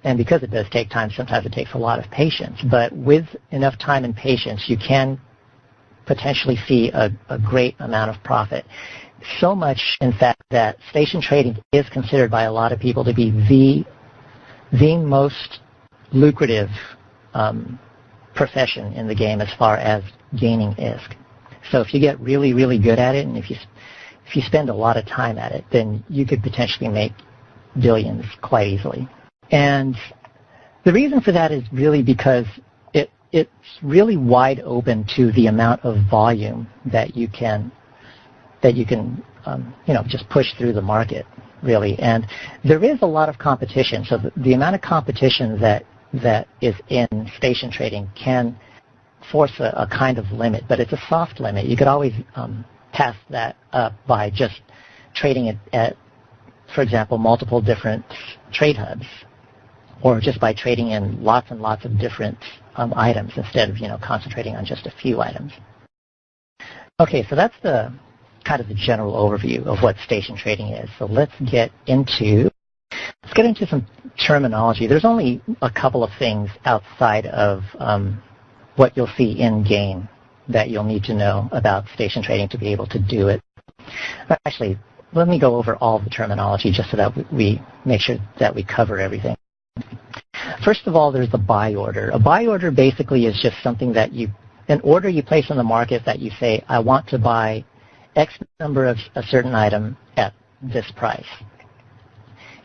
And because it does take time, sometimes it takes a lot of patience. But with enough time and patience, you can potentially see a great amount of profit. So much, in fact, that station trading is considered by a lot of people to be the most lucrative profession in the game as far as gaining ISK. So if you get really, really good at it, and if you spend a lot of time at it, then you could potentially make billions quite easily. And the reason for that is really because it's really wide open to the amount of volume that you can just push through the market, really. And there is a lot of competition. So the amount of competition that is in station trading can force a kind of limit, but it's a soft limit. You could always pass that up by just trading it at, for example, multiple different trade hubs, or just by trading in lots and lots of different items instead of concentrating on just a few items. Okay, so that's the kind of the general overview of what station trading is. So let's get into some terminology. There's only a couple of things outside of what you'll see in game that you'll need to know about station trading to be able to do it. Actually, let me go over all the terminology just so that we make sure that we cover everything. First of all, there's the buy order. A buy order basically is just something that an order you place on the market that you say, I want to buy X number of a certain item at this price.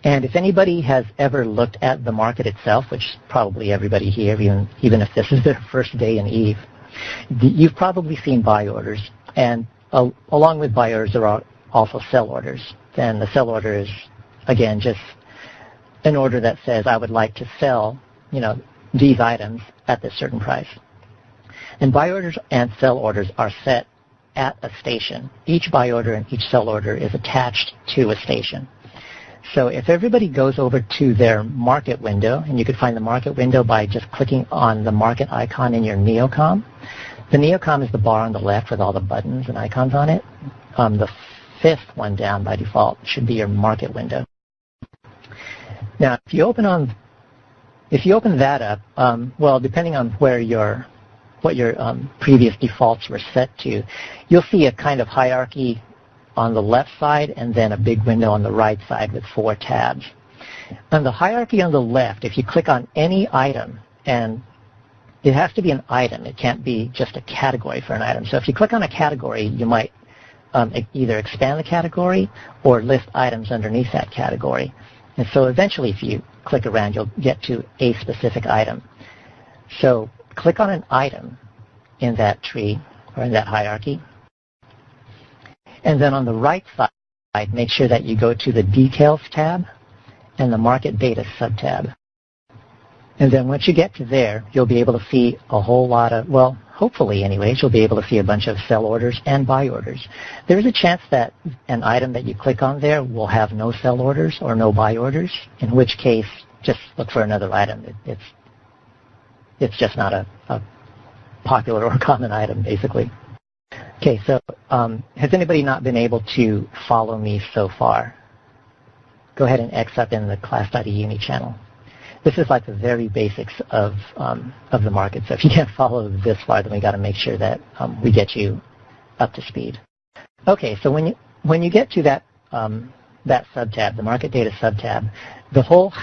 And if anybody has ever looked at the market itself, which probably everybody here, even if this is their first day in EVE, you've probably seen buy orders. And along with buy orders, there are also sell orders. And the sell order is, again, just an order that says, I would like to sell, these items at this certain price. And buy orders and sell orders are set at a station. Each buy order and each sell order is attached to a station. So if everybody goes over to their market window, and you could find the market window by just clicking on the market icon in your Neocom. The Neocom is the bar on the left with all the buttons and icons on it. The fifth one down by default should be your market window. Now, if you open that up, well, depending on what your previous defaults were set to, you'll see a kind of hierarchy on the left side and then a big window on the right side with 4 tabs. On the hierarchy on the left, if you click on any item, and it has to be an item, it can't be just a category for an item. So if you click on a category, you might either expand the category or list items underneath that category. And so eventually, if you click around, you'll get to a specific item. So click on an item in that tree or in that hierarchy. And then on the right side, make sure that you go to the Details tab and the Market Data subtab. And then once you get to there, you'll be able to see a whole lot of, well, hopefully anyways, you'll be able to see a bunch of sell orders and buy orders. There's a chance that an item that you click on there will have no sell orders or no buy orders, in which case just look for another item. It's just not a popular or common item, basically. Okay, so has anybody not been able to follow me so far? Go ahead and X up in the class.E-UNI channel. This is like the very basics of the market. So if you can't follow this far, then we got to make sure that we get you up to speed. Okay, so when you get to that subtab, the market data subtab, the whole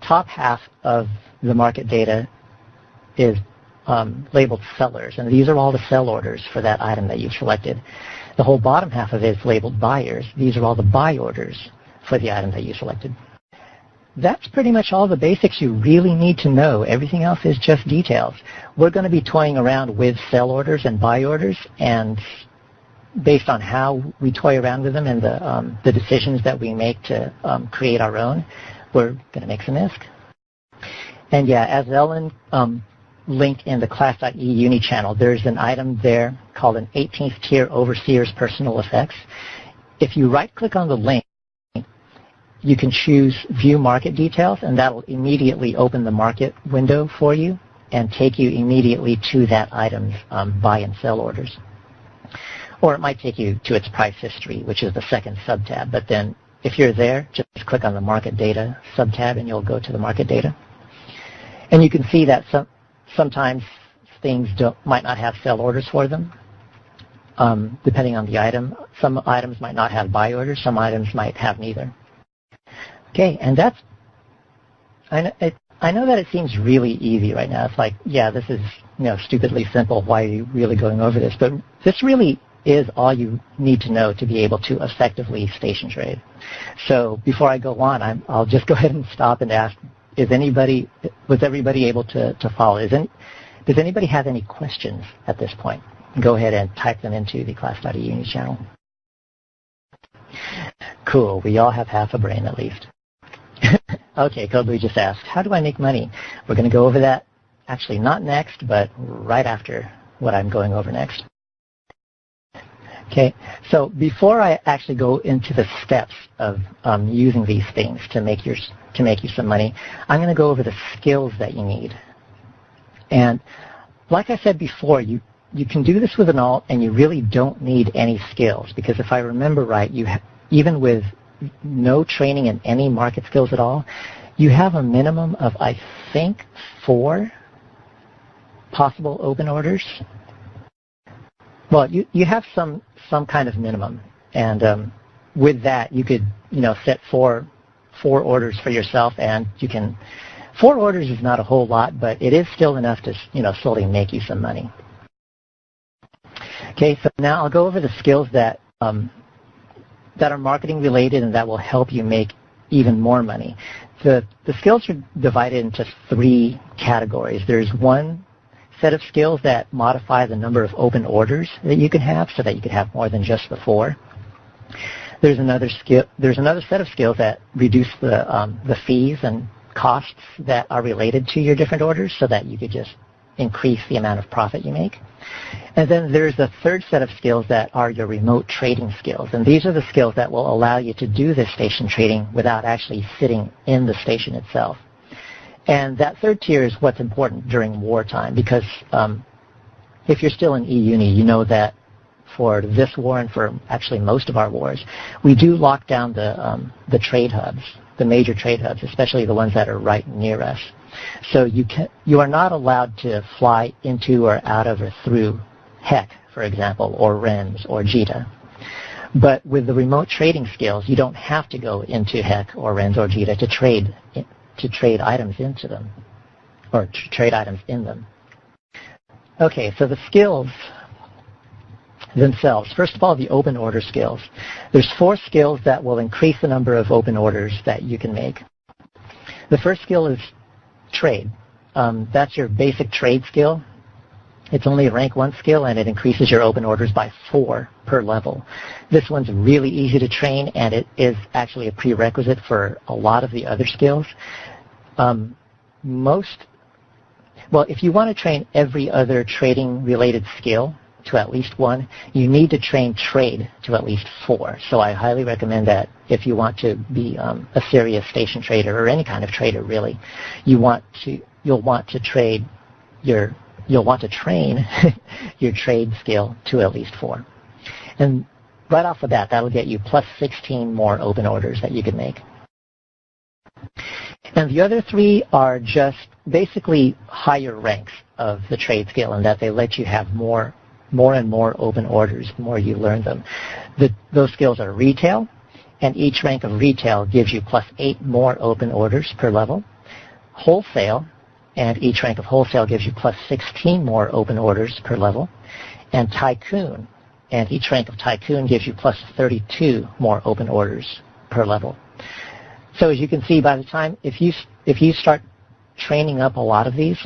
top half of the market data is labeled sellers, and these are all the sell orders for that item that you've selected. The whole bottom half of it is labeled buyers. These are all the buy orders for the item that you selected. That's pretty much all the basics you really need to know. Everything else is just details. We're going to be toying around with sell orders and buy orders, and based on how we toy around with them and the decisions that we make to create our own, we're going to make some ISK. And yeah, as Ellen linked in the class.E-UNI channel, there's an item there called an 18th tier Overseer's Personal Effects. If you right-click on the link, you can choose View Market Details, and that'll immediately open the market window for you and take you immediately to that item's buy and sell orders. Or it might take you to its price history, which is the second subtab. But then if you're there, just click on the Market Data subtab and you'll go to the Market Data. And you can see that sometimes things might not have sell orders for them, depending on the item. Some items might not have buy orders. Some items might have neither. Okay, and that's, I know that it seems really easy right now. It's like, yeah, this is stupidly simple. Why are you really going over this? But this really is all you need to know to be able to effectively station trade. So before I go on, I'll just go ahead and stop and ask, was everybody able to follow? Does anybody have any questions at this point? Go ahead and type them into the class.E-UNI channel. Cool, we all have half a brain at least. Okay, Kobe just asked, how do I make money? We're going to go over that, actually not next, but right after what I'm going over next. Okay, so before I actually go into the steps of using these things to make you some money, I'm going to go over the skills that you need. And like I said before, you can do this with an alt, and you really don't need any skills, because if I remember right, even with no training in any market skills at all, you have a minimum of, I think, 4 possible open orders. Well, you have some kind of minimum, and with that, you could set four orders for yourself, and you can. 4 orders is not a whole lot, but it is still enough to slowly make you some money. Okay, so now I'll go over the skills that are marketing related and that will help you make even more money. The skills are divided into 3 categories. There's one set of skills that modify the number of open orders that you can have, so that you could have more than just the 4. There's another set of skills that reduce the fees and costs that are related to your different orders, so that you could just increase the amount of profit you make. And then there's a third set of skills that are your remote trading skills. And these are the skills that will allow you to do this station trading without actually sitting in the station itself. And that third tier is what's important during wartime, because if you're still in E-UNI, you know that for this war and for actually most of our wars, we do lock down the trade hubs, the major trade hubs, especially the ones that are right near us. So you are not allowed to fly into or out of or through HEC, for example, or RENS or JITA. But with the remote trading skills, you don't have to go into HEC or RENS or JITA to trade items into them, or to trade items in them. Okay, so the skills themselves. First of all, the open order skills. There's 4 skills that will increase the number of open orders that you can make. The first skill is trade. That's your basic trade skill. It's only a rank 1 skill, and it increases your open orders by 4 per level. This one's really easy to train, and it is actually a prerequisite for a lot of the other skills. If you want to train every other trading related skill to at least 1, you need to train trade to at least 4. So I highly recommend that if you want to be a serious station trader, or any kind of trader really, you'll want to train your trade skill to at least 4. And right off the bat, that'll get you plus 16 more open orders that you can make. And the other 3 are just basically higher ranks of the trade skill, in that they let you have more and more open orders the more you learn them. Those skills are retail, and each rank of retail gives you plus 8 more open orders per level. Wholesale, and each rank of wholesale gives you plus 16 more open orders per level. And tycoon, and each rank of tycoon gives you plus 32 more open orders per level. So as you can see, by the time, if you start training up a lot of these,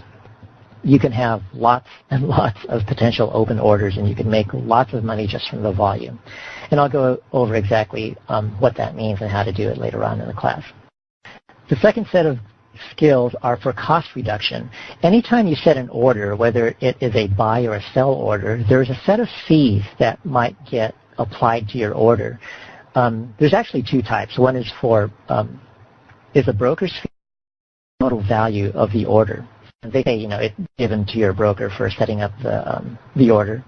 you can have lots and lots of potential open orders, and you can make lots of money just from the volume. And I'll go over exactly what that means and how to do it later on in the class. The second set of skills are for cost reduction. Anytime you set an order, whether it is a buy or a sell order, there's a set of fees that might get applied to your order. There's actually 2 types. One is is a broker's fee, total value of the order. And they say, it's given to your broker for setting up the order.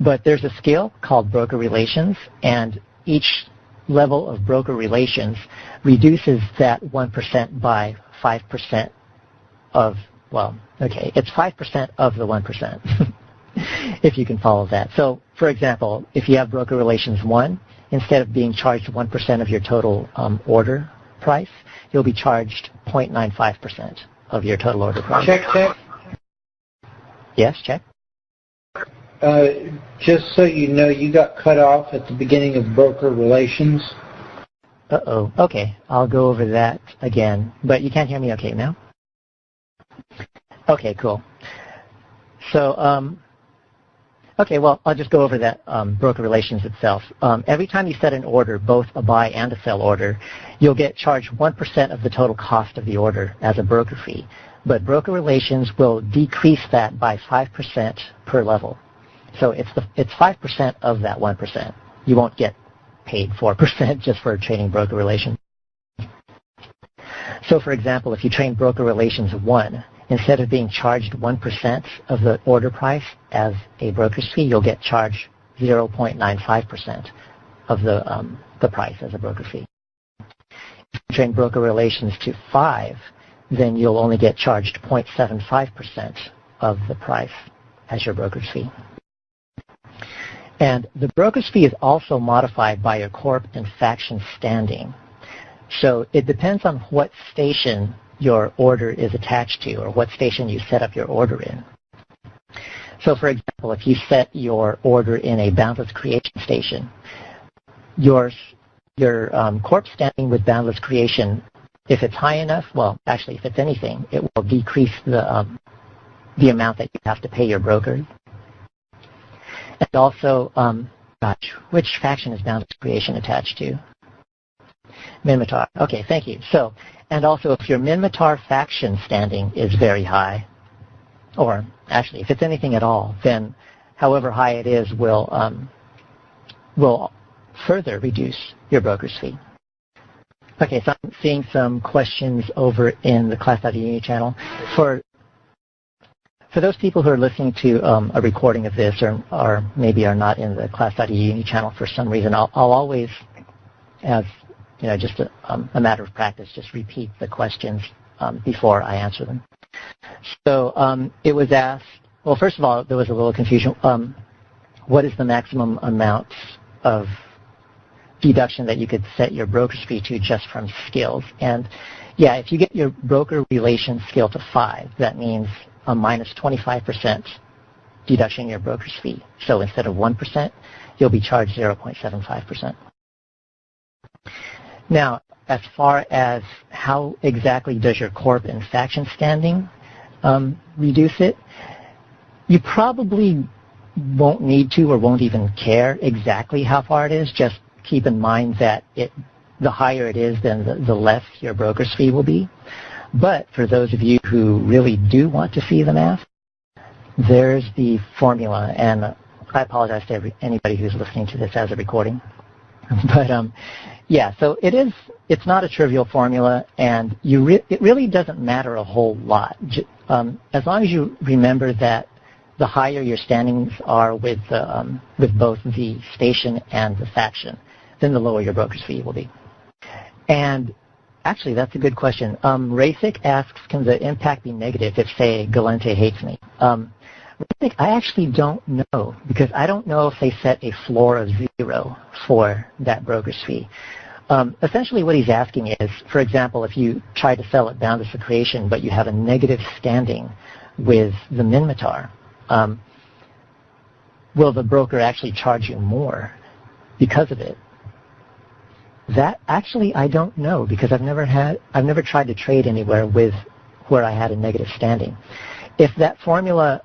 But there's a skill called broker relations, and each level of broker relations reduces that 1% by 5% of, well, okay, it's 5% of the 1%, if you can follow that. So, for example, if you have broker relations 1, instead of being charged 1% of your total order price, you'll be charged 0.95% of your total order price. Check. Yes, check. Just so you know, you got cut off at the beginning of broker relations. Uh-oh. Okay, I'll go over that again. But you can't hear me okay now? Okay, cool. So, okay, well, I'll just go over that broker relations itself. Every time you set an order, both a buy and a sell order, you'll get charged 1% of the total cost of the order as a broker fee. But broker relations will decrease that by 5% per level. So it's 5% of that 1%. You won't get paid 4% just for trading broker relations. So, for example, if you trade broker relations 1, instead of being charged 1% of the order price as a broker's fee, you'll get charged 0.95% of the price as a broker fee. If you trade broker relations to 5, then you'll only get charged 0.75% of the price as your broker's fee. And the broker's fee is also modified by your corp and faction standing. So it depends on what station your order is attached to or what station you set up your order in. So, for example, if you set your order in a boundless creation station, your corp standing with boundless creation, if it's high enough, well, actually, if it's anything, it will decrease the amount that you have to pay your broker. And also, which faction is boundless creation attached to? Minmatar. Okay, thank you. So, and also if your Minmatar faction standing is very high, or actually if it's anything at all, then however high it is will further reduce your broker's fee. Okay, so I'm seeing some questions over in the class.E-UNI channel. For those people who are listening to a recording of this or maybe are not in the class.E-UNI channel for some reason, I'll always, as just a matter of practice, just repeat the questions before I answer them. So it was asked, well, first of all, there was a little confusion. What is the maximum amount of deduction that you could set your broker's fee to just from skills? And yeah, if you get your broker relations skill to 5, that means a minus 25% deduction in your broker's fee. So instead of 1%, you'll be charged 0.75%. Now, as far as how exactly does your corp and faction standing reduce it, you probably won't need to or won't even care exactly how far it is. Just keep in mind that the higher it is, then the less your broker's fee will be. But for those of you who really do want to see the math, there's the formula. And I apologize to anybody who's listening to this as a recording. But yeah, so it's not a trivial formula, and it really doesn't matter a whole lot. As long as you remember that the higher your standings are with both the station and the faction, then the lower your broker's fee will be. And actually, that's a good question. Rasic asks, can the impact be negative if, say, Galente hates me? Rasic, I actually don't know, because I don't know if they set a floor of 0 for that broker's fee. Essentially what he's asking is, for example, if you try to sell it boundless for creation, but you have a negative standing with the Minmatar, will the broker actually charge you more because of it? That actually I don't know, because I've never tried to trade anywhere where I had a negative standing. If that formula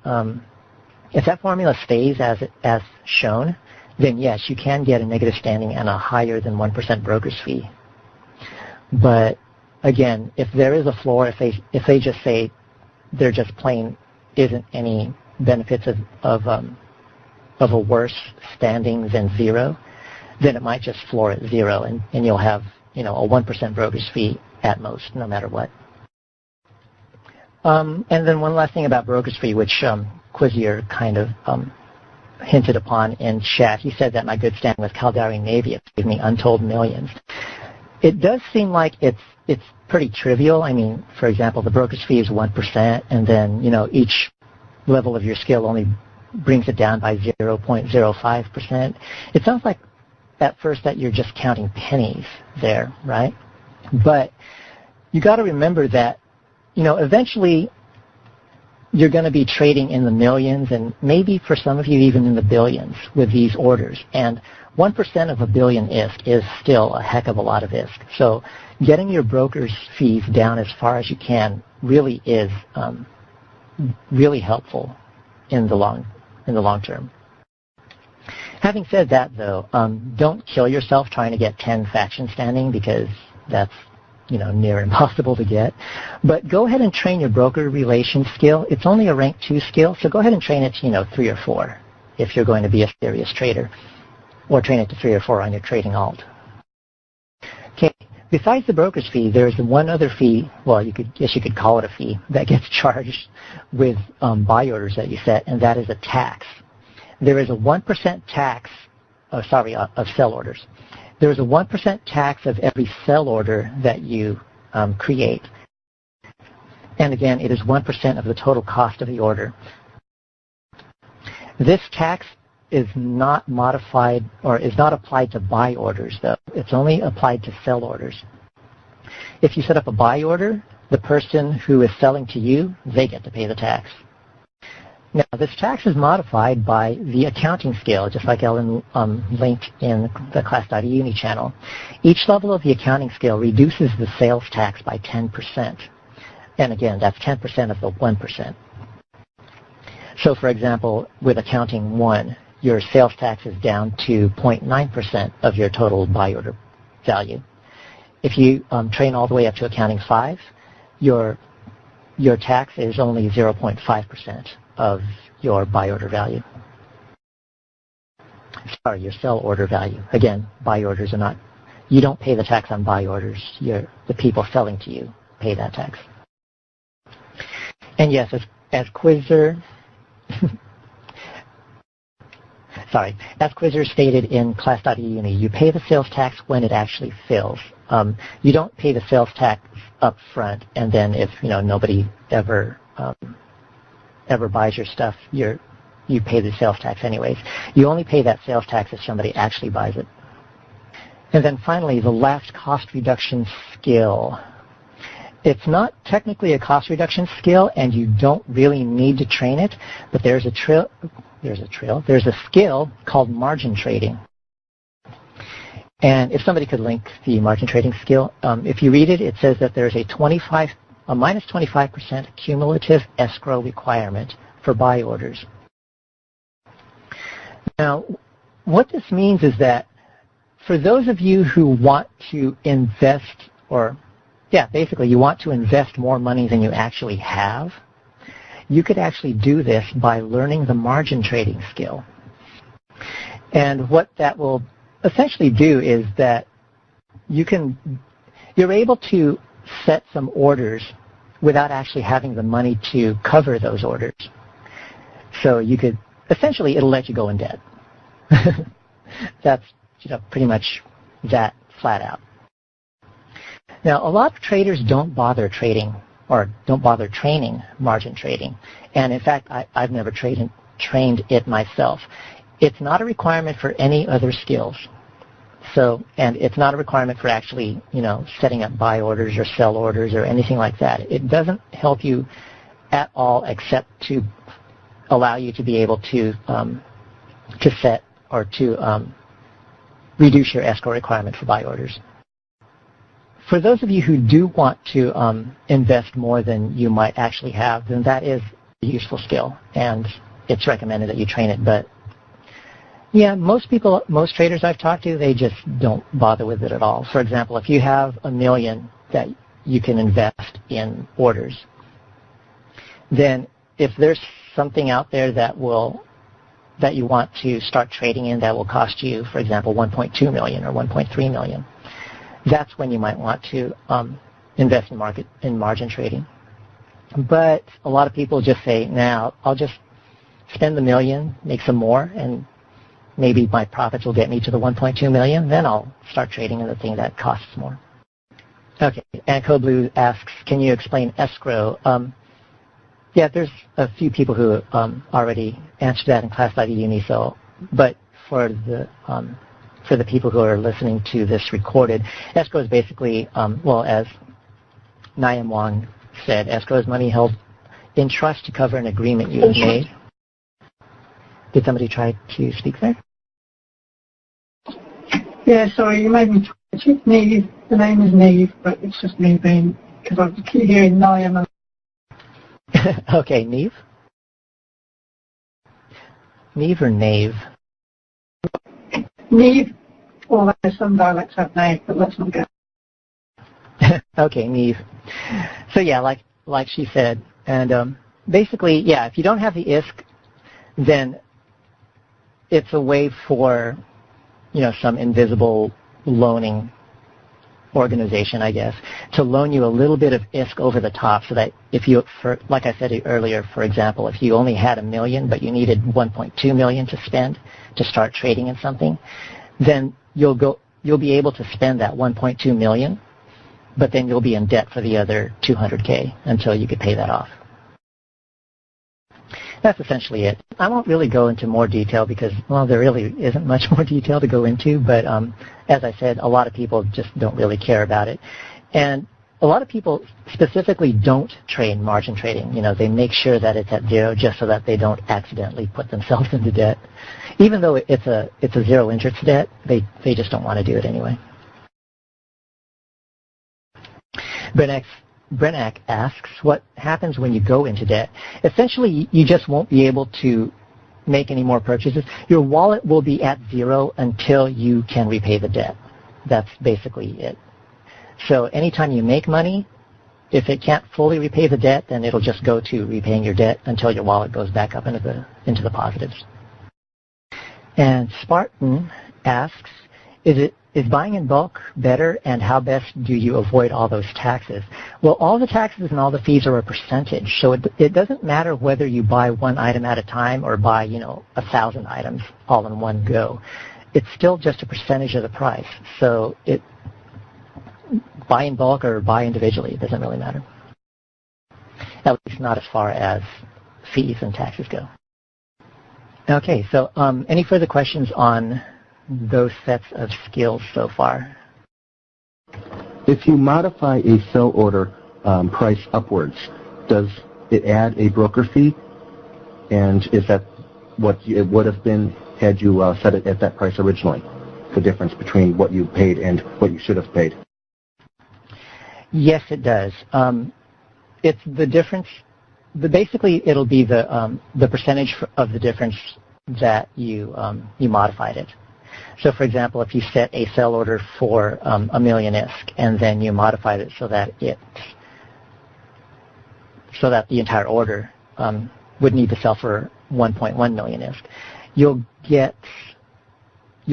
stays as shown, then yes, you can get a negative standing and a higher than 1% broker's fee. But again, if there is a floor, if they just say there just plain isn't any benefits of a worse standing than 0, then it might just floor at 0, and you'll have a 1% broker's fee at most, no matter what. And then one last thing about broker's fee, which Quizier kind of hinted upon in chat. He said that my good standing with Caldari Navy, it gave me untold millions. It does seem like it's pretty trivial. I mean, for example, the broker's fee is 1%, and then, each level of your skill only brings it down by 0.05%. It sounds like at first that you're just counting pennies there, right? But you got to remember that, eventually you're going to be trading in the millions, and maybe for some of you even in the billions with these orders. And 1% of a billion ISK is still a heck of a lot of ISK. So getting your broker's fees down as far as you can really is really helpful in the long term. Having said that, though, don't kill yourself trying to get 10 factions standing, because that's near impossible to get. But go ahead and train your broker relations skill. It's only a rank 2 skill, so go ahead and train it to 3 or 4 if you're going to be a serious trader, or train it to 3 or 4 on your trading alt. Okay. Besides the broker's fee, there's one other fee. Well, you could call it a fee that gets charged with buy orders that you set, and that is a tax. There is a 1% tax. Of sell orders. There is a 1% tax of every sell order that you create. And again, it is 1% of the total cost of the order. This tax is not modified or is not applied to buy orders, though. It's only applied to sell orders. If you set up a buy order, the person who is selling to you, they get to pay the tax. Now, this tax is modified by the accounting scale, just like Ellen linked in the class.E-UNI channel. Each level of the accounting scale reduces the sales tax by 10%. And again, that's 10% of the 1%. So, for example, with accounting 1, your sales tax is down to 0.9% of your total buy order value. If you train all the way up to accounting 5, your tax is only 0.5% of your buy order value. Sorry, your sell order value. Again, buy orders are not, you don't pay the tax on buy orders. The people selling to you pay that tax. And yes, as Quizzer, as Quizzer stated in class.E-UNI, you pay the sales tax when it actually fills. You don't pay the sales tax up front, and then if nobody ever buys your stuff, you pay the sales tax anyways. You only pay that sales tax if somebody actually buys it. And then finally, the last cost reduction skill. It's not technically a cost reduction skill, and you don't really need to train it, but there's a skill called margin trading. And if somebody could link the margin trading skill, if you read it, it says that there's a minus 25% cumulative escrow requirement for buy orders. Now, what this means is that for those of you who want to invest, basically you want to invest more money than you actually have, you could actually do this by learning the margin trading skill. And what that will essentially do is that you're able to set some orders without actually having the money to cover those orders. So you could, essentially, it'll let you go in debt. That's pretty much that flat out. Now, a lot of traders don't bother trading or don't bother training margin trading. And in fact, I've never trained it myself. It's not a requirement for any other skills. So, and it's not a requirement for actually, setting up buy orders or sell orders or anything like that. It doesn't help you at all except to allow you to be able to set or to reduce your escrow requirement for buy orders. For those of you who do want to invest more than you might actually have, then that is a useful skill, and it's recommended that you train it. But yeah, most traders I've talked to, they just don't bother with it at all. For example, if you have $1 million that you can invest in orders, then if there's something out there that you want to start trading in that will cost you, for example, $1.2 million or $1.3 million, that's when you might want to invest in margin trading. But a lot of people just say, now I'll just spend the $1 million, make some more, and maybe my profits will get me to the $1.2 million. Then I'll start trading in the thing that costs more. Okay, and Blue asks, can you explain escrow? Yeah, there's a few people who already answered that in class by the E-UNI, so, but for the people who are listening to this recorded, escrow is basically, well, as Nyam Wong said, escrow is money held in trust to cover an agreement you have made. Did somebody try to speak there? Yeah, sorry, you made me twitch. It's Neve. The name is Neve, but it's just me being, because I keep hearing Nyam. Okay, Neve? Neve or Nave? Neve. Well, there's some dialects have Nave, but let's not go. Okay, Neve. So yeah, like she said, and basically, yeah, if you don't have the ISK, then it's a way for, some invisible loaning organization, I guess, to loan you a little bit of ISK over the top, so that if you, like I said earlier, for example, if you only had $1 million but you needed $1.2 million to spend to start trading in something, then you'll be able to spend that $1.2 million, but then you'll be in debt for the other $200K until you could pay that off. That's essentially it. I won't really go into more detail because, well, there really isn't much more detail to go into, but as I said, a lot of people just don't really care about it. And a lot of people specifically don't train margin trading. They make sure that it's at zero just so that they don't accidentally put themselves into debt. Even though it's a zero interest debt, they just don't want to do it anyway. Brenak asks, what happens when you go into debt? Essentially, you just won't be able to make any more purchases. Your wallet will be at zero until you can repay the debt. That's basically it. So anytime you make money, if it can't fully repay the debt, then it'll just go to repaying your debt until your wallet goes back up into the positives. And Spartan asks, is buying in bulk better, and how best do you avoid all those taxes? Well, all the taxes and all the fees are a percentage, so it doesn't matter whether you buy one item at a time or buy, 1,000 items all in one go. It's still just a percentage of the price. So buy in bulk or buy individually, it doesn't really matter. At least not as far as fees and taxes go. Okay, so any further questions on those sets of skills so far? If you modify a sell order price upwards, does it add a broker fee? And is that what it would have been had you set it at that price originally? The difference between what you paid and what you should have paid? Yes, it does. It's the difference. Basically, it'll be the percentage of the difference that you modified it. So, for example, if you set a sell order for $1 million ISK and then you modified it so that the entire order would need to sell for 1.1 million ISK, you'll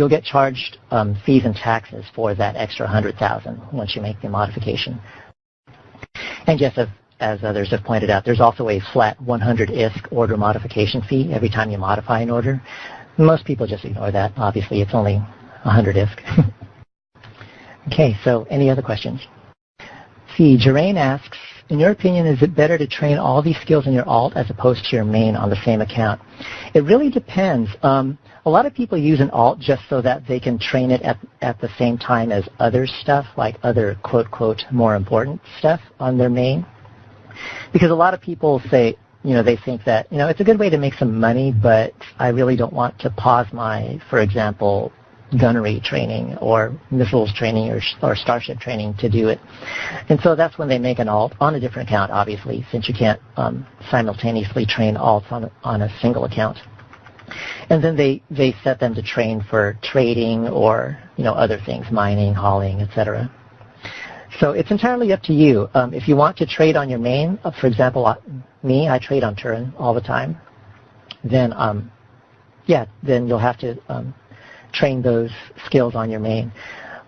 get charged fees and taxes for that extra 100,000 once you make the modification. And just as others have pointed out, there's also a flat 100 ISK order modification fee every time you modify an order. Most people just ignore that. Obviously, it's only 100 ISK. Okay, so any other questions? See, Jeraine asks, in your opinion, is it better to train all these skills in your alt as opposed to your main on the same account? It really depends. A lot of people use an alt just so that they can train it at the same time as other stuff, like other quote, more important stuff on their main. Because a lot of people say, they think that, it's a good way to make some money, but I really don't want to pause my, for example, gunnery training or missiles training or starship training to do it. And so that's when they make an alt on a different account, obviously, since you can't simultaneously train alts on a single account. And then they set them to train for trading or, other things, mining, hauling, etc. So it's entirely up to you. If you want to trade on your main, for example, I trade on Turhan all the time, then then you'll have to train those skills on your main.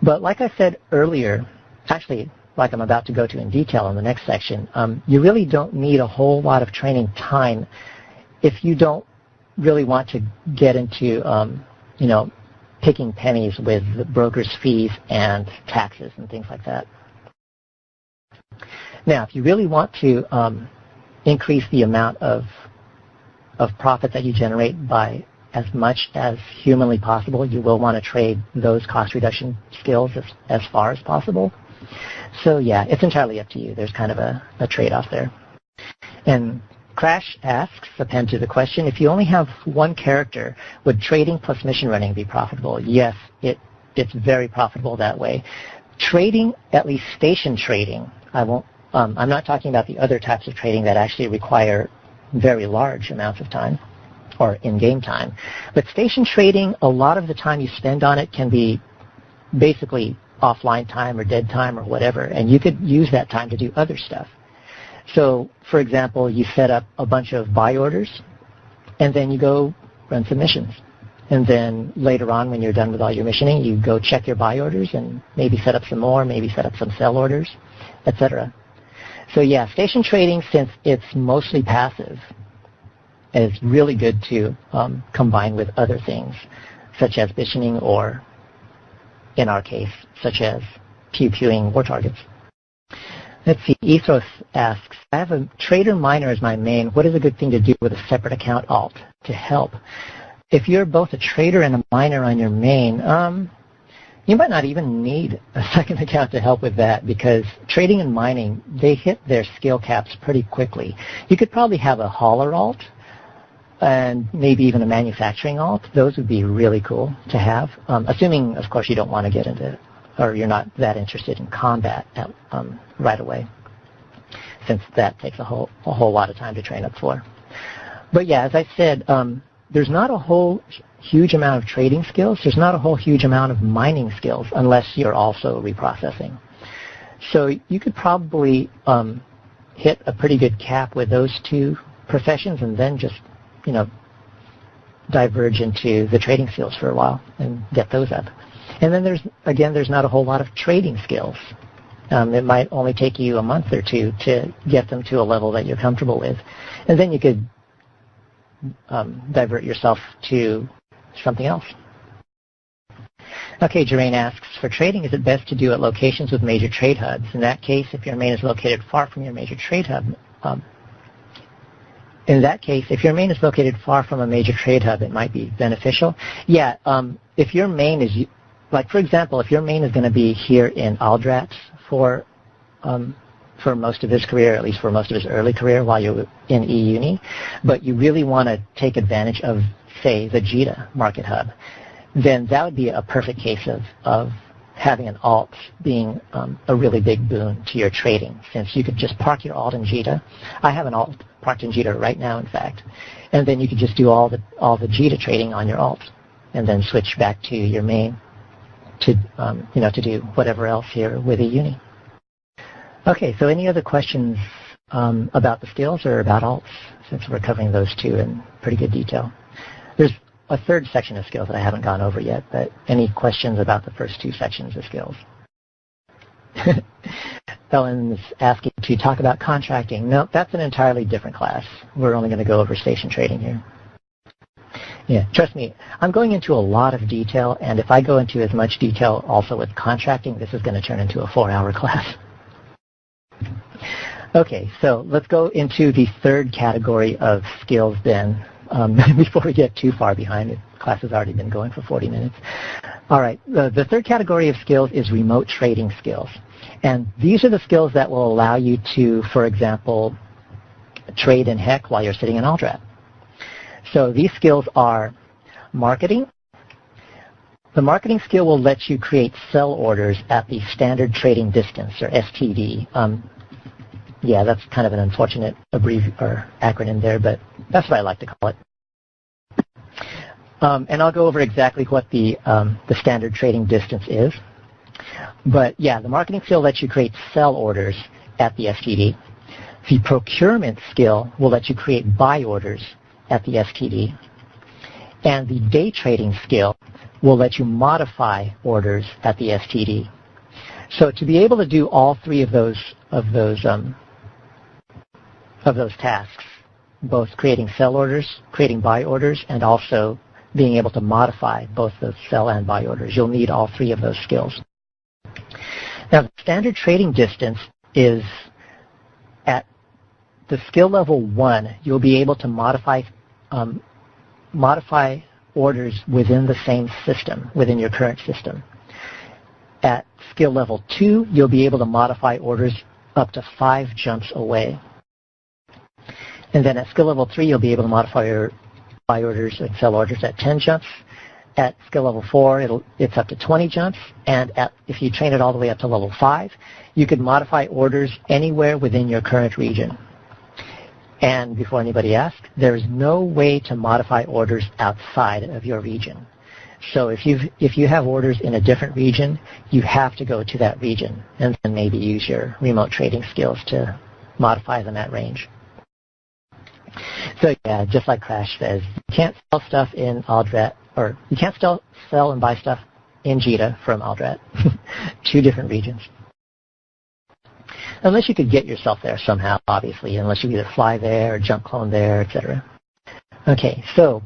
But like I said earlier, actually, like I'm about to go to in detail in the next section, you really don't need a whole lot of training time if you don't really want to get into, picking pennies with the broker's fees and taxes and things like that. Now, if you really want to increase the amount of profit that you generate by as much as humanly possible, you will want to trade those cost reduction skills as far as possible. So yeah, it's entirely up to you. There's kind of a trade-off there. And Crash asks, append to the question, if you only have one character, would trading plus mission running be profitable? Yes, it's very profitable that way. Trading, at least station trading, I'm not talking about the other types of trading that actually require very large amounts of time or in-game time. But station trading, a lot of the time you spend on it can be basically offline time or dead time or whatever, and you could use that time to do other stuff. So, for example, you set up a bunch of buy orders, and then you go run some missions. And then later on, when you're done with all your missioning, you go check your buy orders and maybe set up some more, maybe set up some sell orders, etc. So yeah, station trading, since it's mostly passive, is really good to combine with other things, such as missioning or, in our case, such as pew-pewing war targets. Let's see, Ethos asks, I have a trader miner as my main. What is a good thing to do with a separate account alt to help? If you're both a trader and a miner on your main, you might not even need a second account to help with that, because trading and mining, they hit their skill caps pretty quickly. You could probably have a hauler alt and maybe even a manufacturing alt. Those would be really cool to have, assuming, of course, you don't want to get into, or you're not that interested in combat right away, since that takes a whole lot of time to train up for. But yeah, as I said, there's not a whole huge amount of trading skills. There's not a whole huge amount of mining skills unless you're also reprocessing. So you could probably hit a pretty good cap with those two professions and then just, diverge into the trading skills for a while and get those up. And then there's not a whole lot of trading skills. It might only take you a month or two to get them to a level that you're comfortable with. And then you could divert yourself to something else. Okay, Jeraine asks, for trading, is it best to do at locations with major trade hubs? In that case, if your main is located far from your major trade hub, it might be beneficial. Yeah, if your main is, like for example, if your main is going to be here in Aldratz for most of his career, at least for most of his early career while you're in E-UNI, but you really want to take advantage of, say, the JITA market hub, then that would be a perfect case of having an alt being a really big boon to your trading, since you could just park your alt in JITA. I have an alt parked in JITA right now, in fact, and then you could just do all the JITA trading on your alt, and then switch back to your main to do whatever else here with E-UNI. Okay, so any other questions about the skills or about alts, since we're covering those two in pretty good detail? There's a third section of skills that I haven't gone over yet, but any questions about the first two sections of skills? Ellen's asking to talk about contracting. No, that's an entirely different class. We're only going to go over station trading here. Yeah, trust me, I'm going into a lot of detail, and if I go into as much detail also with contracting, this is going to turn into a 4-hour class. Okay, so let's go into the third category of skills then, before we get too far behind. The class has already been going for 40 minutes. All right, the third category of skills is remote trading skills. And these are the skills that will allow you to, for example, trade in HEC while you're sitting in Aldrat. So these skills are marketing. The marketing skill will let you create sell orders at the standard trading distance, or STD. Yeah, that's kind of an unfortunate acronym there, but that's what I like to call it. And I'll go over exactly what the standard trading distance is. But yeah, the marketing skill lets you create sell orders at the STD. The procurement skill will let you create buy orders at the STD. And the day trading skill will let you modify orders at the STD. So to be able to do all three of those tasks, both creating sell orders, creating buy orders, and also being able to modify both those sell and buy orders, you'll need all three of those skills. Now, the standard trading distance is at the skill level 1, you'll be able to modify orders within the same system, within your current system. At skill level 2, you'll be able to modify orders up to 5 jumps away. And then at skill level 3, you'll be able to modify your buy orders and sell orders at 10 jumps. At skill level 4, it's up to 20 jumps. And if you train it all the way up to level 5, you could modify orders anywhere within your current region. And before anybody asks, there's no way to modify orders outside of your region. So if you have orders in a different region, you have to go to that region and then maybe use your remote trading skills to modify them at range. So yeah, just like Crash says, you can't sell stuff in Aldrat, or you can't sell and buy stuff in Jita from Aldrat. 2 different regions. Unless you could get yourself there somehow, obviously, unless you either fly there or jump clone there, etc. Okay, so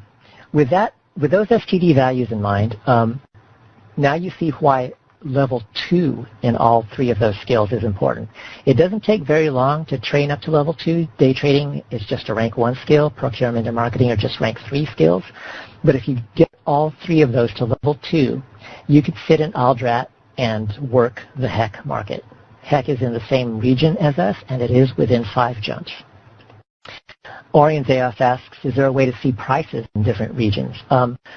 with those STD values in mind, now you see why level 2 in all 3 of those skills is important. It doesn't take very long to train up to level 2. Day trading is just a rank 1 skill. Procurement and marketing are just rank 3 skills. But if you get all 3 of those to level 2, you could sit in Aldrat and work the HEC market. HEC is in the same region as us, and it is within 5 jumps. Orion Zayas asks, is there a way to see prices in different regions?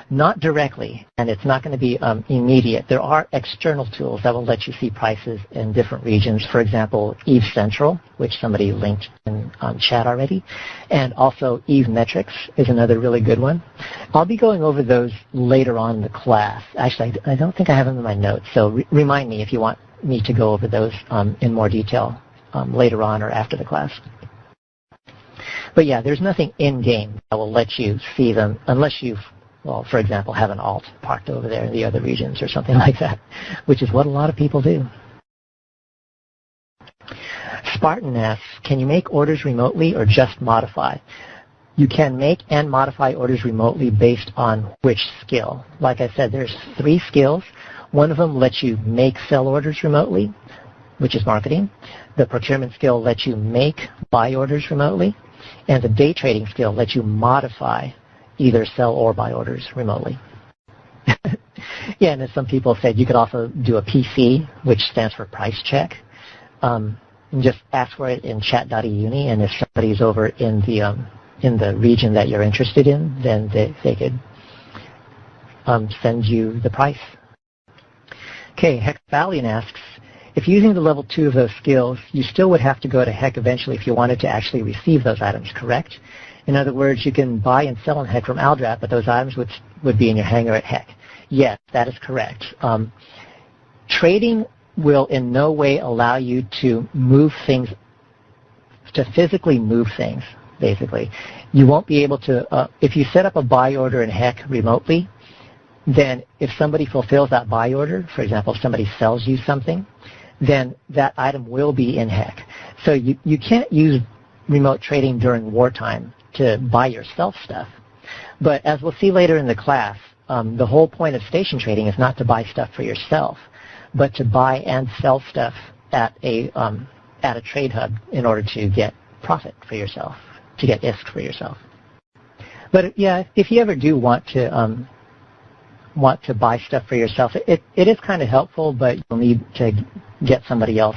Not directly, and it's not going to be immediate. There are external tools that will let you see prices in different regions. For example, Eve Central, which somebody linked in chat already, and also Eve Metrics is another really good one. I'll be going over those later on in the class. Actually, I don't think I have them in my notes, so remind me if you want me to go over those in more detail later on or after the class. But yeah, there's nothing in-game that will let you see them unless you've, well, for example, have an alt parked over there in the other regions or something like that, which is what a lot of people do. Spartan asks, can you make orders remotely or just modify? You can make and modify orders remotely based on which skill. Like I said, there's 3 skills. One of them lets you make sell orders remotely, which is marketing. The procurement skill lets you make buy orders remotely. And the day trading skill lets you modify either sell or buy orders remotely. Yeah, and as some people said, you could also do a PC, which stands for price check. And just ask for it in chat.E-UNI, and if somebody's over in the region that you're interested in, then they could send you the price. Okay, Hexvalian asks, if using the level 2 of those skills, you still would have to go to HEC eventually if you wanted to actually receive those items, correct? In other words, you can buy and sell in HEC from Aldrat, but those items would be in your hangar at HEC. Yes, that is correct. Trading will in no way allow you to move things, to physically move things, basically. You won't be able to, if you set up a buy order in HEC remotely, then if somebody fulfills that buy order, for example, if somebody sells you something, then that item will be in HEC. So you can't use remote trading during wartime to buy yourself stuff. But as we'll see later in the class, the whole point of station trading is not to buy stuff for yourself, but to buy and sell stuff at a trade hub in order to get profit for yourself, to get ISK for yourself. But yeah, if you ever do want to buy stuff for yourself, it is kind of helpful, but you'll need to get somebody else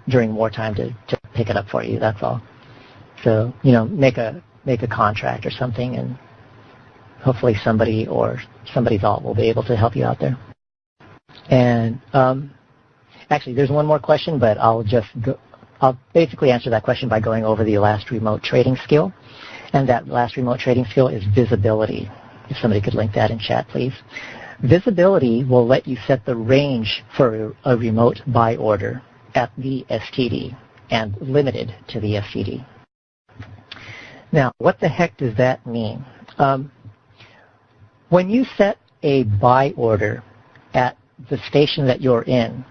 during wartime to pick it up for you, that's all. So, make a contract or something, and hopefully somebody or somebody's alt will be able to help you out there. And actually, there's one more question, but I'll basically answer that question by going over the last remote trading skill. And that last remote trading skill is visibility. If somebody could link that in chat, please. Visibility will let you set the range for a remote buy order at the STD and limited to the STD. Now, what the heck does that mean? When you set a buy order at the station that you're in,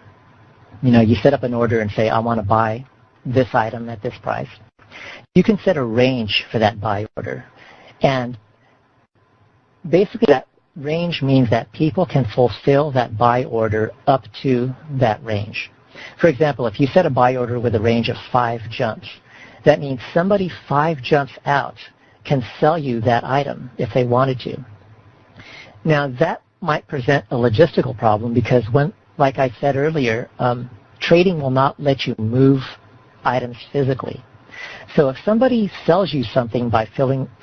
you set up an order and say, I want to buy this item at this price. You can set a range for that buy order. And basically, that range means that people can fulfill that buy order up to that range. For example, if you set a buy order with a range of 5 jumps, that means somebody 5 jumps out can sell you that item if they wanted to. Now, that might present a logistical problem because when, like I said earlier, trading will not let you move items physically. So if somebody sells you something by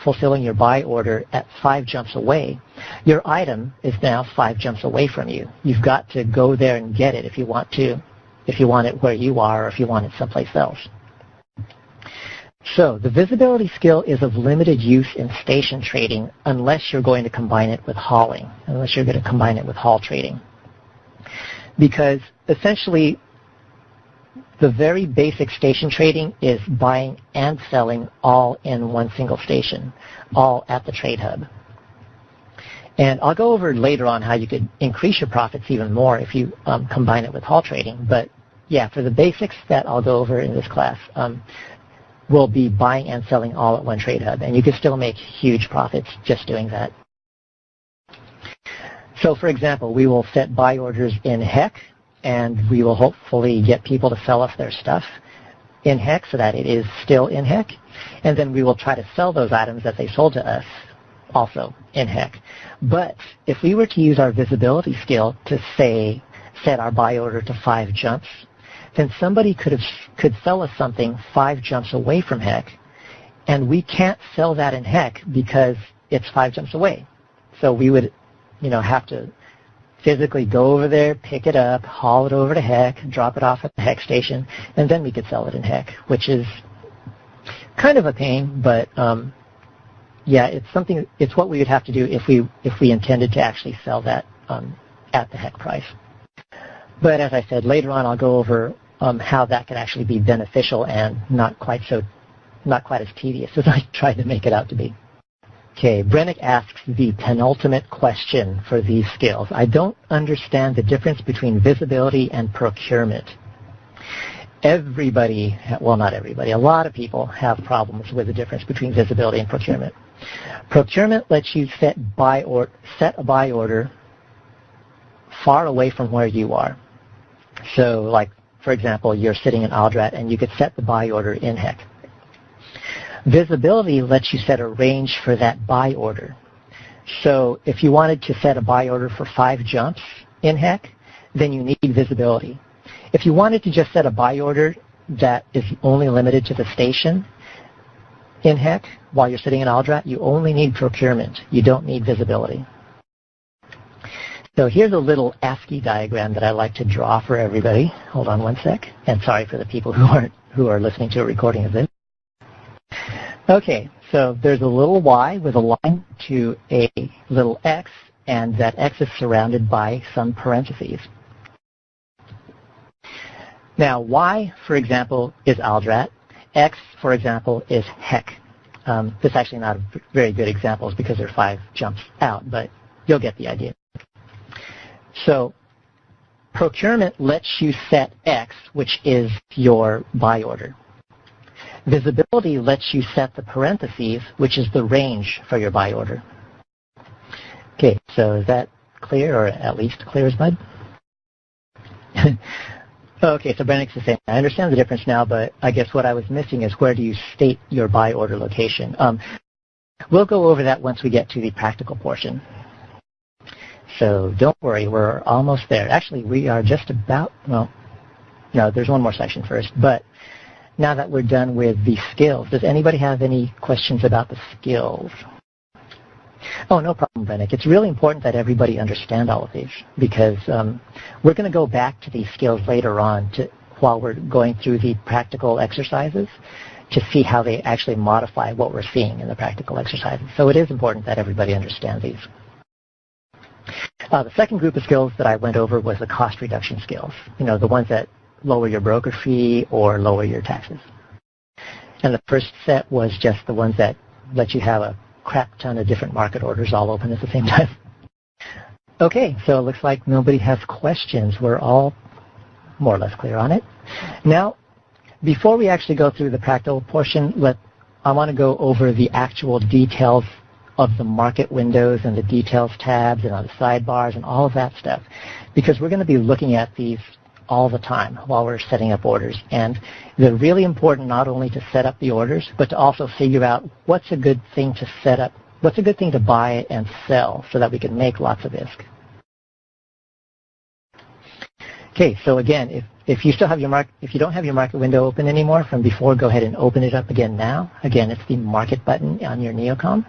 fulfilling your buy order at 5 jumps away, your item is now 5 jumps away from you. You've got to go there and get it if you want it where you are or if you want it someplace else. So the visibility skill is of limited use in station trading unless you're going to combine it with hauling, unless you're going to combine it with haul trading. Because essentially, the very basic station trading is buying and selling all in one single station, all at the trade hub. And I'll go over later on how you could increase your profits even more if you combine it with haul trading. But yeah, for the basics that I'll go over in this class, we'll be buying and selling all at one trade hub. And you can still make huge profits just doing that. So for example, we will set buy orders in HEC, and we will hopefully get people to sell us their stuff in HEC so that it is still in HEC. And then we will try to sell those items that they sold to us also in HEC. But if we were to use our visibility skill to say, set our buy order to 5 jumps, then somebody could sell us something 5 jumps away from HEC, and we can't sell that in HEC because it's 5 jumps away. So we would, have to physically go over there, pick it up, haul it over to HEC, drop it off at the HEC station, and then we could sell it in HEC, which is kind of a pain, but yeah, it's what we would have to do if we intended to actually sell that at the HEC price. But as I said, later on I'll go over how that could actually be beneficial and not quite as tedious as I tried to make it out to be. Okay, Brennick asks the penultimate question for these skills. I don't understand the difference between visibility and procurement. Everybody, well, not everybody, a lot of people have problems with the difference between visibility and procurement. Procurement lets you set a buy order far away from where you are. So, like, for example, you're sitting in Aldrat and you could set the buy order in HEC. Visibility lets you set a range for that buy order. So if you wanted to set a buy order for 5 jumps in HEC, then you need visibility. If you wanted to just set a buy order that is only limited to the station in HEC while you're sitting in Aldrat, you only need procurement. You don't need visibility. So here's a little ASCII diagram that I like to draw for everybody. Hold on one sec. And sorry for the people who are listening to a recording of this. Okay, so there's a little y with a line to a little x, and that x is surrounded by some parentheses. Now, y, for example, is Aldrat. X, for example, is HEC. This is actually not a very good example because there are 5 jumps out, but you'll get the idea. So procurement lets you set X, which is your buy order. Visibility lets you set the parentheses, which is the range for your buy order. Okay, so is that clear, or at least clear as mud? Okay, so Brennick's the same. I understand the difference now, but I guess what I was missing is where do you state your buy order location? We'll go over that once we get to the practical portion. So don't worry, we're almost there. Actually, we are just about, well, no, there's one more section first, but now that we're done with the skills, does anybody have any questions about the skills? Oh, no problem, Brennick. It's really important that everybody understand all of these because we're going to go back to these skills later on while we're going through the practical exercises to see how they actually modify what we're seeing in the practical exercises. So it is important that everybody understand these. The second group of skills that I went over was the cost reduction skills, the ones that lower your broker fee or lower your taxes. And the first set was just the ones that let you have a crap ton of different market orders all open at the same time. Okay, so it looks like nobody has questions. We're all more or less clear on it. Now, before we actually go through the practical portion, I want to go over the actual details of the market windows and the details tabs and the sidebars and all of that stuff, because we're going to be looking at these all the time while we're setting up orders. And they're really important not only to set up the orders, but to also figure out what's a good thing to set up, what's a good thing to buy and sell so that we can make lots of ISK. Okay, so again, if you still have if you don't have your market window open anymore from before, go ahead and open it up again now. Again, it's the market button on your Neocom.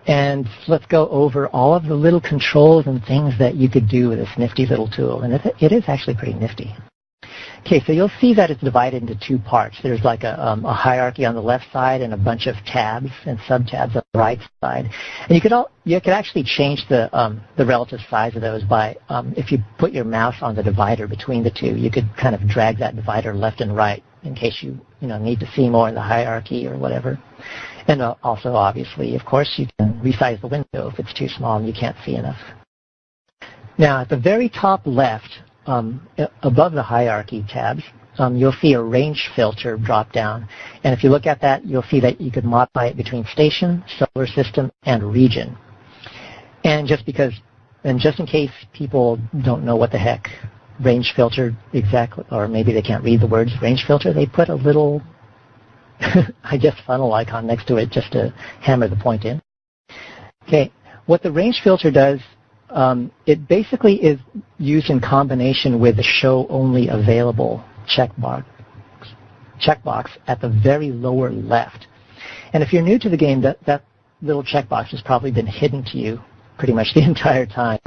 And let's go over all of the little controls and things that you could do with this nifty little tool. And it is actually pretty nifty. Okay, so you'll see that it's divided into two parts. There's like a hierarchy on the left side and a bunch of tabs and sub-tabs on the right side. And you could actually change the relative size of those by, if you put your mouse on the divider between the two, you could kind of drag that divider left and right in case you need to see more in the hierarchy or whatever. And also, obviously, of course, you can resize the window if it's too small and you can't see enough. Now, at the very top left, above the hierarchy tabs, you'll see a range filter drop down. And if you look at that, you'll see that you could modify it between station, solar system, and region. And just in case people don't know what the heck range filter exactly, or maybe they can't read the words range filter, they put a little I guess funnel icon next to it just to hammer the point in. Okay, what the range filter does, it basically is used in combination with the show only available checkbox at the very lower left. And if you're new to the game, that little checkbox has probably been hidden to you pretty much the entire time.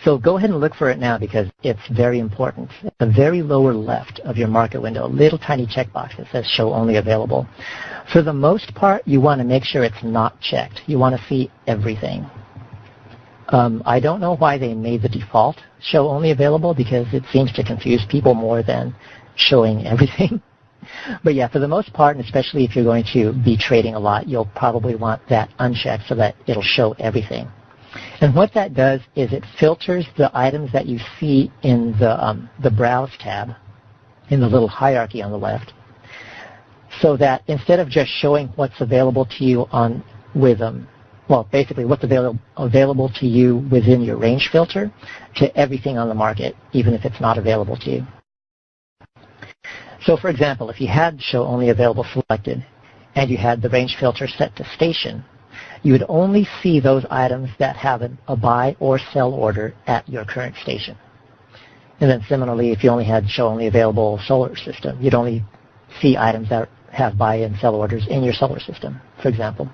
So go ahead and look for it now because it's very important. At the very lower left of your market window, a little tiny checkbox that says show only available. For the most part, you want to make sure it's not checked. You want to see everything. I don't know why they made the default show only available because it seems to confuse people more than showing everything. But yeah, for the most part, and especially if you're going to be trading a lot, you'll probably want that unchecked so that it'll show everything. And what that does is it filters the items that you see in the Browse tab, in the little hierarchy on the left, so that instead of just showing what's available to you basically what's available to you within your range filter, to everything on the market, even if it's not available to you. So for example, if you had show only available selected, and you had the range filter set to station, you would only see those items that have a buy or sell order at your current station. And then similarly, if you only had show only available solar system, you'd only see items that have buy and sell orders in your solar system, for example.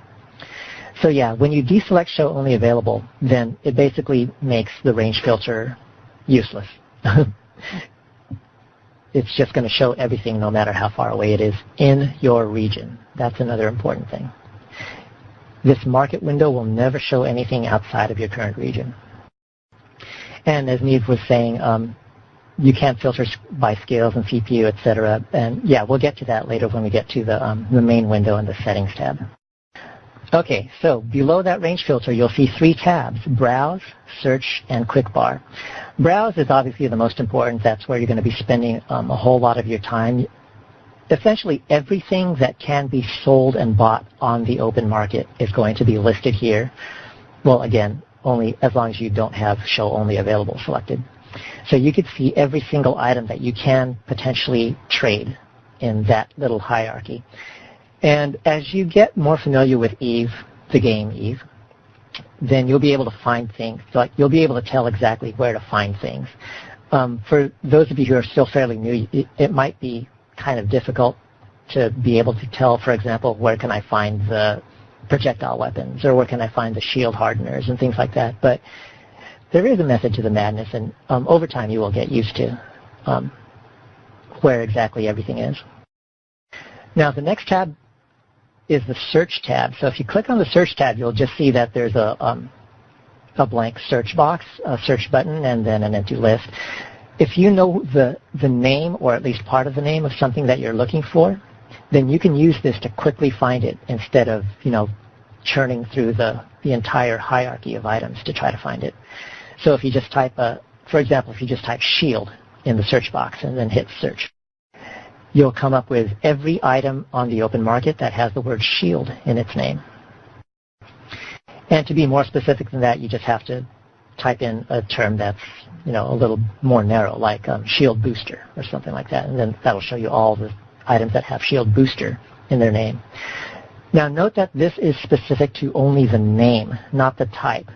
So yeah, when you deselect show only available, then it basically makes the range filter useless. It's just going to show everything no matter how far away it is in your region. That's another important thing. This market window will never show anything outside of your current region. And as Neve was saying, you can't filter by scales and CPU, etc. And yeah, we'll get to that later when we get to the main window and the settings tab. Okay, so below that range filter, you'll see three tabs: Browse, Search, and Quick Bar. Browse is obviously the most important. That's where you're going to be spending a whole lot of your time. Essentially, everything that can be sold and bought on the open market is going to be listed here. Well, again, only as long as you don't have show only available selected. So you could see every single item that you can potentially trade in that little hierarchy. And as you get more familiar with Eve, the game Eve, then you'll be able to find things. Like you'll be able to tell exactly where to find things. For those of you who are still fairly new, it might be kind of difficult to be able to tell, for example, where can I find the projectile weapons or where can I find the shield hardeners and things like that. But there is a method to the madness, and over time you will get used to where exactly everything is. Now the next tab is the Search tab. So if you click on the Search tab, you'll just see that there's a blank search box, a search button, and then an empty list. If you know the name, or at least part of the name of something that you're looking for, then you can use this to quickly find it instead of, churning through the entire hierarchy of items to try to find it. So if you just type, for example, if you just type shield in the search box and then hit search, you'll come up with every item on the open market that has the word shield in its name. And to be more specific than that, you just have to type in a term that's, a little more narrow, like shield booster or something like that, and then that'll show you all the items that have shield booster in their name. Now note that this is specific to only the name, not the type.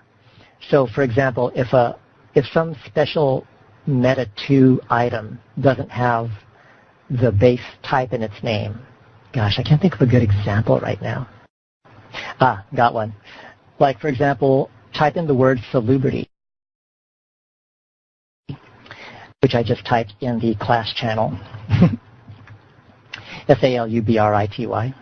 So for example, if some special Meta 2 item doesn't have the base type in its name, gosh, I can't think of a good example right now. Got one. Like for example, type in the word salubrity, which I just typed in the class channel, SALUBRITY.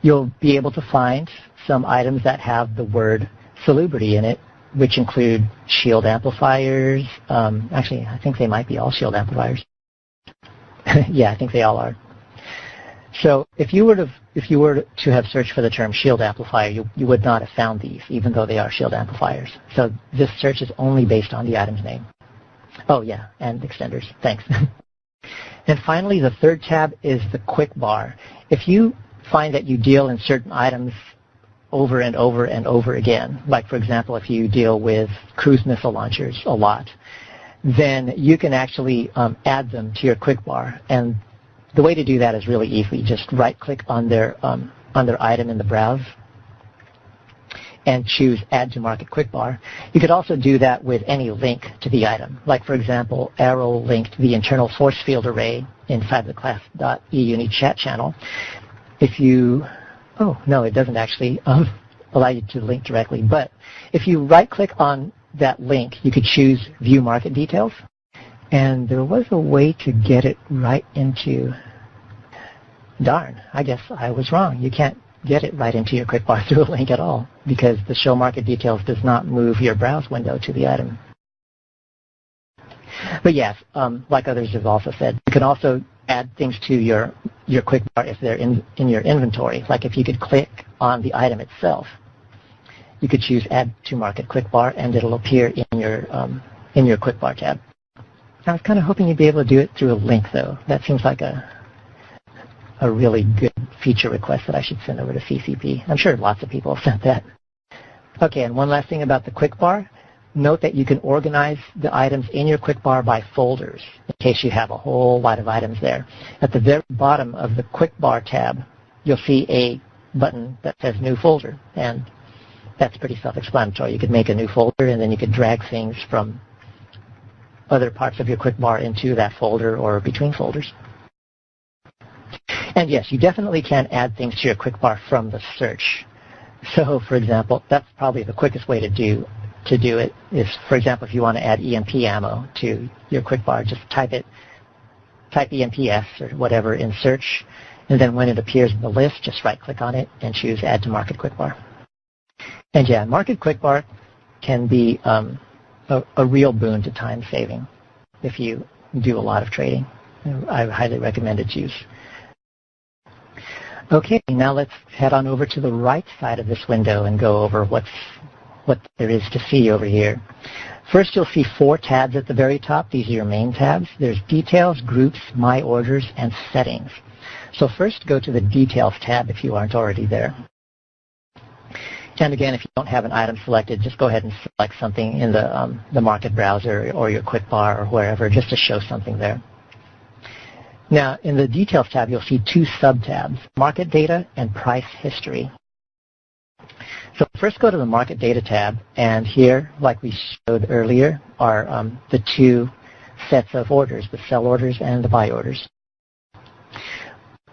You'll be able to find some items that have the word salubrity in it, which include shield amplifiers. Actually, I think they might be all shield amplifiers. Yeah, I think they all are. So if you were to have searched for the term shield amplifier, you would not have found these, even though they are shield amplifiers. So this search is only based on the item's name. Oh yeah, and extenders. Thanks. And finally, the third tab is the quick bar. If you find that you deal in certain items over and over and over again, like for example, if you deal with cruise missile launchers a lot, then you can actually add them to your quick bar. And the way to do that is really easy. Just right-click on their item in the browse and choose Add to Market Quick Bar. You could also do that with any link to the item. Like, for example, arrow linked the internal force field array inside the class.E-UNI chat channel. If you, oh, no, it doesn't actually allow you to link directly. But if you right-click on that link, you could choose View Market Details. And there was a way to get it right into, darn, I guess I was wrong. You can't get it right into your quick bar through a link at all, because the Show Market Details does not move your browse window to the item. But yes, like others have also said, you can also add things to your quick bar if they're in your inventory. Like if you could click on the item itself, you could choose Add to Market Quick Bar, and it'll appear in your quick bar tab. I was kind of hoping you'd be able to do it through a link, though. That seems like a really good feature request that I should send over to CCP. I'm sure lots of people have sent that. Okay, and one last thing about the quick bar. Note that you can organize the items in your quick bar by folders, in case you have a whole lot of items there. At the very bottom of the quick bar tab, you'll see a button that says New Folder, and that's pretty self-explanatory. You could make a new folder, and then you could drag things from other parts of your quick bar into that folder or between folders. And yes, you definitely can add things to your quick bar from the search. So, for example, that's probably the quickest way to do it is, for example, if you want to add EMP ammo to your quick bar, just type EMPS or whatever in search, and then when it appears in the list, just right-click on it and choose Add to Market Quick Bar. And yeah, Market Quick Bar can be a real boon to time saving if you do a lot of trading. I highly recommend its use. Okay, now let's head on over to the right side of this window and go over what there is to see over here. First, you'll see 4 tabs at the very top. These are your main tabs. There's Details, Groups, My Orders, and Settings. So first, go to the Details tab if you aren't already there. And again, if you don't have an item selected, just go ahead and select something in the market browser or your quick bar or wherever, just to show something there. Now, in the Details tab, you'll see 2 sub-tabs, Market Data and Price History. So first go to the Market Data tab, and here, like we showed earlier, are the 2 sets of orders, the sell orders and the buy orders.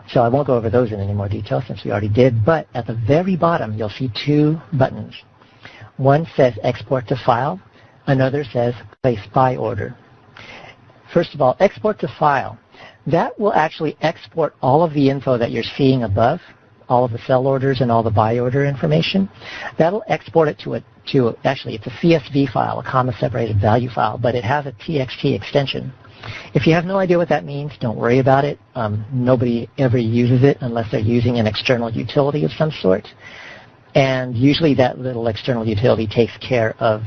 So I won't go over those in any more detail since we already did, but at the very bottom, you'll see 2 buttons. One says Export to File, another says Place Buy Order. First of all, Export to File. That will actually export all of the info that you're seeing above, all of the sell orders and all the buy order information. That'll export it to actually, it's a CSV file, a comma separated value file, but it has a TXT extension. If you have no idea what that means, don't worry about it. Nobody ever uses it unless they're using an external utility of some sort. And usually that little external utility takes care of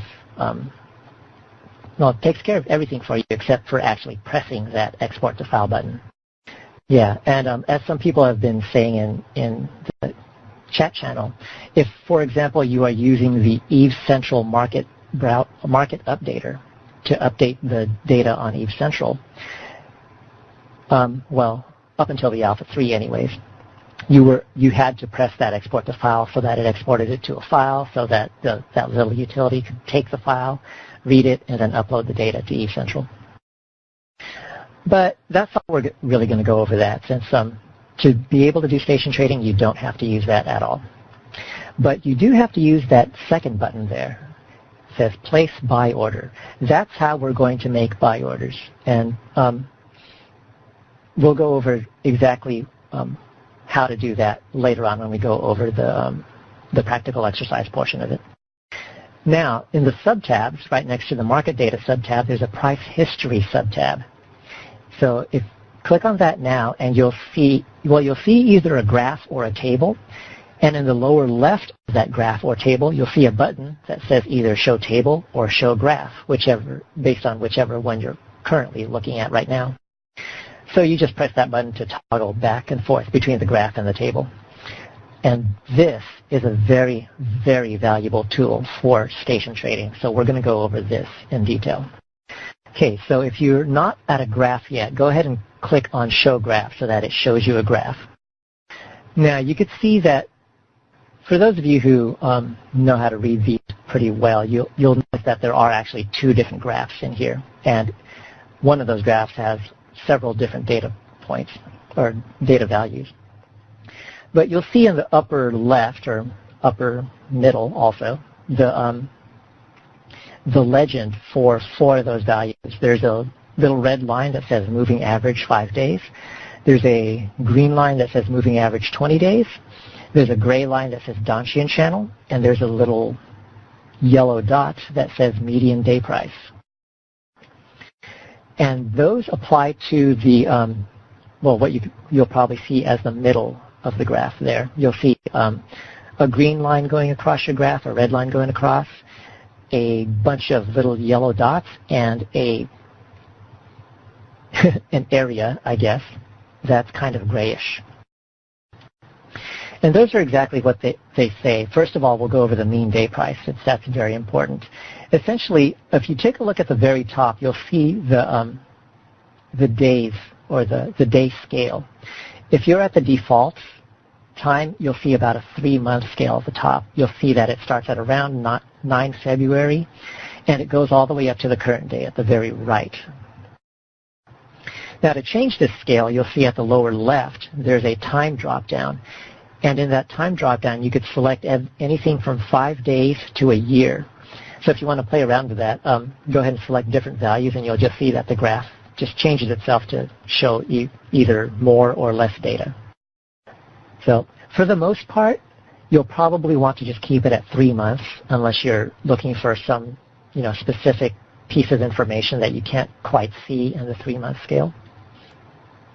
it takes care of everything for you except for actually pressing that Export to File button. Yeah, and as some people have been saying in the chat channel, if, for example, you are using the Eve Central Market market updater to update the data on Eve Central, well, up until the Alpha 3 anyways, you had to press that export to file so that it exported it to a file so that that little utility could take the file, read it, and then upload the data to Eve Central. But that's all we're really going to go over that, since to be able to do station trading, you don't have to use that at all. But you do have to use that second button there. It says place buy order. That's how we're going to make buy orders. And we'll go over exactly how to do that later on when we go over the practical exercise portion of it. Now, in the subtabs, right next to the market data subtab, there's a price history subtab. So if click on that now, and you'll see either a graph or a table. And in the lower left of that graph or table, you'll see a button that says either show table or show graph, based on whichever one you're currently looking at right now. So you just press that button to toggle back and forth between the graph and the table. And this is a very, very valuable tool for station trading. So we're going to go over this in detail. Okay, so if you're not at a graph yet, go ahead and click on Show Graph so that it shows you a graph. Now, you could see that for those of you who know how to read these pretty well, you'll notice that there are actually two different graphs in here. And one of those graphs has several different data points or data values. But you'll see in the upper left or upper middle also the legend for four of those values. There's a little red line that says moving average 5 days. There's a green line that says moving average 20 days. There's a gray line that says Donchian channel, and there's a little yellow dot that says median day price. And those apply to the, what you'll probably see as the middle of the graph there. You'll see a green line going across your graph, a red line going across, a bunch of little yellow dots, and an area, I guess, that's kind of grayish. And those are exactly what they say. First of all, we'll go over the mean day price, since that's very important. Essentially, if you take a look at the very top, you'll see the days or the day scale. If you're at the default time, you'll see about a 3-month scale at the top. You'll see that it starts at around 9 February, and it goes all the way up to the current day at the very right. Now, to change this scale, you'll see at the lower left, there's a time drop-down. And in that time drop-down, you could select anything from 5 days to a year. So if you want to play around with that, go ahead and select different values, and you'll just see that the graph just changes itself to show either more or less data. So for the most part, you'll probably want to just keep it at 3 months, unless you're looking for some specific piece of information that you can't quite see in the 3-month scale.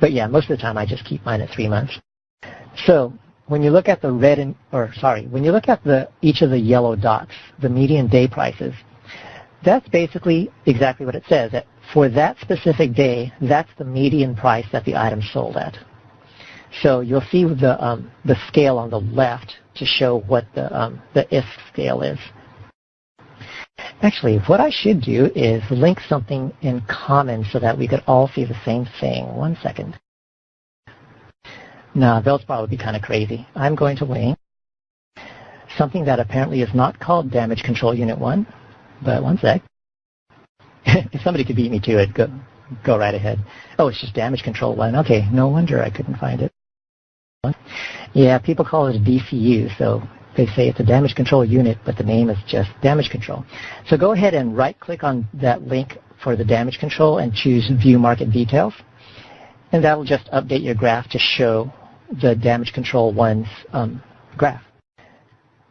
But yeah, most of the time I just keep mine at 3 months. So when you look at the when you look at each of the yellow dots, the median day prices, that's basically exactly what it says. That for that specific day, that's the median price that the item sold at. So you'll see the scale on the left to show what the ISK scale is. Actually, what I should do is link something in common so that we could all see the same thing. 1 second. No, those probably be kind of crazy. I'm going to link something that apparently is not called Damage Control Unit 1, but 1 sec. If somebody could beat me to it, go right ahead. Oh, it's just Damage Control 1. Okay, no wonder I couldn't find it. Yeah, people call it a DCU, so they say it's a Damage Control Unit, but the name is just Damage Control. So go ahead and right-click on that link for the Damage Control and choose View Market Details. And that will just update your graph to show the Damage Control 1's graph.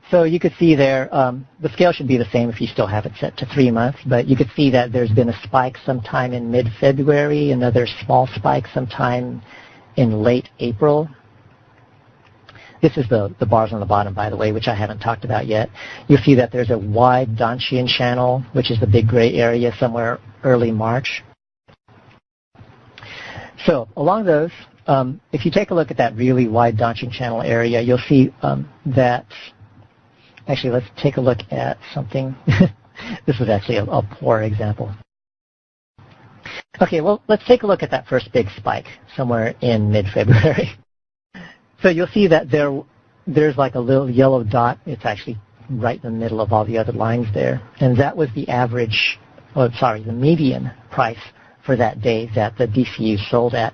So you could see there, the scale should be the same if you still have it set to 3 months, but you could see that there's been a spike sometime in mid-February, another small spike sometime in late April. This is the bars on the bottom, by the way, which I haven't talked about yet. You'll see that there's a wide Donchian channel, which is the big gray area, somewhere early March. So along those, if you take a look at that really wide Donchian channel area, you'll see that, actually let's take a look at something This was actually a poor example. Okay, well, let's take a look at that first big spike somewhere in mid-February. So you'll see that there's like a little yellow dot. It's actually right in the middle of all the other lines there. And that was the average, the median price for that day that the DCU sold at.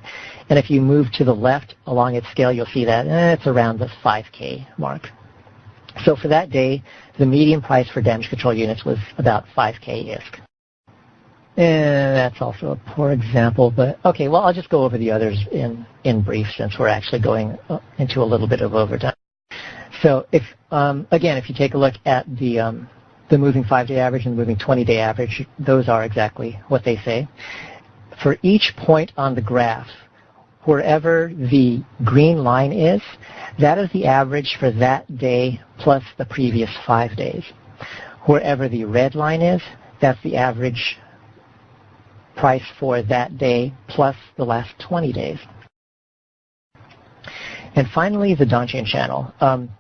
And if you move to the left along its scale, you'll see that it's around the 5K mark. So for that day, the median price for damage control units was about 5K ISK. And that's also a poor example, but okay, well, I'll just go over the others in brief since we're actually going into a little bit of overtime. So if, again, if you take a look at the moving 5-day average and the moving 20-day average, those are exactly what they say. For each point on the graph, wherever the green line is, that is the average for that day plus the previous 5 days. Wherever the red line is, that's the average price for that day plus the last 20 days. And finally, the Donchian channel.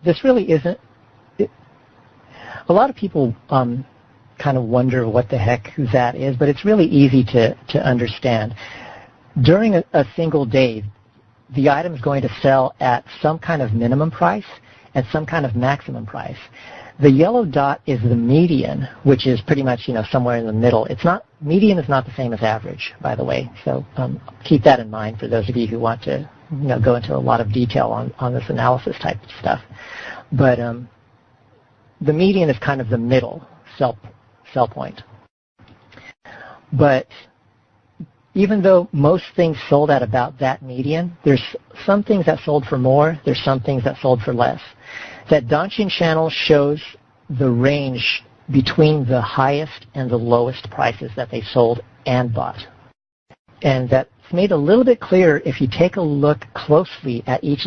This really isn't... a lot of people kind of wonder what the heck that is, but it's really easy to understand. During a single day, the item is going to sell at some kind of minimum price and some kind of maximum price. The yellow dot is the median, which is pretty much somewhere in the middle. Median is not the same as average, by the way. So keep that in mind for those of you who want to go into a lot of detail on this analysis type of stuff. But the median is kind of the middle sell point. But even though most things sold at about that median, there's some things that sold for more, there's some things that sold for less. That Donchian channel shows the range between the highest and the lowest prices that they sold and bought. And that's made a little bit clearer if you take a look closely at each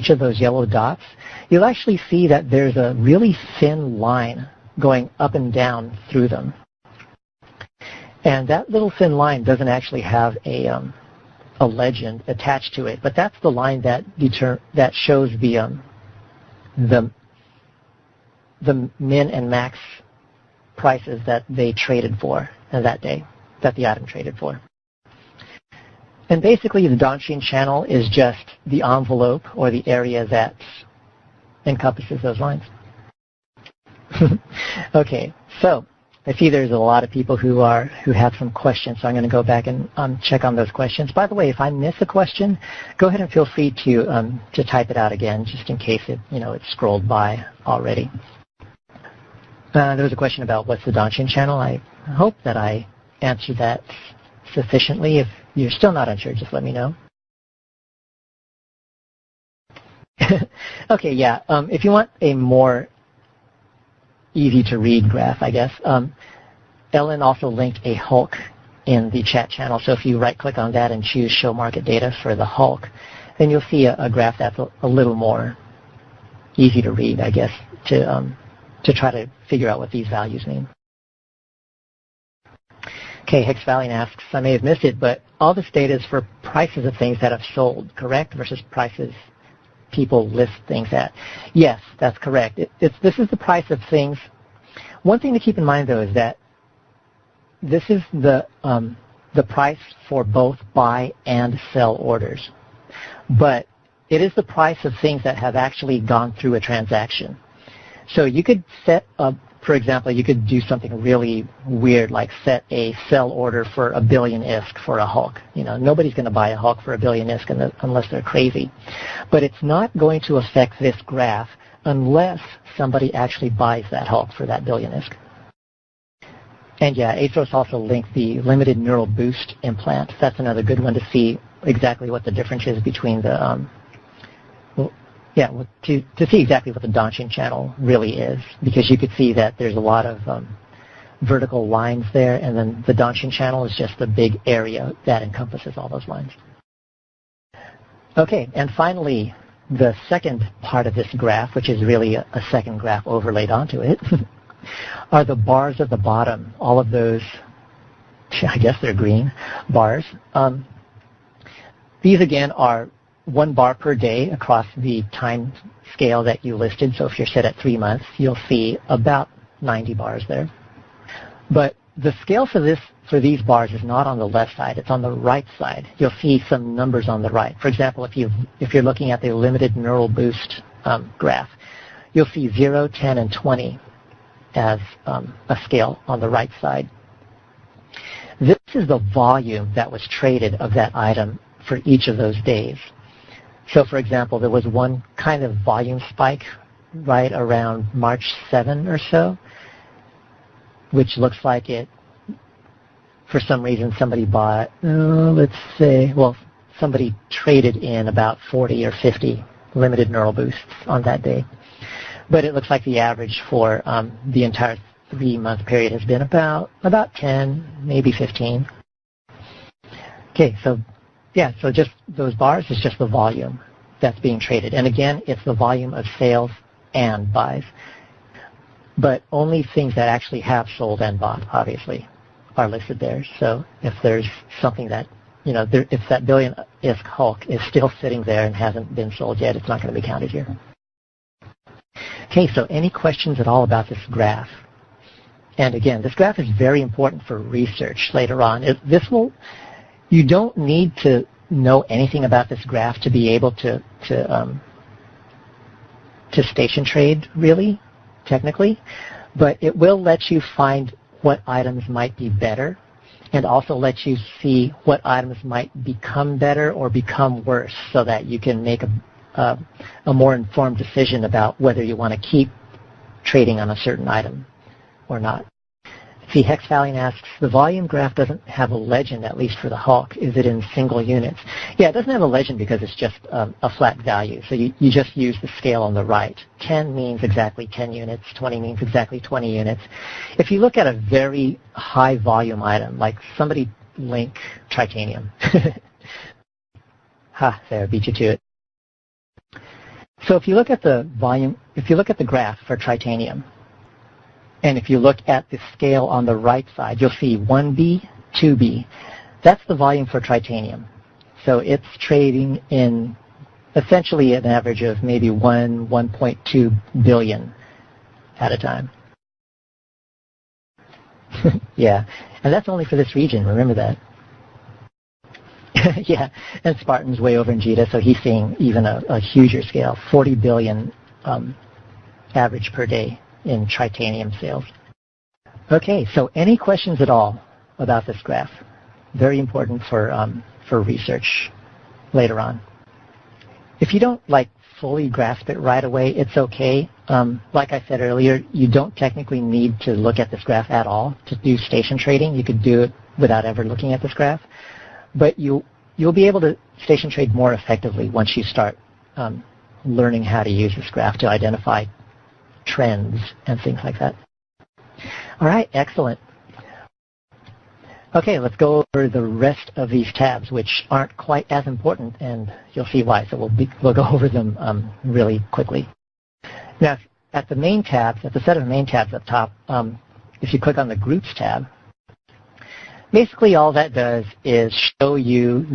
of those yellow dots. You'll actually see that there's a really thin line going up and down through them. And that little thin line doesn't actually have a legend attached to it, but that's the line that shows the min and max prices that they traded for that day, that the item traded for. And basically, the Donchian channel is just the envelope or the area that encompasses those lines. Okay, so I see there's a lot of people who have some questions, so I'm going to go back and check on those questions. By the way, if I miss a question, go ahead and feel free to type it out again, just in case it's scrolled by already. There was a question about what's the Donchian channel. I hope that I answered that sufficiently. If you're still not unsure, just let me know. Okay, yeah. If you want a more easy-to-read graph, I guess, Ellen also linked a Hulk in the chat channel. So if you right-click on that and choose Show Market Data for the Hulk, then you'll see a graph that's a little more easy to read, I guess, to try to figure out what these values mean. Okay, Hicks Valiant asks, I may have missed it, but all this data is for prices of things that have sold, correct, versus prices people list things at. Yes, that's correct. This is the price of things. One thing to keep in mind, though, is that this is the price for both buy and sell orders. But it is the price of things that have actually gone through a transaction. So you could set up, for example, you could do something really weird, like set a sell order for 1 billion ISK for a Hulk. Nobody's going to buy a Hulk for 1 billion ISK unless they're crazy. But it's not going to affect this graph unless somebody actually buys that Hulk for that 1 billion ISK. And yeah, ASOS also linked the limited neural boost implant. That's another good one to see exactly what the difference is between the to see exactly what the Donchian channel really is, because you could see that there's a lot of vertical lines there, and then the Donchian channel is just a big area that encompasses all those lines. Okay, and finally, the second part of this graph, which is really a second graph overlaid onto it, are the bars at the bottom. All of those, I guess they're green bars. These, again, are 1 bar per day across the time scale that you listed. So if you're set at 3 months, you'll see about 90 bars there. But the scale for these bars is not on the left side, it's on the right side. You'll see some numbers on the right. For example, if you're looking at the limited neural boost graph, you'll see 0, 10, and 20 as a scale on the right side. This is the volume that was traded of that item for each of those days. So for example, there was one kind of volume spike right around March 7 or so, which looks like it, for some reason, somebody bought, somebody traded in about 40 or 50 limited neural boosts on that day. But it looks like the average for the entire 3-month period has been about 10, maybe 15. Okay, so just those bars is just the volume that's being traded. And again, it's the volume of sales and buys. But only things that actually have sold and bought, obviously, are listed there. So if there's something that, if that billion ISK Hulk is still sitting there and hasn't been sold yet, it's not going to be counted here. Okay, so any questions at all about this graph? And again, this graph is very important for research later on. You don't need to know anything about this graph to be able to station trade, really, technically, but it will let you find what items might be better and also let you see what items might become better or become worse so that you can make a more informed decision about whether you want to keep trading on a certain item or not. See, Hexfallion asks, the volume graph doesn't have a legend, at least for the Hulk. Is it in single units? Yeah, it doesn't have a legend because it's just a flat value. So you just use the scale on the right. 10 means exactly 10 units. 20 means exactly 20 units. If you look at a very high volume item, like somebody link titanium. There, beat you to it. So if you look at the volume, if you look at the graph for titanium, and if you look at the scale on the right side, you'll see 1B, 2B. That's the volume for titanium. So it's trading in essentially an average of maybe 1.2 billion at a time. Yeah, and that's only for this region, remember that. Yeah, and Spartan's way over in Jita, so he's seeing even a huger scale, 40 billion average per day in titanium sales. Okay, so any questions at all about this graph? Very important for research later on. If you don't fully grasp it right away, it's okay. Like I said earlier, you don't technically need to look at this graph at all to do station trading. You could do it without ever looking at this graph. But you'll be able to station trade more effectively once you start learning how to use this graph to identify trends and things like that. All right, excellent. Okay, let's go over the rest of these tabs, which aren't quite as important, and you'll see why. So we'll go over them really quickly. Now, at the main tabs, at the set of main tabs up top, if you click on the Groups tab, basically all that does is show you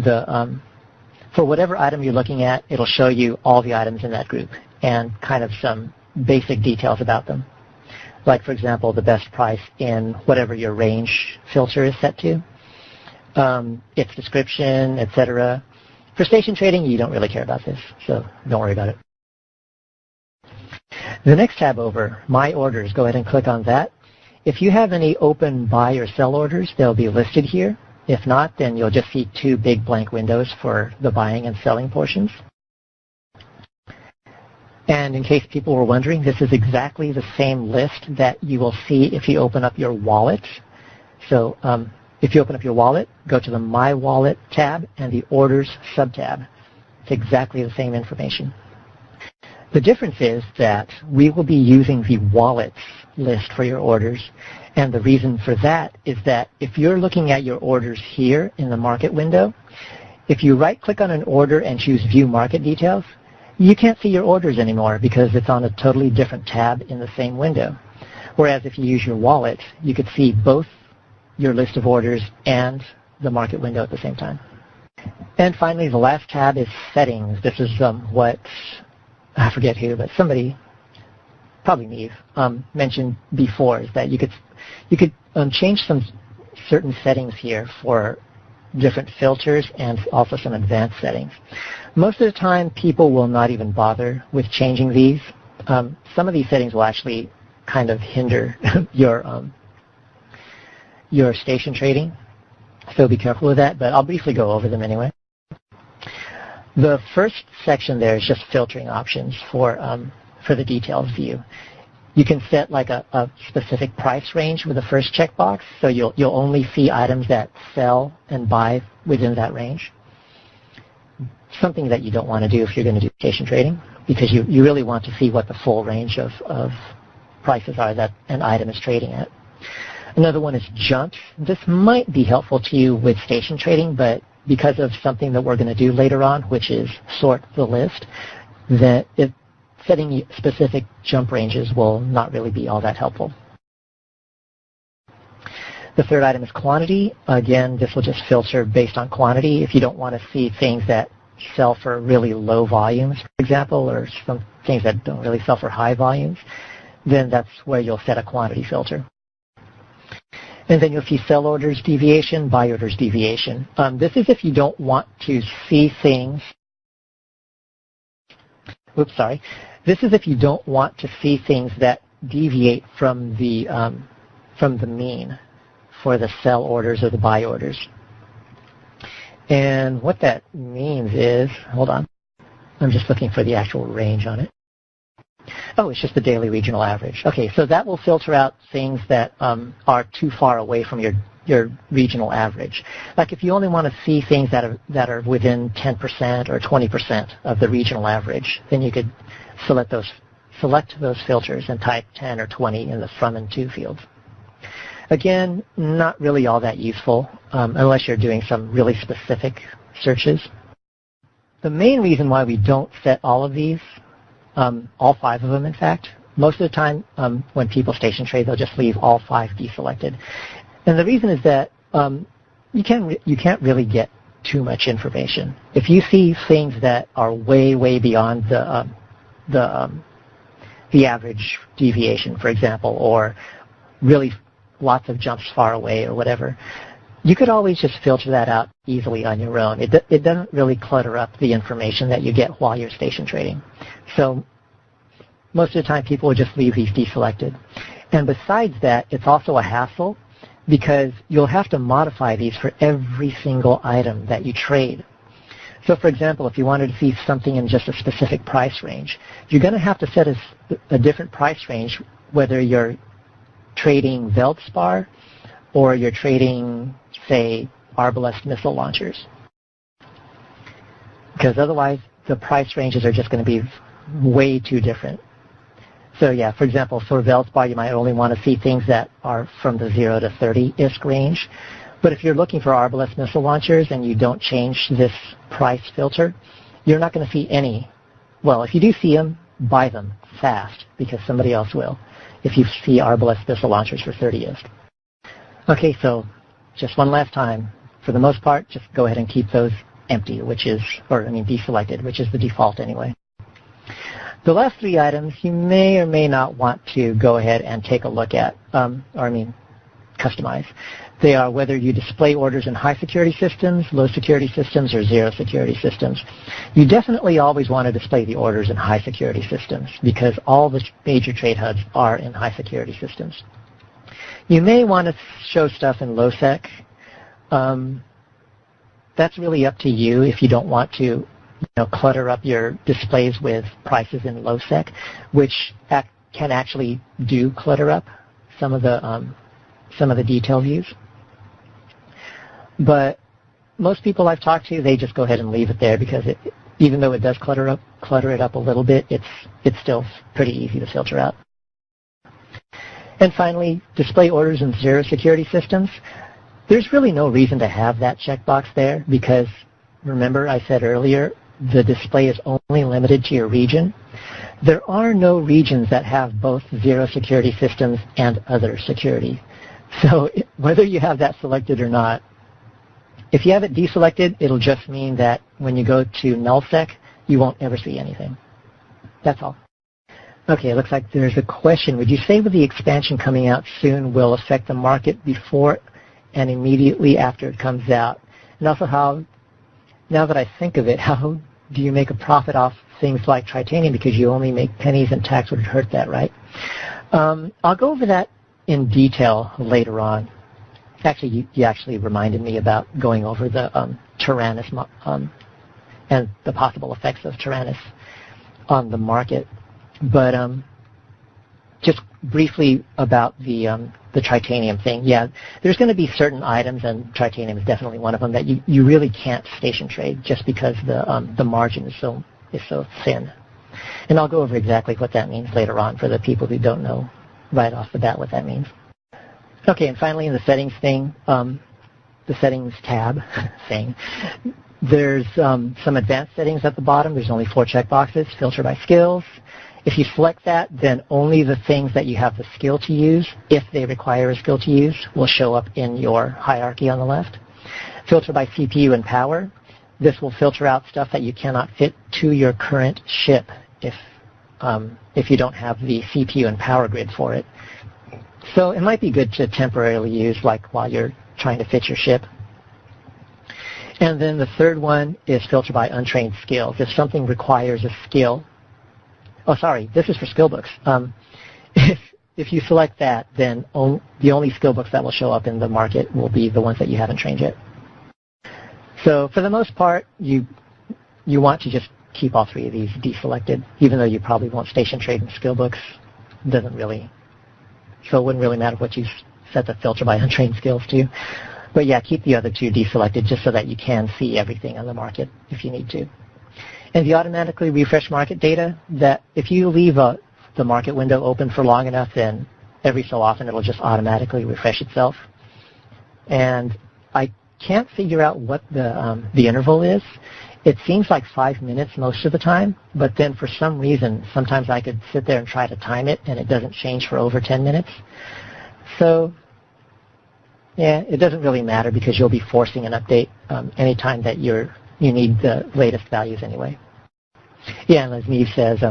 for whatever item you're looking at, it'll show you all the items in that group and kind of some basic details about them. Like, for example, the best price in whatever your range filter is set to, its description, etc. For station trading, you don't really care about this, so don't worry about it. The next tab over, My Orders, go ahead and click on that. If you have any open buy or sell orders, they'll be listed here. If not, then you'll just see two big blank windows for the buying and selling portions. And in case people were wondering, this is exactly the same list that you will see if you open up your wallet. So if you open up your wallet, go to the My Wallet tab and the Orders subtab. It's exactly the same information. The difference is that we will be using the wallets list for your orders, and the reason for that is that if you're looking at your orders here in the market window, if you right-click on an order and choose View Market Details, you can't see your orders anymore because it's on a totally different tab in the same window. Whereas if you use your wallet, you could see both your list of orders and the market window at the same time. And finally, the last tab is Settings. This is what, I forget who, but somebody, probably Neve, mentioned before, is that you could You could change some certain settings here for different filters and also some advanced settings. Most of the time, people will not even bother with changing these. Some of these settings will actually kind of hinder your station trading, so be careful with that, but I'll briefly go over them anyway. The first section there is just filtering options for the details view. You can set like a specific price range with the first checkbox, so you'll only see items that sell and buy within that range. Something that you don't want to do if you're going to do station trading, because you really want to see what the full range of prices are that an item is trading at. Another one is jumps. This might be helpful to you with station trading, but because of something that we're going to do later on, which is sort the list, that setting specific jump ranges will not really be all that helpful. The third item is quantity. Again, this will just filter based on quantity. If you don't want to see things that sell for really low volumes, for example, or some things that don't really sell for high volumes, then that's where you'll set a quantity filter. And then you'll see sell orders deviation, buy orders deviation. This is if you don't want to see things. This is if you don't want to see things that deviate from the mean for the sell orders or the buy orders. And what that means is, hold on, I'm just looking for the actual range on it. Oh, it's just the daily regional average. Okay, so that will filter out things that are too far away from your regional average. Like if you only want to see things that are within 10% or 20% of the regional average, then you could select those filters and type 10 or 20 in the from and to fields. Again, not really all that useful unless you're doing some really specific searches. The main reason why we don't set all of these, all 5 of them in fact, most of the time when people station trade, they'll just leave all 5 deselected. And the reason is that you can't really get too much information. If you see things that are way beyond the average deviation, for example, or really lots of jumps far away or whatever, you could always just filter that out easily on your own. It doesn't really clutter up the information that you get while you're station trading. So most of the time people will just leave these deselected. And besides that, it's also a hassle because you'll have to modify these for every single item that you trade. So for example, if you wanted to see something in just a specific price range, you're going to have to set a different price range whether you're trading Veldspar or you're trading, say, Arbalest missile launchers. Because otherwise, the price ranges are just going to be way too different. So yeah, for example, for Veldspar, you might only want to see things that are from the 0 to 30 ISK range. But if you're looking for Arbalest missile launchers and you don't change this price filter, you're not going to see any. Well, if you do see them, buy them fast because somebody else will if you see Arbalest missile launchers for 30 ISK. Okay, so just one last time. For the most part, just go ahead and keep those empty, deselected, which is the default anyway. The last 3 items you may or may not want to go ahead and take a look at, customize. They are whether you display orders in high security systems, low security systems, or 0 security systems. You definitely always want to display the orders in high security systems because all the major trade hubs are in high security systems. You may want to show stuff in low sec. That's really up to you if you don't want to clutter up your displays with prices in low sec, which can actually do clutter up some of the detail views. But most people I've talked to, they just go ahead and leave it there because even though it does clutter it up a little bit, it's still pretty easy to filter out. And finally, display orders in 0 security systems. There's really no reason to have that checkbox there because, remember I said earlier, the display is only limited to your region. There are no regions that have both 0 security systems and other security. So whether you have that selected or not, if you have it deselected, it'll just mean that when you go to null sec, you won't ever see anything. That's all. Okay, it looks like there's a question. Would you say with the expansion coming out soon will affect the market before and immediately after it comes out? And also how, now that I think of it, how do you make a profit off things like titanium because you only make pennies and tax would hurt that, right? I'll go over that in detail later on. Actually, you actually reminded me about going over the Tyrannus and the possible effects of Tyrannus on the market. But just briefly about the titanium thing. Yeah, there's going to be certain items, and titanium is definitely one of them, that you really can't station trade just because the margin is so thin. And I'll go over exactly what that means later on for the people who don't know right off the bat what that means. Okay, and finally in the settings thing, the settings tab thing, there's some advanced settings at the bottom. There's only 4 checkboxes, filter by skills. If you select that, then only the things that you have the skill to use, if they require a skill to use, will show up in your hierarchy on the left. Filter by CPU and power. This will filter out stuff that you cannot fit to your current ship if you don't have the CPU and power grid for it. So it might be good to temporarily use, like while you're trying to fit your ship. And then the third one is filter by untrained skills. If something requires a skill, oh sorry, this is for skill books. If you select that, then the only skill books that will show up in the market will be the ones that you haven't trained yet. So for the most part, you want to just keep all 3 of these deselected, even though you probably won't station trade in skill books. It doesn't really, so it wouldn't really matter what you set the filter by untrained skills to. But yeah, keep the other 2 deselected just so that you can see everything on the market if you need to. And the automatically refresh market data, that if you leave the market window open for long enough, then every so often it'll just automatically refresh itself. And I can't figure out what the interval is. It seems like 5 minutes most of the time, but then for some reason, sometimes I could sit there and try to time it, and it doesn't change for over 10 minutes. So, yeah, it doesn't really matter because you'll be forcing an update anytime that you need the latest values anyway. Yeah, and as Neve says,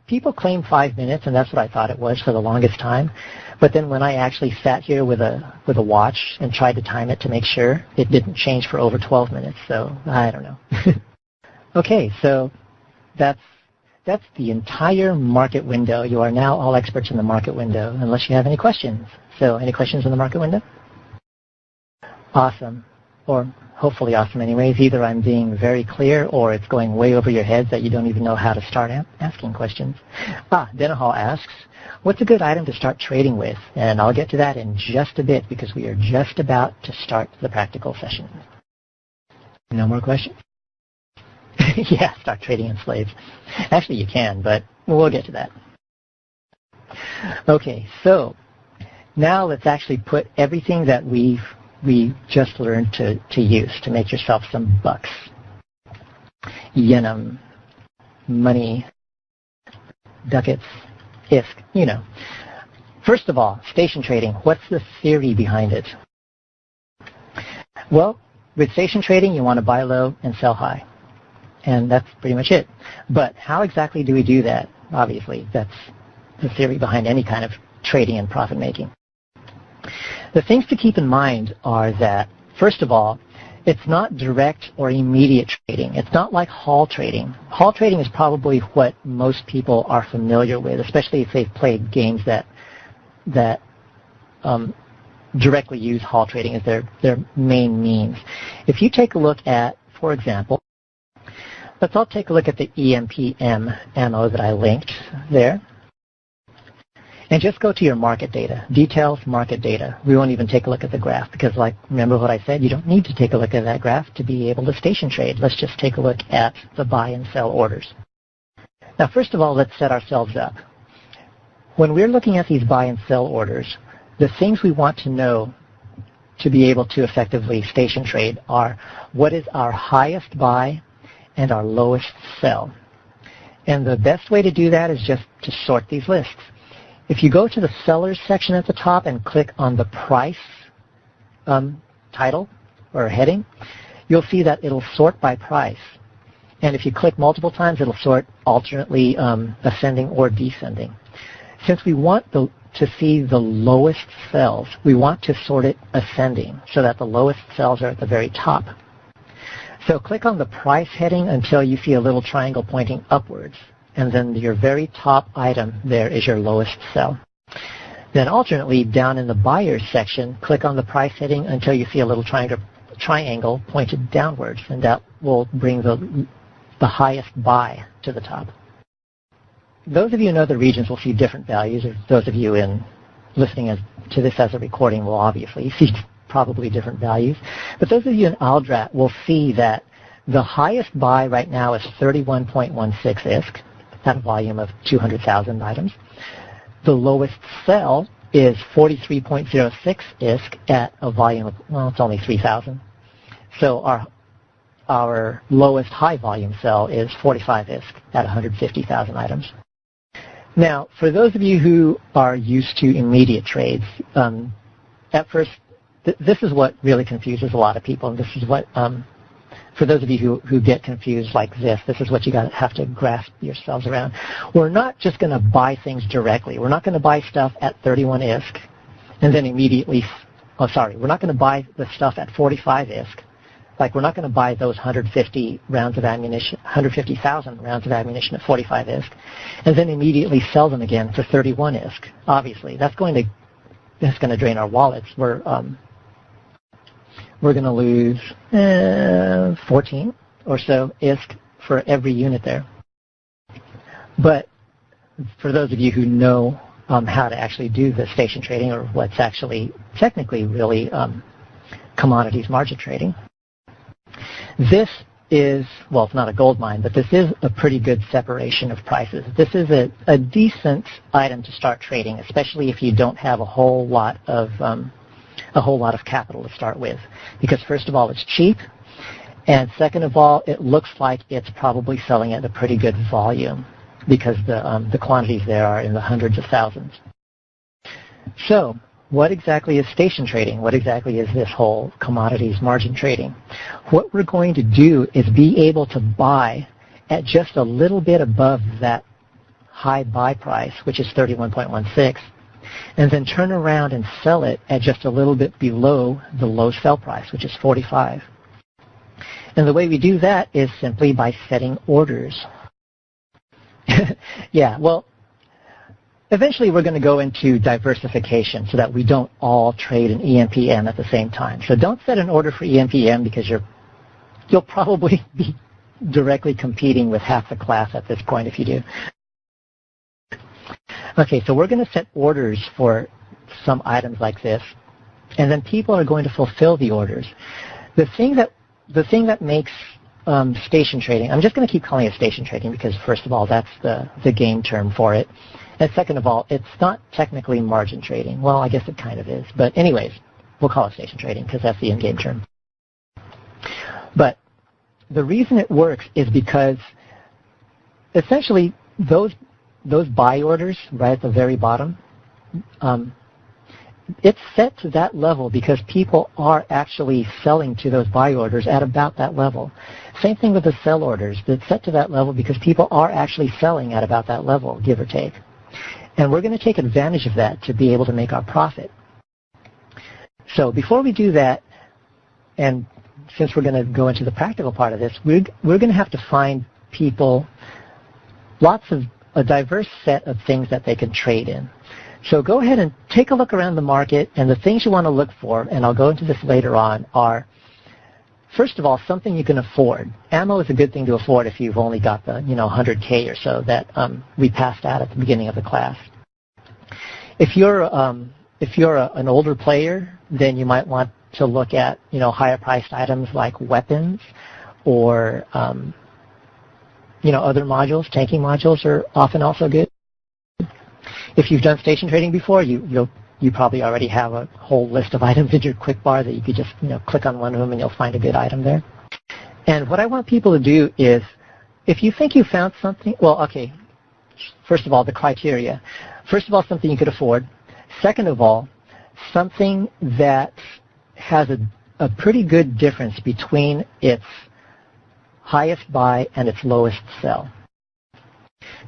people claim 5 minutes, and that's what I thought it was for the longest time. But then when I actually sat here with a watch and tried to time it to make sure, it didn't change for over 12 minutes. So I don't know. Okay, so that's the entire market window. You are now all experts in the market window, unless you have any questions. So any questions in the market window? Awesome. Or hopefully awesome anyways. Either I'm being very clear or it's going way over your heads that you don't even know how to start asking questions. Denahal asks, what's a good item to start trading with? And I'll get to that in just a bit because we are just about to start the practical session. No more questions? Yeah, start trading in slaves. Actually, you can, but we'll get to that. Okay, so now let's actually put everything that we just learned to use to make yourself some bucks. Yenum, money, ducats, ISK, you know. First of all, station trading. What's the theory behind it? Well, with station trading, you want to buy low and sell high. And that's pretty much it. But how exactly do we do that? Obviously, that's the theory behind any kind of trading and profit making. The things to keep in mind are that, first of all, it's not direct or immediate trading. It's not like Hall trading. Hall trading is probably what most people are familiar with, especially if they've played games that directly use Hall trading as their main means. If you take a look at, for example, let's all take a look at the EMPM ammo that I linked there. And just go to your market data, details, market data. We won't even take a look at the graph because, like, remember what I said? You don't need to take a look at that graph to be able to station trade. Let's just take a look at the buy and sell orders. Now, first of all, let's set ourselves up. When we're looking at these buy and sell orders, the things we want to know to be able to effectively station trade are what is our highest buy and our lowest sell. And the best way to do that is just to sort these lists. If you go to the sellers section at the top and click on the price title or heading, you'll see that it'll sort by price. And if you click multiple times, it'll sort alternately ascending or descending. Since we want to see the lowest cells, we want to sort it ascending so that the lowest cells are at the very top. So click on the price heading until you see a little triangle pointing upwards. And then your very top item there is your lowest cell. Then alternately, down in the buyers section, click on the price heading until you see a little triangle pointed downwards, and that will bring the highest buy to the top. Those of you in other regions will see different values, or those of you listening to this as a recording will obviously see probably different values. But those of you in Aldrat will see that the highest buy right now is 31.16 ISK at a volume of 200,000 items. The lowest sell is 43.06 ISK at a volume of, well, it's only 3,000. So our lowest high volume sell is 45 ISK at 150,000 items. Now, for those of you who are used to immediate trades, at first, this is what really confuses a lot of people, and this is what, for those of you who get confused like this is what you have to grasp yourselves around. We're not just going to buy things directly. We're not going to buy stuff at 31 ISK and then immediately, we're not going to buy the stuff at 45 ISK. Like, we're not going to buy those 150 rounds of ammunition, 150,000 rounds of ammunition at 45 ISK, and then immediately sell them again for 31 ISK. Obviously, that's going to drain our wallets. We're going to lose 14 or so ISK for every unit there. But for those of you who know how to actually do the station trading, or what's actually technically really commodities margin trading, this is, well, it's not a gold mine, but this is a pretty good separation of prices. This is a decent item to start trading, especially if you don't have a whole lot of capital to start with. Because first of all, it's cheap, and second of all, it looks like it's probably selling at a pretty good volume because the quantities there are in the hundreds of thousands. So, what exactly is station trading? What exactly is this whole commodities margin trading? What we're going to do is be able to buy at just a little bit above that high buy price, which is 31.16, and then turn around and sell it at just a little bit below the low sell price, which is 45. And the way we do that is simply by setting orders. Yeah, well, eventually we're going to go into diversification so that we don't all trade in EMPM at the same time. So don't set an order for EMPM because you'll probably be directly competing with half the class at this point if you do. Okay, so we're going to set orders for some items like this, and then people are going to fulfill the orders. The thing that makes station trading, I'm just going to keep calling it station trading because first of all, that's the game term for it. And second of all, it's not technically margin trading. Well, I guess it kind of is. But anyways, we'll call it station trading because that's the in-game term. But the reason it works is because essentially those buy orders right at the very bottom, it's set to that level because people are actually selling to those buy orders at about that level. Same thing with the sell orders. It's set to that level because people are actually selling at about that level, give or take. And we're going to take advantage of that to be able to make our profit. So before we do that, and since we're going to go into the practical part of this, we're going to have to find people a diverse set of things that they can trade in. So go ahead and take a look around the market, and the things you want to look for, and I'll go into this later on, are, first of all, something you can afford. Ammo is a good thing to afford if you've only got the 100K or so that we passed out at the beginning of the class. If you're an older player, then you might want to look at higher priced items like weapons or other modules. Tanking modules are often also good. If you've done station trading before, you probably already have a whole list of items in your quick bar that you could just click on one of them and you'll find a good item there. And what I want people to do is, if you think you found something, well, okay, first of all, the criteria. First of all, something you could afford. Second of all, something that has a pretty good difference between its highest buy and its lowest sell.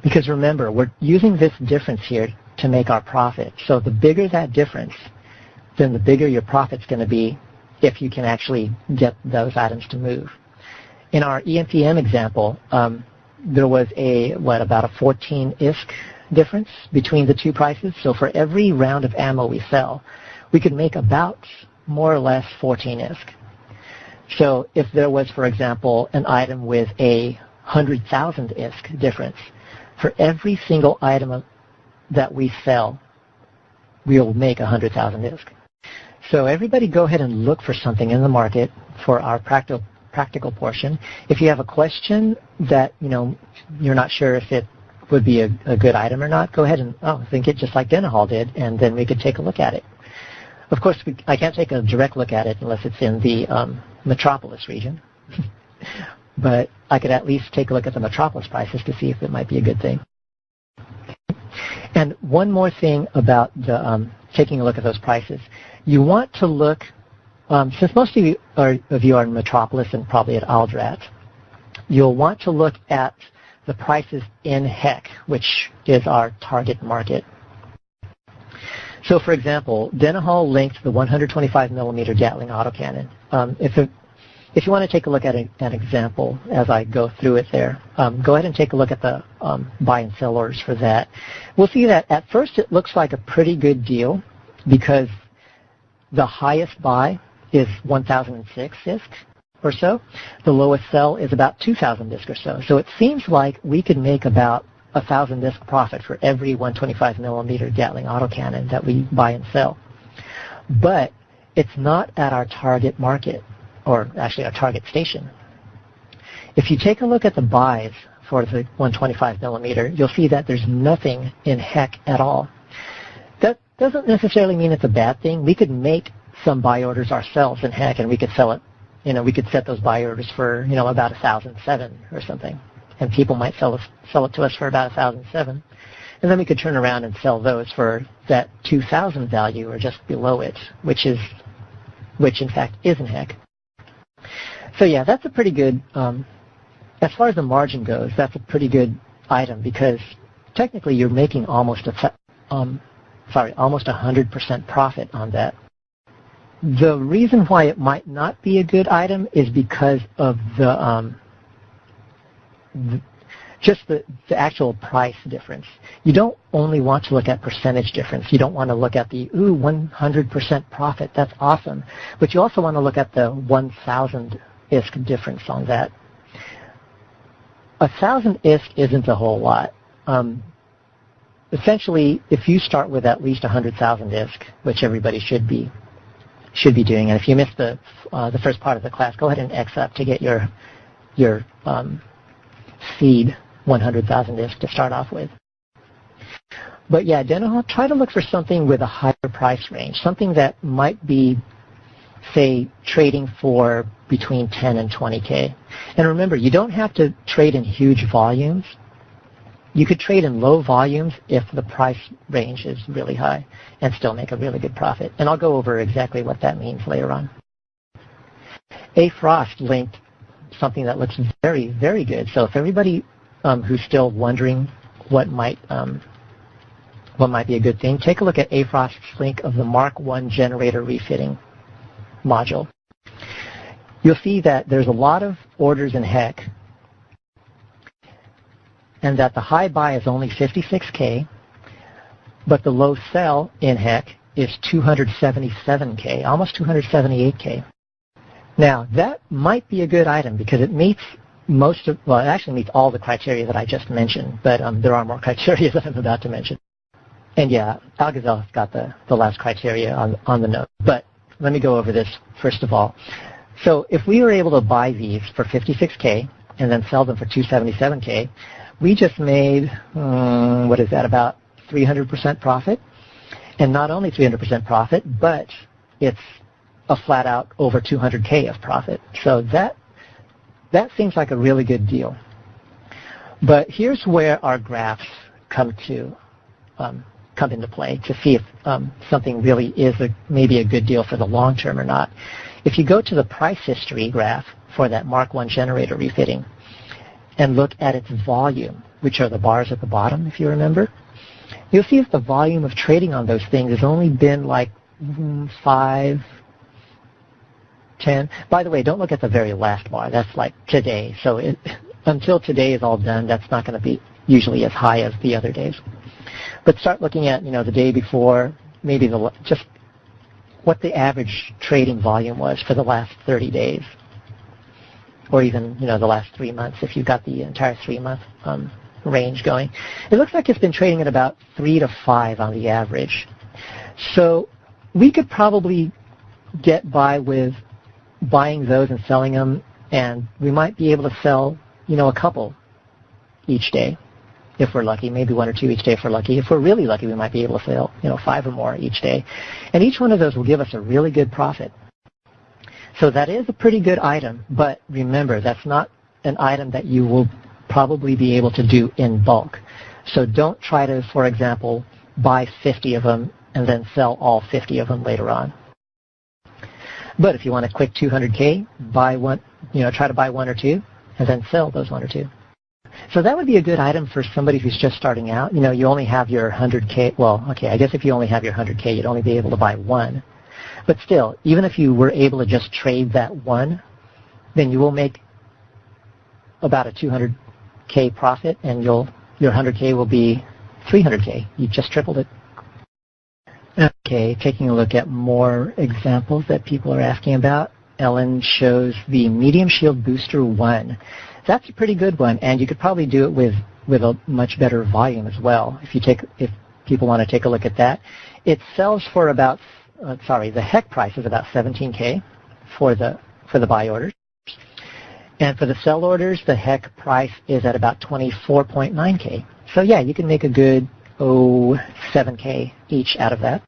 Because remember, we're using this difference here to make our profit. So the bigger that difference, then the bigger your profit's going to be if you can actually get those items to move. In our EMPM example, there was about a 14 ISK difference between the two prices. So for every round of ammo we sell, we could make about more or less 14 ISK. So if there was, for example, an item with a 100,000 ISK difference, for every single item that we sell, we'll make 100,000 ISK. So everybody go ahead and look for something in the market for our practical portion. If you have a question that you're not sure if it would be a good item or not, go ahead and think it just like Denahall did, and then we could take a look at it. Of course, I can't take a direct look at it unless it's in the metropolis region. But I could at least take a look at the metropolis prices to see if it might be a good thing. And one more thing about the taking a look at those prices. You want to look, since most of you are in metropolis and probably at Aldrat, you'll want to look at the prices in HEC, which is our target market. So, for example, Denahall linked the 125 millimeter Gatling autocannon. If you want to take a look at an example as I go through it there, go ahead and take a look at the buy and sell orders for that. We'll see that at first it looks like a pretty good deal because the highest buy is 1,006 ISK or so. The lowest sell is about 2,000 ISK or so. So it seems like we could make about 1,000 ISK profit for every 125 millimeter Gatling autocannon that we buy and sell. But it's not at our target market, or actually our target station. If you take a look at the buys for the 125 millimeter, you'll see that there's nothing in HEC at all. That doesn't necessarily mean it's a bad thing. We could make some buy orders ourselves in HEC, and we could sell it. We could set those buy orders for about 1,007 or something, and people might sell it to us for about 1,007, and then we could turn around and sell those for that 2,000 value or just below it, which in fact is in HEC. So yeah, that's a pretty good, as far as the margin goes, that's a pretty good item because technically you're making almost 100% profit on that. The reason why it might not be a good item is because of just the actual price difference. You don't only want to look at percentage difference. You don't want to look at the 100% profit. That's awesome. But you also want to look at the 1,000 ISK difference on that. 1,000 ISK isn't a whole lot. Essentially, if you start with at least 100,000 ISK, which everybody should be doing, and if you missed the first part of the class, go ahead and X up to get your seed 100,000 ISK to start off with. But yeah, Denahall, try to look for something with a higher price range, something that might be, say, trading for between 10 and 20K. And remember, you don't have to trade in huge volumes. You could trade in low volumes if the price range is really high and still make a really good profit. And I'll go over exactly what that means later on. A. Frost linked something that looks very, very good. So if everybody who's still wondering what might be a good thing, take a look at A. Frost's link of the Mark I generator refitting module. You'll see that there's a lot of orders in HEC and that the high buy is only 56K, but the low sell in HEC is 277K, almost 278K. Now, that might be a good item because it meets it actually meets all the criteria that I just mentioned, but there are more criteria that I'm about to mention. And yeah, Algazel's got the last criteria on the note. But let me go over this first of all. So if we were able to buy these for 56K and then sell them for 277K, we just made, about 300% profit. And not only 300% profit, but it's a flat out over 200K of profit. So that seems like a really good deal. But here's where our graphs come into play to see if something really is maybe a good deal for the long term or not. If you go to the price history graph for that Mark 1 generator refitting and look at its volume, which are the bars at the bottom, if you remember, you'll see that the volume of trading on those things has only been like 5, 10. By the way, don't look at the very last bar. That's like today. So until today is all done, that's not going to be usually as high as the other days. But start looking at, the day before, maybe just what the average trading volume was for the last 30 days. Or even, the last 3 months, if you've got the entire 3-month range going. It looks like it's been trading at about 3 to 5 on the average. So we could probably get by with buying those and selling them, and we might be able to sell, a couple each day if we're lucky, maybe 1 or 2 each day if we're lucky. If we're really lucky, we might be able to sell, 5 or more each day. And each one of those will give us a really good profit. So that is a pretty good item, but remember, that's not an item that you will probably be able to do in bulk. So don't try to, for example, buy 50 of them and then sell all 50 of them later on. But if you want a quick 200K, buy one, try to buy 1 or 2 and then sell those 1 or 2. So that would be a good item for somebody who's just starting out. You only have your 100K. Well, okay, I guess if you only have your 100K, you'd only be able to buy 1. But still, even if you were able to just trade that 1, then you will make about a 200K profit, and your 100K will be 300K. You just tripled it. Okay, taking a look at more examples that people are asking about. Ellen shows the Medium Shield Booster 1. That's a pretty good one, and you could probably do it with a much better volume as well. If people want to take a look at that, it sells for about the HEC price is about 17K for the buy orders, and for the sell orders, the HEC price is at about 24.9K. So yeah, you can make a good 7K each out of that.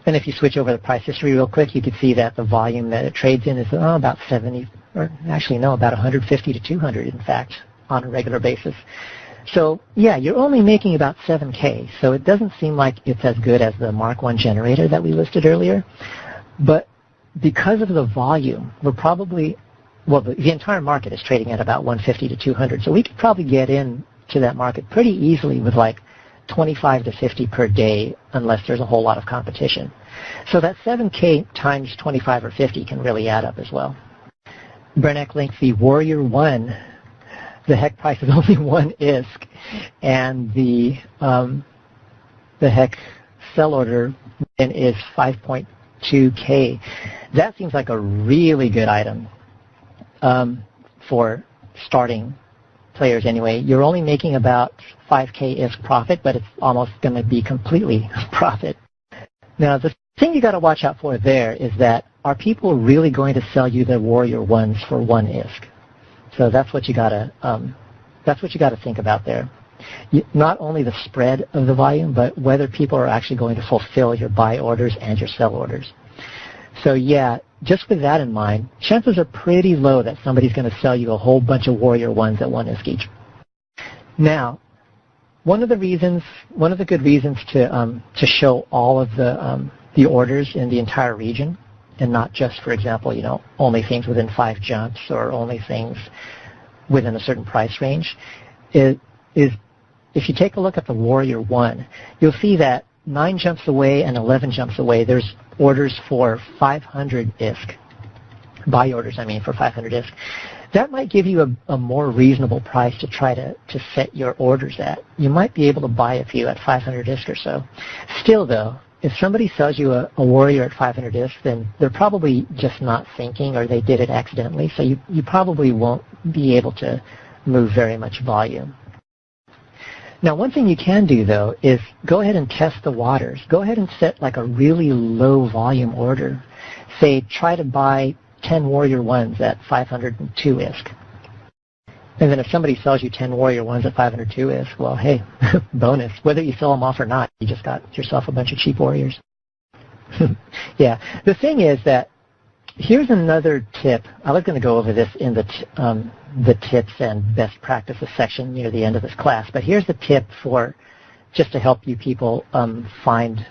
And if you switch over the price history real quick, you can see that the volume that it trades in is about 70, or actually no, about 150 to 200, in fact, on a regular basis. So yeah, you're only making about 7K, so it doesn't seem like it's as good as the Mark 1 generator that we listed earlier. But because of the volume, we're probably, the entire market is trading at about 150 to 200, so we could probably get into that market pretty easily with like 25 to 50 per day unless there's a whole lot of competition. So that 7K times 25 or 50 can really add up as well. Brenneck links the Warrior 1. The HEC price is only 1 ISK, and the HEC sell order is 5.2K. That seems like a really good item for starting players anyway. You're only making about 5K ISK profit, but it's almost going to be completely profit. Now, the thing you got to watch out for there is that are people really going to sell you the Warrior 1s for 1 ISK? So that's what you got to think about there. Not only the spread of the volume, but whether people are actually going to fulfill your buy orders and your sell orders. So yeah, just with that in mind, chances are pretty low that somebody's going to sell you a whole bunch of Warrior 1s at 1 ISK each. Now, one of the good reasons to show all of the orders in the entire region, and not just, for example, only things within 5 jumps or only things within a certain price range, is if you take a look at the Warrior 1, you'll see that 9 jumps away and 11 jumps away, there's orders for 500 ISK. Buy orders, for 500 ISK. That might give you a more reasonable price to try to set your orders at. You might be able to buy a few at 500 ISK or so. Still, though, if somebody sells you a Warrior at 500 ISK, then they're probably just not thinking, or they did it accidentally, so you probably won't be able to move very much volume. Now, one thing you can do, though, is go ahead and test the waters. Go ahead and set like a really low volume order. Say, try to buy 10 Warrior 1s at 502 ISK. And then if somebody sells you 10 Warrior 1s at 502 ISK, well, hey, bonus. Whether you sell them off or not, you just got yourself a bunch of cheap Warriors. Yeah. The thing is that here's another tip. I was going to go over this in the tips and best practices section near the end of this class, but here's the tip for just to help you people find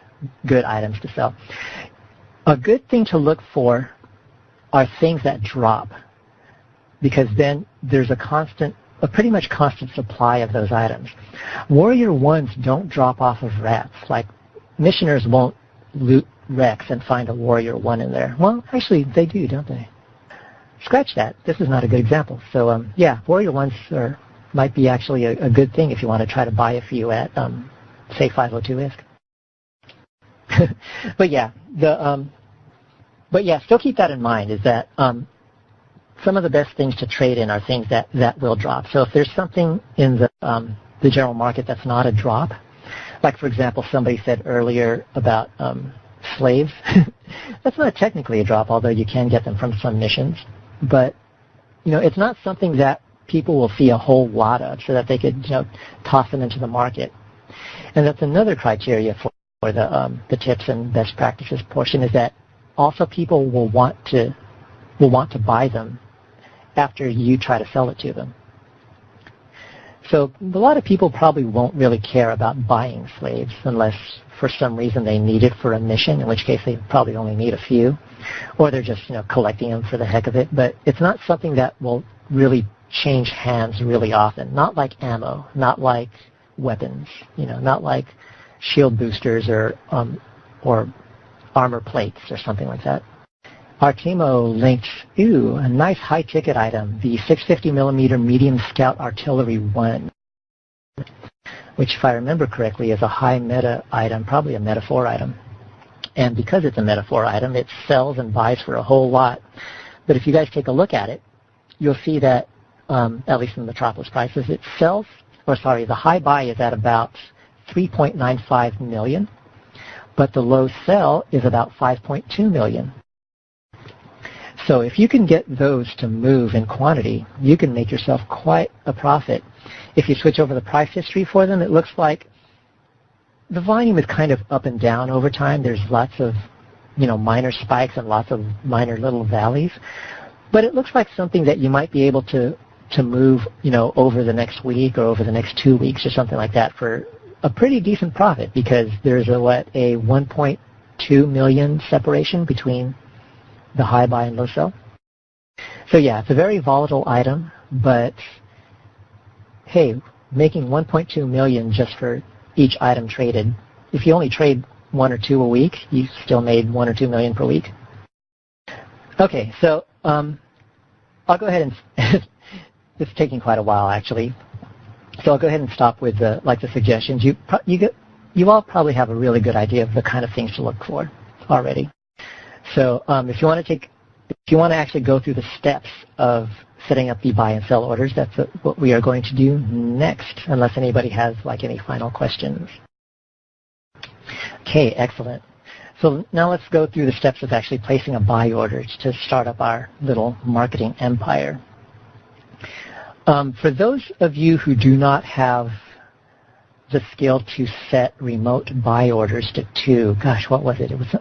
good items to sell. A good thing to look for are things that drop. because then there's a pretty much constant supply of those items. Warrior ones don't drop off of rats. Like, missioners won't loot wrecks and find a Warrior 1 in there. Well, actually, they do, don't they? Scratch that. This is not a good example. So, yeah, Warrior 1s might be actually a good thing if you want to try to buy a few at, say, 502 ISK. But yeah, still keep that in mind, is that some of the best things to trade in are things that will drop. So if there's something in the general market that's not a drop, like, for example, somebody said earlier about slaves, that's not technically a drop, although you can get them from some missions. But, it's not something that people will see a whole lot of so that they could, toss them into the market. And that's another criteria for the tips and best practices portion, is that also people will want to buy them after you try to sell it to them. So a lot of people probably won't really care about buying slaves unless for some reason they need it for a mission, in which case they probably only need a few, or they're just collecting them for the heck of it. But it's not something that will really change hands really often. Not like ammo, not like weapons, not like shield boosters or armor plates or something like that. Artemo linked, a nice high-ticket item, the 650mm medium scout artillery 1, which, if I remember correctly, is a high meta item, probably a meta 4 item. And because it's a meta 4 item, it sells and buys for a whole lot. But if you guys take a look at it, you'll see that, at least in Metropolis prices, it sells, the high buy is at about 3.95 million, but the low sell is about 5.2 million. So if you can get those to move in quantity, you can make yourself quite a profit. If you switch over the price history for them, it looks like the volume is kind of up and down over time. There's lots of, minor spikes and lots of minor little valleys. But it looks like something that you might be able to move, over the next week or over the next 2 weeks or something like that for a pretty decent profit, because there's a 1.2 million separation between the high buy and low sell. So yeah, it's a very volatile item, but hey, making 1.2 million just for each item traded, if you only trade 1 or 2 a week, you still made 1 or 2 million per week. Okay, so I'll go ahead and it's taking quite a while actually. So I'll go ahead and stop with the suggestions. You all probably have a really good idea of the kind of things to look for already. So if you want to actually go through the steps of setting up the buy and sell orders, that's what we are going to do next, unless anybody has any final questions. Okay, excellent. So now let's go through the steps of actually placing a buy order to start up our little marketing empire. For those of you who do not have the skill to set remote buy orders to 2, gosh, what was it? It was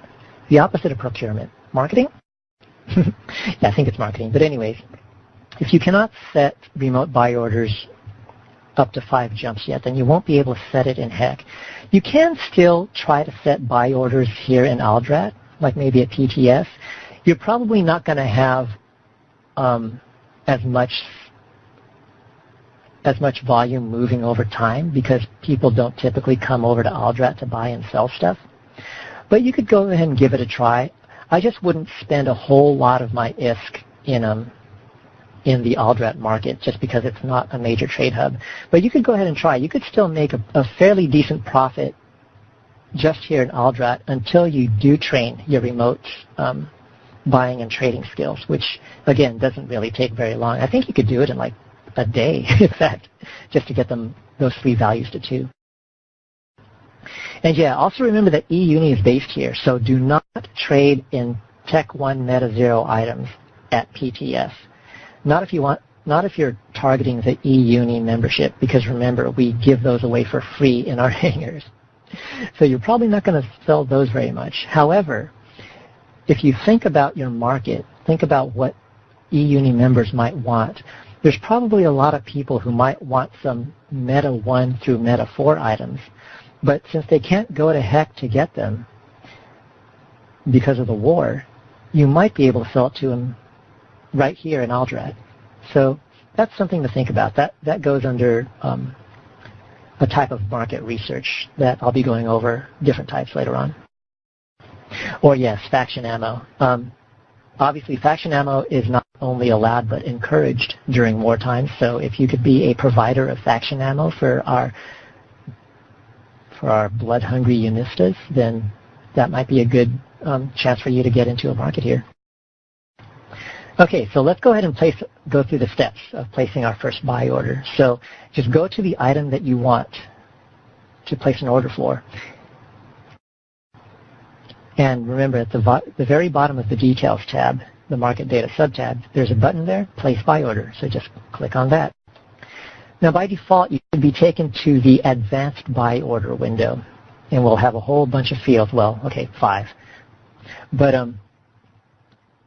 the opposite of procurement. Marketing? Yeah, I think it's marketing. But anyways, if you cannot set remote buy orders up to 5 jumps yet, then you won't be able to set it in HEC. You can still try to set buy orders here in Aldrat, like maybe at PTS. You're probably not going to have as much volume moving over time, because people don't typically come over to Aldrat to buy and sell stuff. But you could go ahead and give it a try. I just wouldn't spend a whole lot of my ISK in the Aldrat market, just because it's not a major trade hub. But you could go ahead and try. You could still make a fairly decent profit just here in Aldrat until you do train your remote buying and trading skills, which, again, doesn't really take very long. I think you could do it in a day, in fact, just to get those 3 values to 2. And yeah, also remember that E-UNI is based here, so do not trade in Tech 1 Meta 0 items at PTS. Not if you're targeting the E-UNI membership, because remember, we give those away for free in our hangars. So you're probably not going to sell those very much. However, if you think about your market, think about what E-UNI members might want, there's probably a lot of people who might want some Meta 1 through Meta 4 items. But since they can't go to HEC to get them because of the war, you might be able to sell it to them right here in Aldrat. So that's something to think about. That goes under a type of market research that I'll be going over different types later on. Or yes, faction ammo. Obviously, faction ammo is not only allowed but encouraged during wartime. So if you could be a provider of faction ammo for our blood-hungry unistas, then that might be a good chance for you to get into a market here. Okay, so let's go ahead and go through the steps of placing our first buy order. So just go to the item that you want to place an order for. And remember, at the very bottom of the Details tab, the Market Data subtab, there's a button there, Place Buy Order. So just click on that. Now, by default, you should be taken to the Advanced Buy Order window. And we'll have a whole bunch of fields. Well, okay, 5. But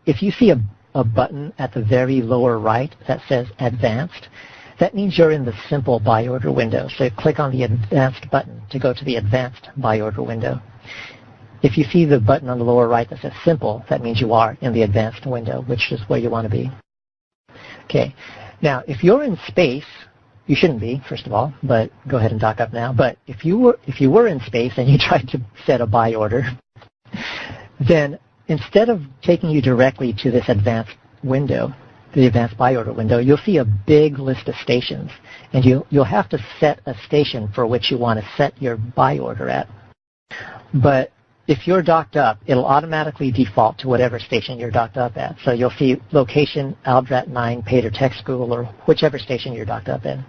if you see a button at the very lower right that says Advanced, that means you're in the Simple Buy Order window. So click on the Advanced button to go to the Advanced Buy Order window. If you see the button on the lower right that says Simple, that means you are in the Advanced window, which is where you want to be. Okay. Now, if you're in space, you shouldn't be, first of all, but go ahead and dock up now. But if you were in space and you tried to set a buy order, then instead of taking you directly to this Advanced window, the Advanced Buy Order window, you'll see a big list of stations, and you'll have to set a station for which you want to set your buy order at. But if you're docked up, it'll automatically default to whatever station you're docked up at. So you'll see location, Aldrat 9, Pater Tech School, or whichever station you're docked up in.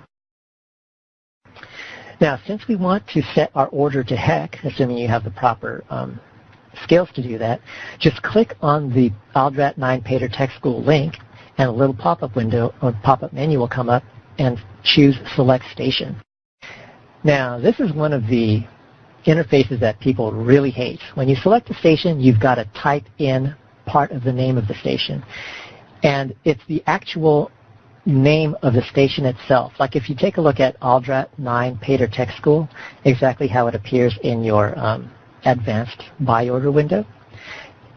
Now, since we want to set our order to HEC, assuming you have the proper skills to do that, just click on the Aldrat 9 Pater Tech School link, and a little pop-up window or pop-up menu will come up, and choose Select Station. Now, this is one of the interfaces that people really hate. When you select a station, you've got to type in part of the name of the station. And it's the actual name of the station itself. Like if you take a look at Aldrat 9 Pater Tech School, exactly how it appears in your Advanced Buy Order window,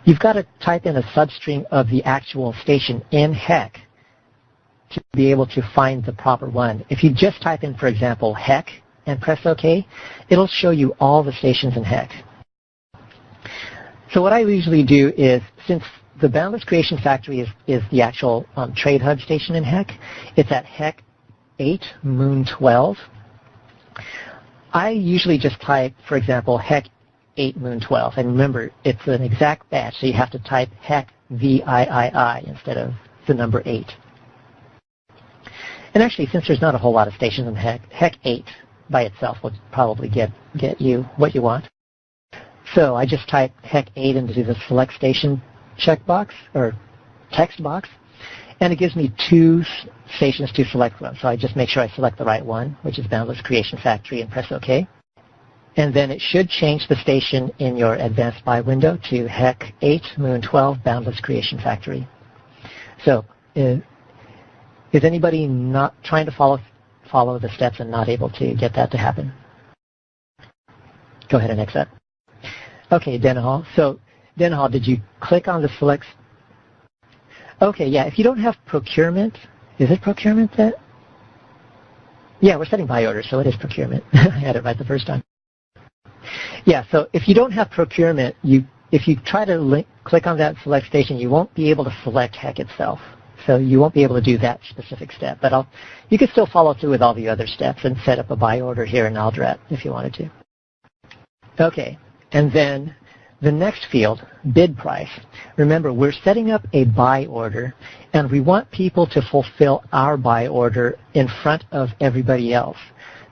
you've got to type in a substring of the actual station in HEC to be able to find the proper one. If you just type in, for example, HEC, and press OK, it'll show you all the stations in HEC. So what I usually do is, since the Boundless Creation Factory is the actual Trade Hub station in HEC, it's at HEC 8, Moon 12. I usually just type, for example, HEC 8, Moon 12. And remember, it's an exact batch, so you have to type HEC VIII instead of the number 8. And actually, since there's not a whole lot of stations in HEC 8 by itself will probably get you what you want. So I just type HEC 8 into the Select Station checkbox or text box, and it gives me 2 stations to select from. So I just make sure I select the right one, which is Boundless Creation Factory, and press OK. And then it should change the station in your Advanced Buy window to HEC 8, Moon 12, Boundless Creation Factory. So is anybody not trying to follow the steps and not able to get that to happen? Go ahead and exit. Okay, Denahal. So, Denahal, did you click on the select? Okay, yeah, if you don't have procurement, is it procurement that? Yeah, we're setting buy orders, so it is procurement. I had it right the first time. Yeah, so if you don't have procurement, if you try to click on that select station, you won't be able to select HEC itself. So you won't be able to do that specific step. But you can still follow through with all the other steps and set up a buy order here in Aldrat if you wanted to. Okay, and then the next field, bid price. Remember, we're setting up a buy order, and we want people to fulfill our buy order in front of everybody else.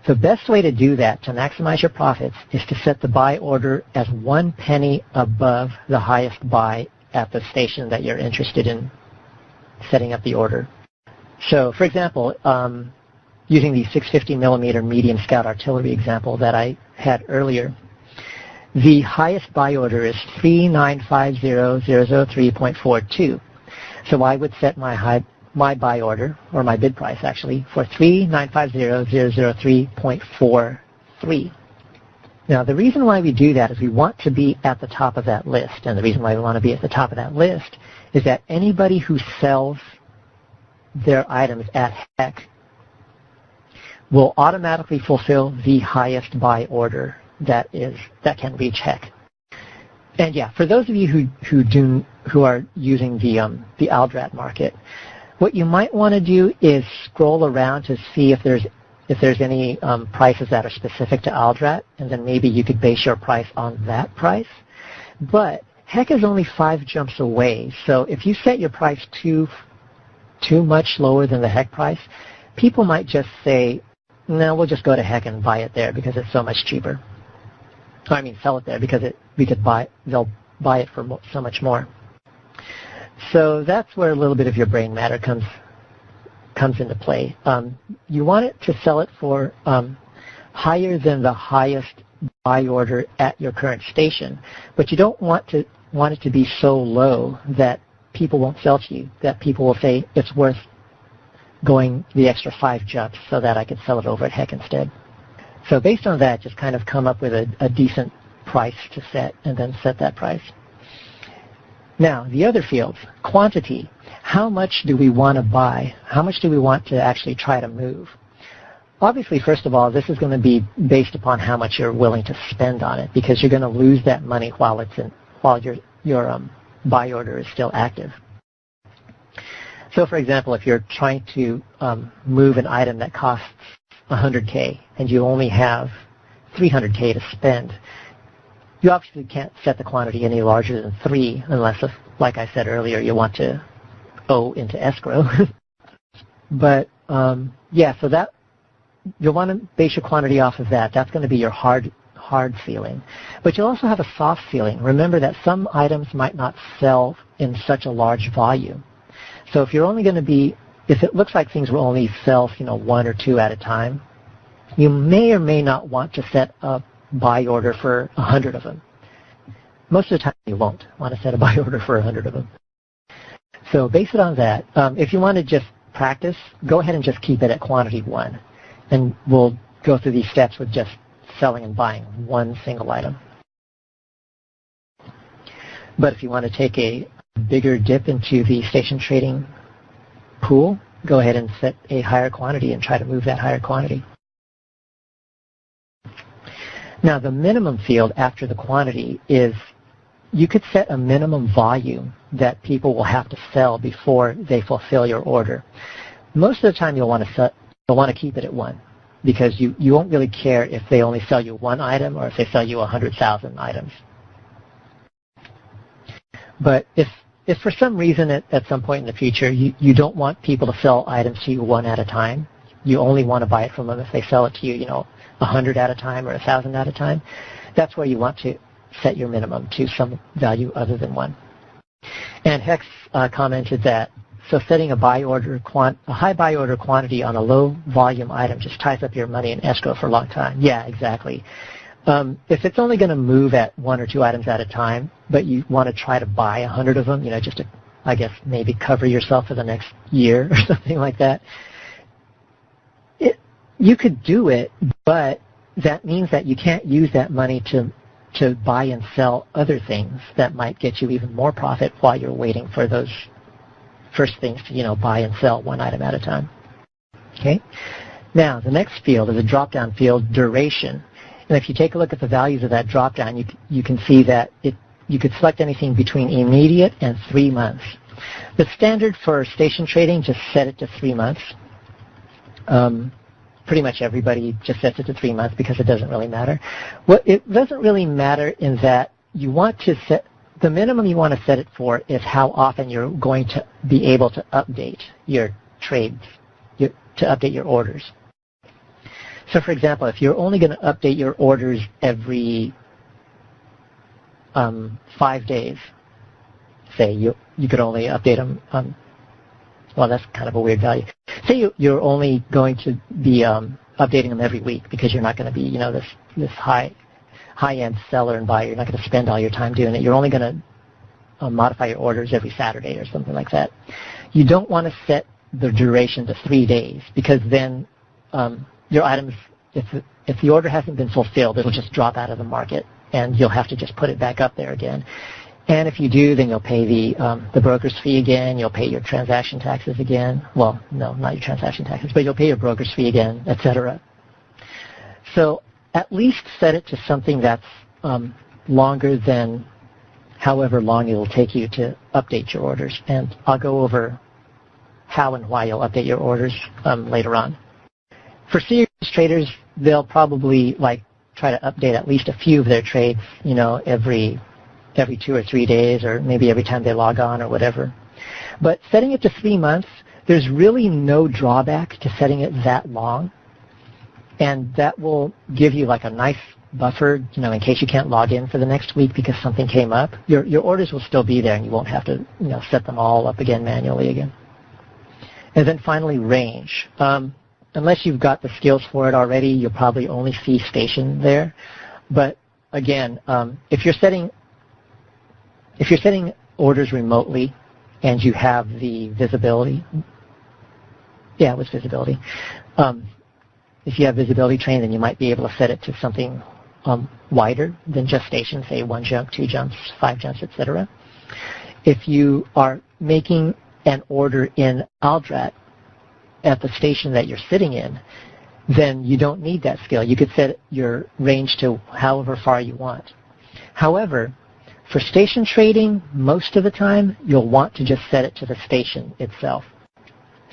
The best way to do that, to maximize your profits, is to set the buy order as 1 penny above the highest buy at the station that you're interested in setting up the order. So, for example, using the 650 millimeter medium scout artillery example that I had earlier, the highest buy order is 3950003.42. So I would set my buy order, or my bid price actually, for 3950003.43. Now, the reason why we do that is we want to be at the top of that list. And the reason why we want to be at the top of that list is that anybody who sells their items at HEC will automatically fulfill the highest buy order that can reach HEC. And yeah, for those of you who are using the ALDRAT market, what you might want to do is scroll around to see if there's any prices that are specific to ALDRAT, and then maybe you could base your price on that price. But HEC is only 5 jumps away, so if you set your price too much lower than the HEC price, people might just say, no, we'll just go to HEC and buy it there because it's so much cheaper. I mean, sell it there because they'll buy it for so much more. So that's where a little bit of your brain matter comes into play. You want it to sell it for higher than the highest buy order at your current station, but you don't want it to be so low that people won't sell to you, that people will say it's worth going the extra 5 jumps so that I could sell it over at HEC instead. So based on that, just kind of come up with a decent price to set and then set that price. Now, the other fields, quantity. How much do we want to buy? How much do we want to actually try to move? Obviously, first of all, this is going to be based upon how much you're willing to spend on it, because you're going to lose that money while your buy order is still active. So, for example, if you're trying to move an item that costs $100K and you only have $300K to spend, you obviously can't set the quantity any larger than 3 unless, like I said earlier, you want to owe into escrow. But yeah, so that you'll want to base your quantity off of that. That's going to be your hard ceiling. But you'll also have a soft ceiling. Remember that some items might not sell in such a large volume. So if you're only going to be, if it looks like things will only sell, 1 or 2 at a time, you may or may not want to set a buy order for 100 of them. Most of the time you won't want to set a buy order for 100 of them. So base it on that. If you want to just practice, go ahead and just keep it at quantity 1. And we'll go through these steps with just selling and buying one single item. But if you want to take a bigger dip into the station trading pool, go ahead and set a higher quantity and try to move that higher quantity. Now, the minimum field after the quantity is you could set a minimum volume that people will have to sell before they fulfill your order. Most of the time you'll want to keep it at 1 because you won't really care if they only sell you 1 item or if they sell you 100,000 items. But if for some reason at some point in the future you don't want people to sell items to you 1 at a time, you only want to buy it from them if they sell it to you, 100 at a time or 1,000 at a time, that's where you want to set your minimum to some value other than 1. And Hex commented that, so setting a high buy order quantity on a low volume item just ties up your money in escrow for a long time. Yeah, exactly. If it's only going to move at 1 or 2 items at a time, but you want to try to buy 100 of them, just to, I guess, maybe cover yourself for the next year or something like that, you could do it, but that means that you can't use that money to buy and sell other things that might get you even more profit while you're waiting for those first things to, buy and sell 1 item at a time. Okay? Now, the next field is a drop-down field, duration. And if you take a look at the values of that drop-down, you can see that you could select anything between immediate and 3 months. The standard for station trading, just set it to 3 months. Pretty much everybody just sets it to 3 months because it doesn't really matter. It doesn't really matter in that you want to set, the minimum you want to set it for is how often you're going to be able to update your trades, to update your orders. So for example, if you're only going to update your orders every 5 days, say you could only update them, well, that's kind of a weird value. Say you're only going to be updating them every week because you're not going to be, this high-end seller and buyer. You're not going to spend all your time doing it. You're only going to modify your orders every Saturday or something like that. You don't want to set the duration to 3 days because then your items, if the order hasn't been fulfilled, it'll just drop out of the market and you'll have to just put it back up there again. And if you do, then you'll pay the broker's fee again. You'll pay your transaction taxes again. Well, no, not your transaction taxes, but you'll pay your broker's fee again, etc. So at least set it to something that's longer than however long it will take you to update your orders. And I'll go over how and why you'll update your orders later on. For serious traders, they'll probably try to update at least a few of their trades, every 2 or 3 days, or maybe every time they log on or whatever. But setting it to 3 months, there's really no drawback to setting it that long. And that will give you a nice buffer, in case you can't log in for the next week because something came up. Your orders will still be there and you won't have to, set them all up again manually again. And then finally, range. Unless you've got the skills for it already, you'll probably only see station there. But again, if you're setting orders remotely and you have the visibility, it was visibility. If you have visibility trained, then you might be able to set it to something wider than just station, say 1 jump, 2 jumps, 5 jumps, etc. If you are making an order in Aldrat at the station that you're sitting in, then you don't need that skill. You could set your range to however far you want. However, for station trading, most of the time, you'll want to just set it to the station itself.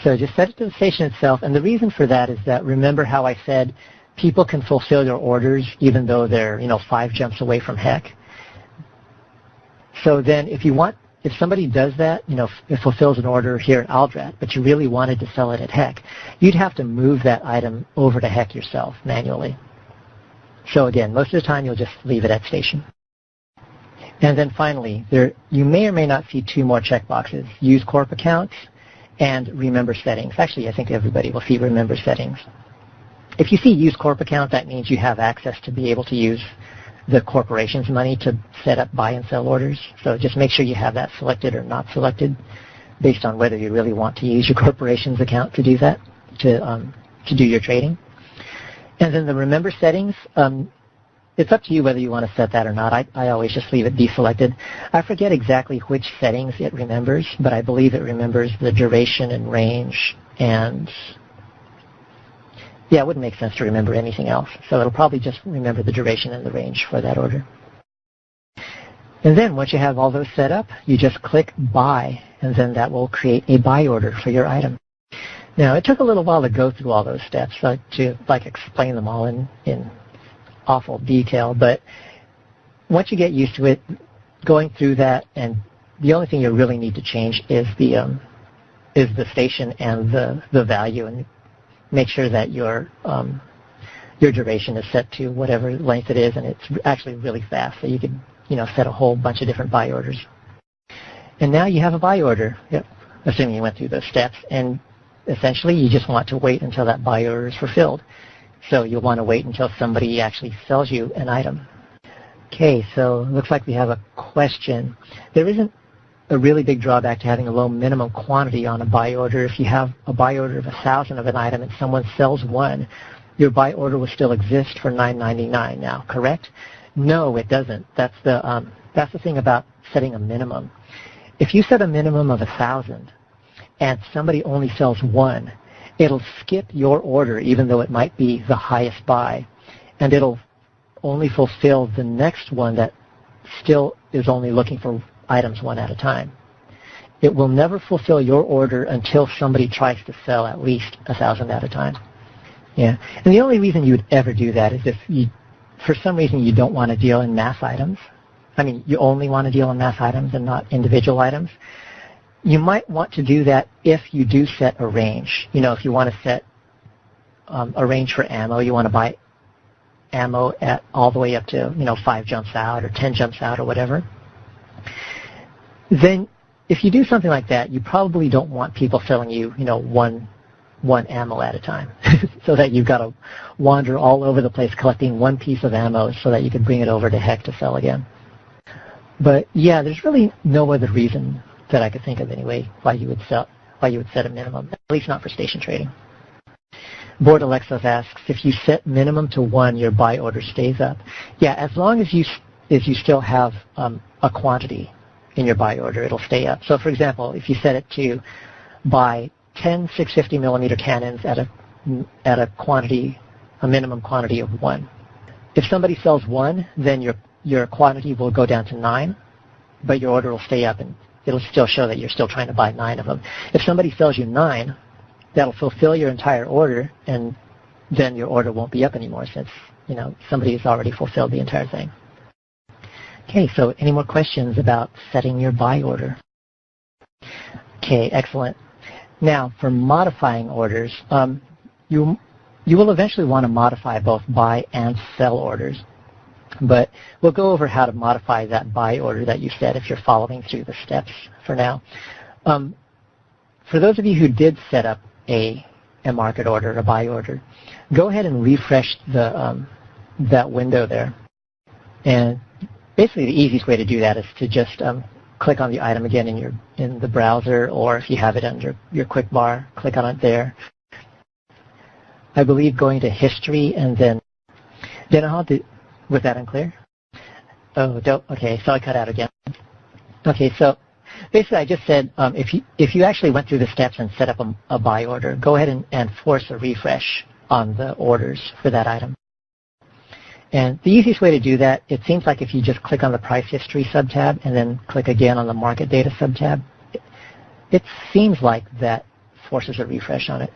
So just set it to the station itself, and the reason for that is that, remember how I said people can fulfill their orders even though they're, 5 jumps away from HEC? So then if somebody does that, it fulfills an order here at Aldrat, but you really wanted to sell it at HEC, you'd have to move that item over to HEC yourself manually. So again, most of the time you'll just leave it at station. And then finally, you may or may not see 2 more checkboxes: use corp accounts and remember settings. Actually, I think everybody will see remember settings. If you see use corp account, that means you have access to be able to use the corporation's money to set up buy and sell orders. So just make sure you have that selected or not selected based on whether you really want to use your corporation's account to do that, to do your trading. And then the remember settings, it's up to you whether you want to set that or not. I always just leave it deselected. I forget exactly which settings it remembers, but I believe it remembers the duration and range, and it wouldn't make sense to remember anything else. So it'll probably just remember the duration and the range for that order. And then once you have all those set up, you just click buy, and then that will create a buy order for your item. Now, it took a little while to go through all those steps, to explain them all in awful detail, but once you get used to it, going through that, and the only thing you really need to change is the station and the value, and make sure that your duration is set to whatever length it is, and it's actually really fast, so you can set a whole bunch of different buy orders. And now you have a buy order, assuming you went through those steps, and essentially you just want to wait until that buy order is fulfilled. So you'll want to wait until somebody actually sells you an item. Okay, so it looks like we have a question. There isn't a really big drawback to having a low minimum quantity on a buy order. If you have a buy order of 1,000 of an item and someone sells one, your buy order will still exist for $9.99 now, correct? No, it doesn't. That's the thing about setting a minimum. If you set a minimum of 1,000 and somebody only sells one, it'll skip your order even though it might be the highest buy, and it'll only fulfill the next one that still is only looking for items one at a time. It will never fulfill your order until somebody tries to sell at least 1,000 at a time. And the only reason you would ever do that is if for some reason you don't want to deal in mass items. I mean, you only want to deal in mass items and not individual items. You might want to do that if you do set a range. If you want to set a range for ammo, you want to buy ammo at all the way up to 5 jumps out or 10 jumps out or whatever. Then if you do something like that, you probably don't want people selling you one ammo at a time, so that you've got to wander all over the place collecting one piece of ammo so that you can bring it over to HEC to sell again. But there's really no other reason that I could think of anyway why you would set a minimum, at least not for station trading. Board Alexos asks, if you set minimum to 1, your buy order stays up. As long as you still have a quantity in your buy order, it'll stay up. So for example, if you set it to buy 10 650 millimeter cannons at a quantity, a minimum quantity of 1. If somebody sells 1, then your quantity will go down to 9, but your order will stay up and it'll still show that you're still trying to buy 9 of them. If somebody sells you 9, that'll fulfill your entire order, and then your order won't be up anymore since, somebody has already fulfilled the entire thing. Okay, so any more questions about setting your buy order? Okay, excellent. Now, for modifying orders, you will eventually want to modify both buy and sell orders. But we'll go over how to modify that buy order that you set if you're following through the steps for now. For those of you who did set up a market order, a buy order, go ahead and refresh that window there. And basically the easiest way to do that is to just click on the item again in the browser, or if you have it under your quick bar, click on it there. I believe going to history and then was that unclear? Oh, okay, so I cut out again. Okay, so basically I just said if you actually went through the steps and set up a buy order, go ahead and force a refresh on the orders for that item. And the easiest way to do that, it seems like if you just click on the price history subtab and then click again on the market data subtab, it seems like that forces a refresh on it.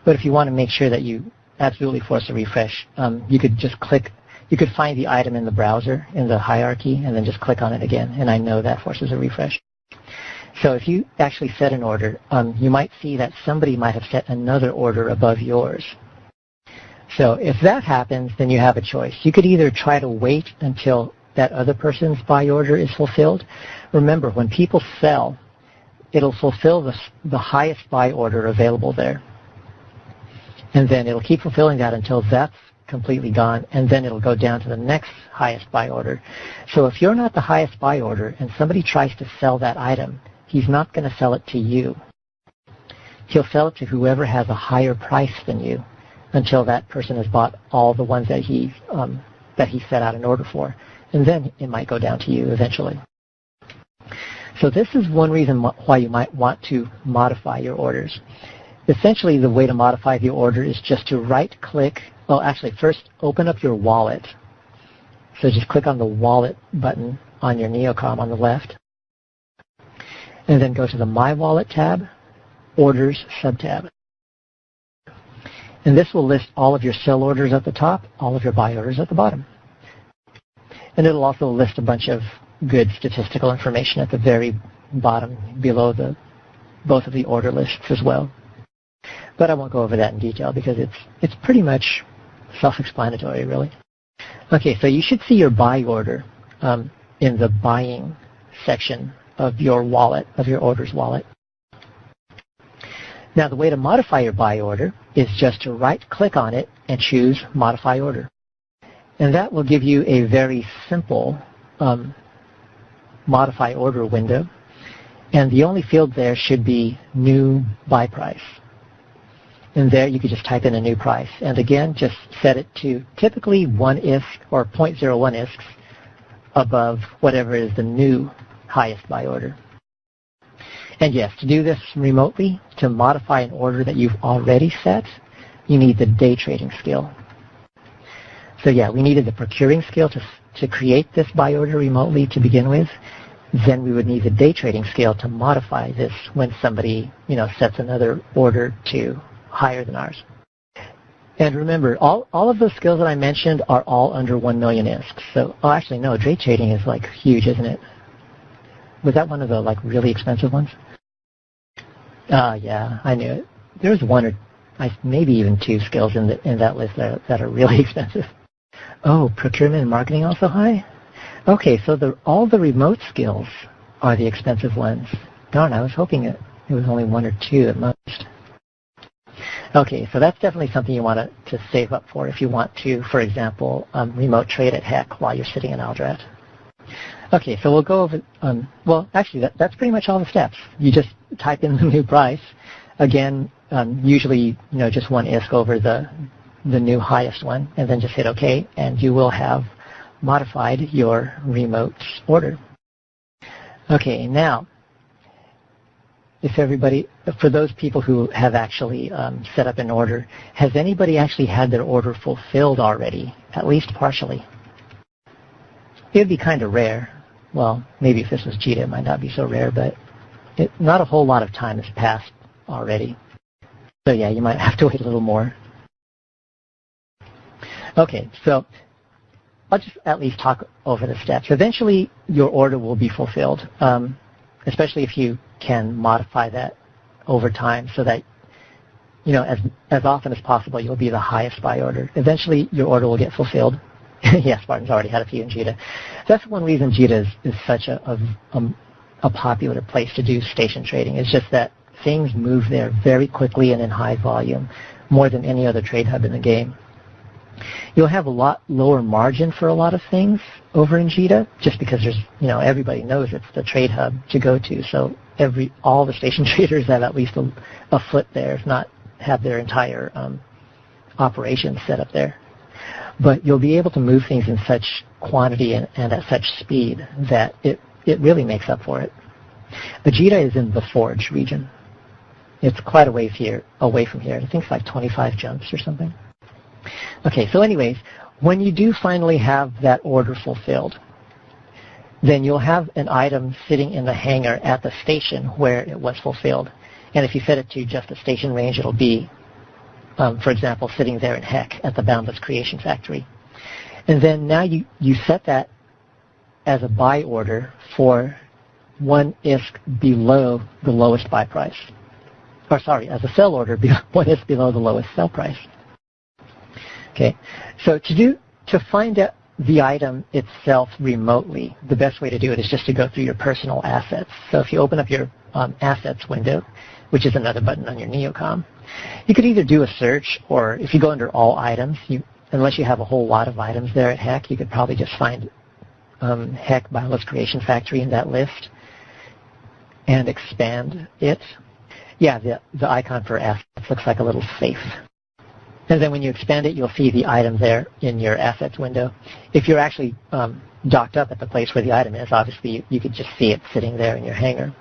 But if you want to make sure that you absolutely force a refresh, you could find the item in the browser in the hierarchy and then just click on it again, and I know that forces a refresh. So if you actually set an order, you might see that somebody might have set another order above yours. So if that happens, then you have a choice. You could either try to wait until that other person's buy order is fulfilled. Remember, when people sell, it'll fulfill the highest buy order available there. And then it'll keep fulfilling that until that's completely gone, and then it'll go down to the next highest buy order. So if you're not the highest buy order and somebody tries to sell that item, he's not going to sell it to you. He'll sell it to whoever has a higher price than you until that person has bought all the ones that he set out an order for. And then it might go down to you eventually. So this is one reason why you might want to modify your orders. Essentially, the way to modify the order is just to right-click. Well, actually, first open up your wallet. So just click on the wallet button on your Neocom on the left. And then go to the My Wallet tab, Orders subtab. And this will list all of your sell orders at the top, all of your buy orders at the bottom. And it'll also list a bunch of good statistical information at the very bottom below both of the order lists as well. But I won't go over that in detail because it's pretty much self-explanatory, really. Okay, so you should see your buy order in the buying section of your wallet, of your orders wallet. Now, the way to modify your buy order is just to right-click on it and choose Modify Order. And that will give you a very simple Modify Order window. And the only field there should be New Buy Price. And there you could just type in a new price. And again, just set it to typically 1 ISK or 0.01 ISKs above whatever is the new highest buy order. And yes, to do this remotely, to modify an order that you've already set, you need the day trading skill. So yeah, we needed the procuring skill to create this buy order remotely to begin with. Then we would need the day trading skill to modify this when somebody, sets another order to higher than ours. And remember, all of those skills that I mentioned are all under 1 million ISKs. So, actually, no, day trading is like huge, isn't it? Was that one of the really expensive ones? Yeah, I knew it. There's one or maybe even 2 skills in that list that are really expensive. Oh, procurement and marketing also high? Okay, so all the remote skills are the expensive ones. Darn, I was hoping it was only 1 or 2 at most. Okay, so that's definitely something you want to save up for if you want to, for example, remote trade at HEC while you're sitting in Aldrat. Okay, so we'll go over, well, actually, that's pretty much all the steps. You just type in the new price. Again, usually, just 1 ISK over the new highest one, and then just hit OK, and you will have modified your remote order. Okay, now, for those people who have actually set up an order, has anybody actually had their order fulfilled already, at least partially? It would be kind of rare. Well, maybe if this was JITA, it might not be so rare, but not a whole lot of time has passed already. So yeah, you might have to wait a little more. Okay, so I'll just at least talk over the steps. Eventually, your order will be fulfilled, especially if you can modify that over time so that, as often as possible, you'll be the highest buy order. Eventually, your order will get fulfilled. Yes, Spartan's already had a few in JITA. That's one reason JITA is such a popular place to do station trading. It's just that things move there very quickly and in high volume, more than any other trade hub in the game. You'll have a lot lower margin for a lot of things over in JITA, just because there's, everybody knows it's the trade hub to go to. So all the station traders have at least a foot there, if not have their entire operations set up there. But you'll be able to move things in such quantity and at such speed that it really makes up for it. The JITA is in the Forge region. It's quite a ways away from here. I think it's like 25 jumps or something. Okay, so anyways, when you do finally have that order fulfilled, then you'll have an item sitting in the hangar at the station where it was fulfilled. And if you set it to just a station range, it'll be, for example, sitting there in HEC at the Boundless Creation Factory. And then now you set that as a buy order for one ISK below the lowest buy price. Or sorry, as a sell order, one ISK below the lowest sell price. Okay, so to find out the item itself remotely, the best way to do it is just to go through your personal assets. So if you open up your assets window, which is another button on your Neocom, you could either do a search, or if you go under all items, unless you have a whole lot of items there at HEC, you could probably just find HEC Boundless Creation Factory in that list and expand it. Yeah, the icon for assets looks like a little safe. And then when you expand it, you'll see the item there in your assets window. If you're actually docked up at the place where the item is, obviously you could just see it sitting there in your hangar.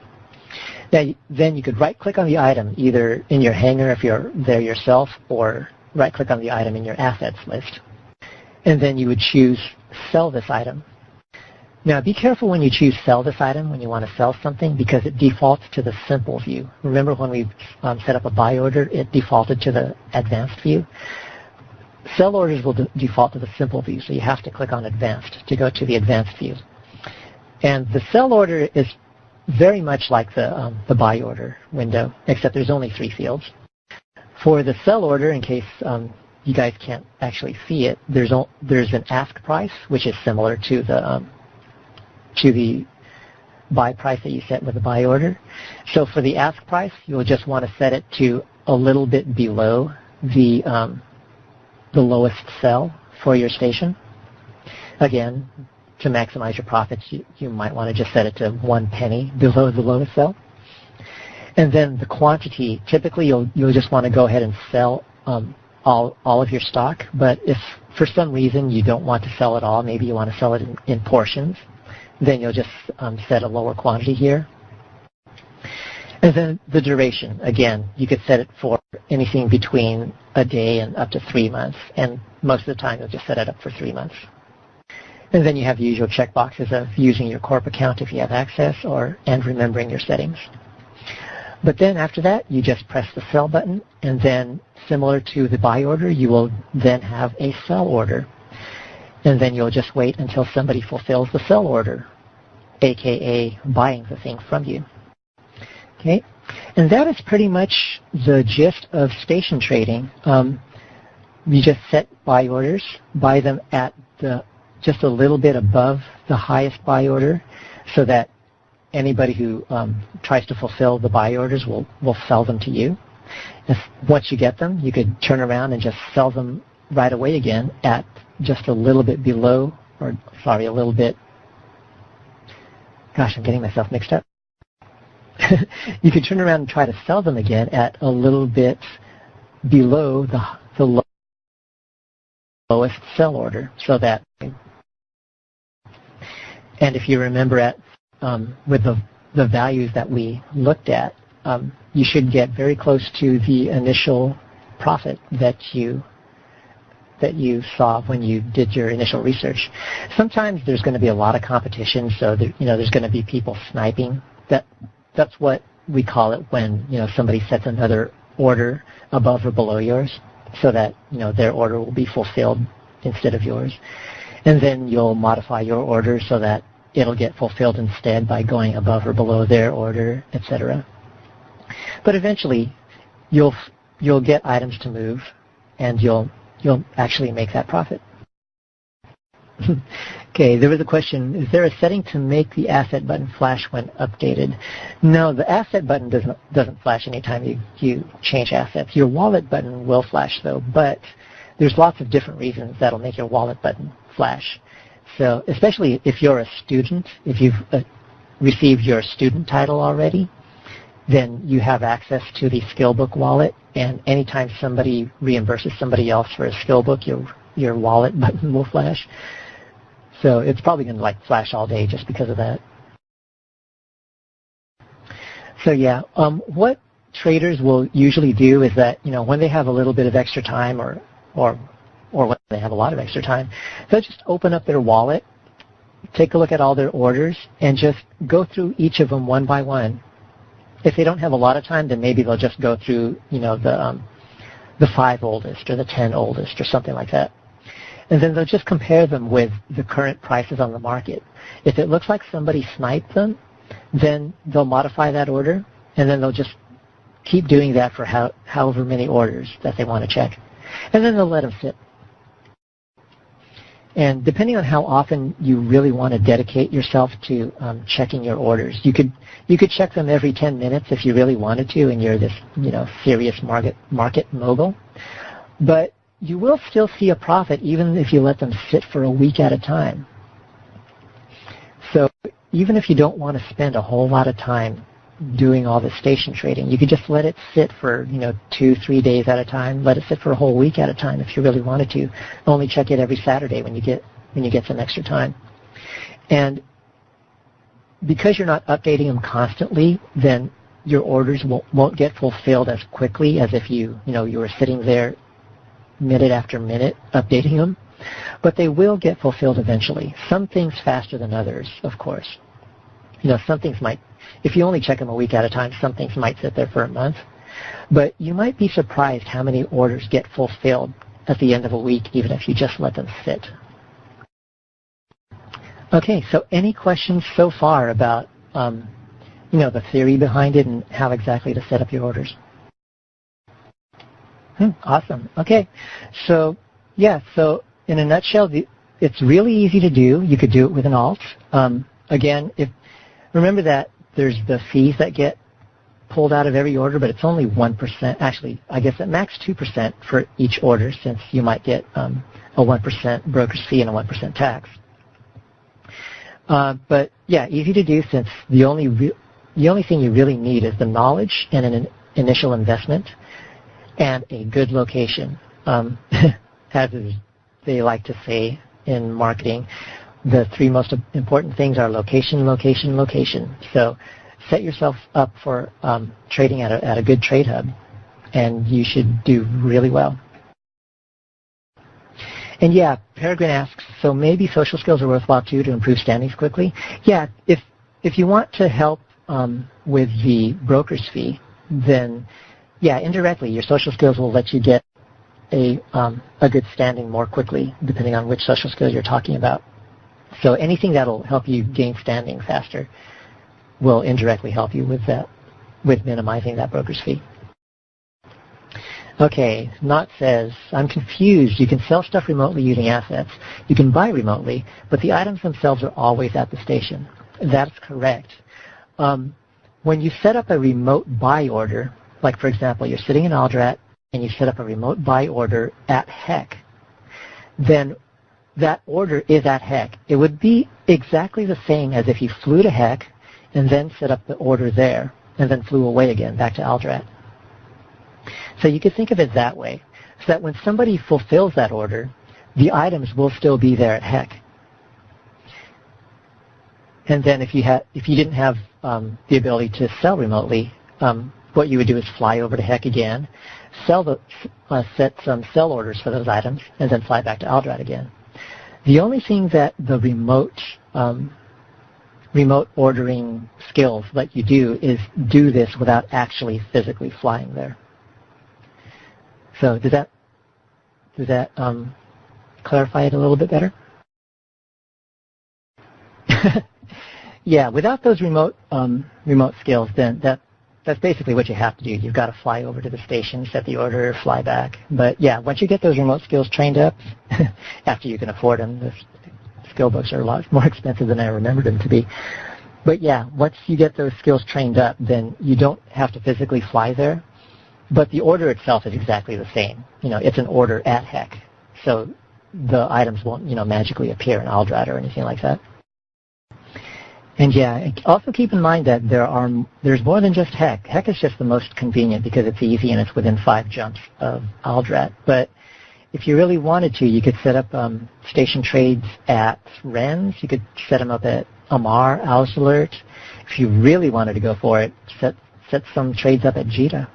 Now, then you could right-click on the item, either in your hangar if you're there yourself, or right-click on the item in your assets list. And then you would choose Sell This Item. Now, be careful when you choose Sell This Item when you want to sell something, because it defaults to the simple view. Remember when we set up a buy order, it defaulted to the advanced view? Sell orders will default to the simple view, so you have to click on Advanced to go to the advanced view. And the sell order is very much like the buy order window, except there's only 3 fields. For the sell order, in case you guys can't actually see it, there's an ask price, which is similar to the buy price that you set with the buy order. So for the ask price, you'll just want to set it to a little bit below the lowest sell for your station. Again, to maximize your profits, you might want to just set it to 1 penny below the lowest sell. And then the quantity, typically you'll just want to go ahead and sell all of your stock. But if for some reason you don't want to sell it all, maybe you want to sell it in portions, then you'll just set a lower quantity here. And then the duration, again, you could set it for anything between a day and up to 3 months. And most of the time, you'll just set it up for 3 months. And then you have the usual checkboxes of using your corp account if you have access, and remembering your settings. But then after that, you just press the sell button, and then similar to the buy order, you will then have a sell order. And then you'll just wait until somebody fulfills the sell order, aka buying the thing from you. Okay, and that is pretty much the gist of station trading. You just set buy orders, buy them at just a little bit above the highest buy order, so that anybody who tries to fulfill the buy orders will sell them to you. Once you get them, you could turn around and just sell them right away again at just a little bit below, or sorry, a little bit, gosh, I'm getting myself mixed up. You could turn around and try to sell them again at a little bit below the lowest sell order, so that, and if you remember at with the values that we looked at, you should get very close to the initial profit that you saw when you did your initial research. Sometimes there's going to be a lot of competition, so there's going to be people sniping. That's what we call it when somebody sets another order above or below yours, so that their order will be fulfilled instead of yours, and then you'll modify your order so that it'll get fulfilled instead by going above or below their order, etc. But eventually, you'll get items to move, and you'll actually make that profit. Okay, there was a question, is there a setting to make the asset button flash when updated? No, the asset button doesn't flash anytime you change assets. Your wallet button will flash though, but there's lots of different reasons that'll make your wallet button flash. So especially if you're a student, if you've received your student title already, then you have access to the Skillbook wallet, and anytime somebody reimburses somebody else for a Skillbook, your wallet button will flash. So it's probably going to flash all day just because of that. So yeah, what traders will usually do is that when they have a little bit of extra time or when they have a lot of extra time, they'll just open up their wallet, take a look at all their orders, and just go through each of them one by one. If they don't have a lot of time, then maybe they'll just go through the 5 oldest or the 10 oldest or something like that. And then they'll just compare them with the current prices on the market. If it looks like somebody sniped them, then they'll modify that order, and then they'll just keep doing that for however many orders that they want to check. And then they'll let them sit. And depending on how often you really want to dedicate yourself to checking your orders, you could check them every 10 minutes if you really wanted to, and you're this serious market mogul. But you will still see a profit even if you let them sit for a week at a time. So even if you don't want to spend a whole lot of time doing all the station trading, you could just let it sit for 2-3 days at a time. Let it sit for a whole week at a time if you really wanted to. Only check it every Saturday when you get some extra time. And because you're not updating them constantly, then your orders won't get fulfilled as quickly as if you were sitting there minute after minute updating them, but they will get fulfilled eventually. Some things faster than others, of course. Some things might, if you only check them a week at a time, some things might sit there for a month, but you might be surprised how many orders get fulfilled at the end of a week, even if you just let them sit. Okay, so any questions so far about the theory behind it and how exactly to set up your orders? Awesome. Okay. So, yeah, so in a nutshell, it's really easy to do. You could do it with an alt. Again, remember that there's the fees that get pulled out of every order, but it's only 1%. Actually, I guess at max 2% for each order, since you might get a 1% broker's fee and a 1% tax. But, yeah, easy to do, since the only thing you really need is the knowledge and an initial investment and a good location. As they like to say in marketing, the 3 most important things are location, location, location. So set yourself up for trading at a good trade hub, and you should do really well. And yeah, Peregrine asks, so maybe social skills are worthwhile too to improve standings quickly? Yeah, if you want to help with the broker's fee, then yeah, indirectly, your social skills will let you get a good standing more quickly, depending on which social skills you're talking about. So anything that'll help you gain standing faster will indirectly help you with that, with minimizing that broker's fee. Okay, Knott says, I'm confused. You can sell stuff remotely using assets. You can buy remotely, but the items themselves are always at the station. That's correct. When you set up a remote buy order, like for example, you're sitting in Aldrat and you set up a remote buy order at HEC, then that order is at HEC. It would be exactly the same as if you flew to HEC and then set up the order there and then flew away again back to Aldrat. So you could think of it that way, so that when somebody fulfills that order, the items will still be there at HEC. And then if you didn't have the ability to sell remotely, what you would do is fly over to HEC again, set some sell orders for those items, and then fly back to Aldrat again. The only thing that the remote ordering skills let you do is do this without actually physically flying there. So does that clarify it a little bit better? Yeah, without those remote skills, then that's basically what you have to do. You've got to fly over to the station, set the order, fly back. But yeah, once you get those remote skills trained up, after you can afford them, the skill books are a lot more expensive than I remembered them to be. But yeah, once you get those skills trained up, then you don't have to physically fly there. But the order itself is exactly the same. It's an order at HEC, so the items won't, magically appear in Aldrat or anything like that. And yeah, also keep in mind that there's more than just HEC. HEC is just the most convenient because it's easy and it's within 5 jumps of Aldrat. But if you really wanted to, you could set up station trades at RENS. You could set them up at Amar, Alert. If you really wanted to go for it, set some trades up at JITA.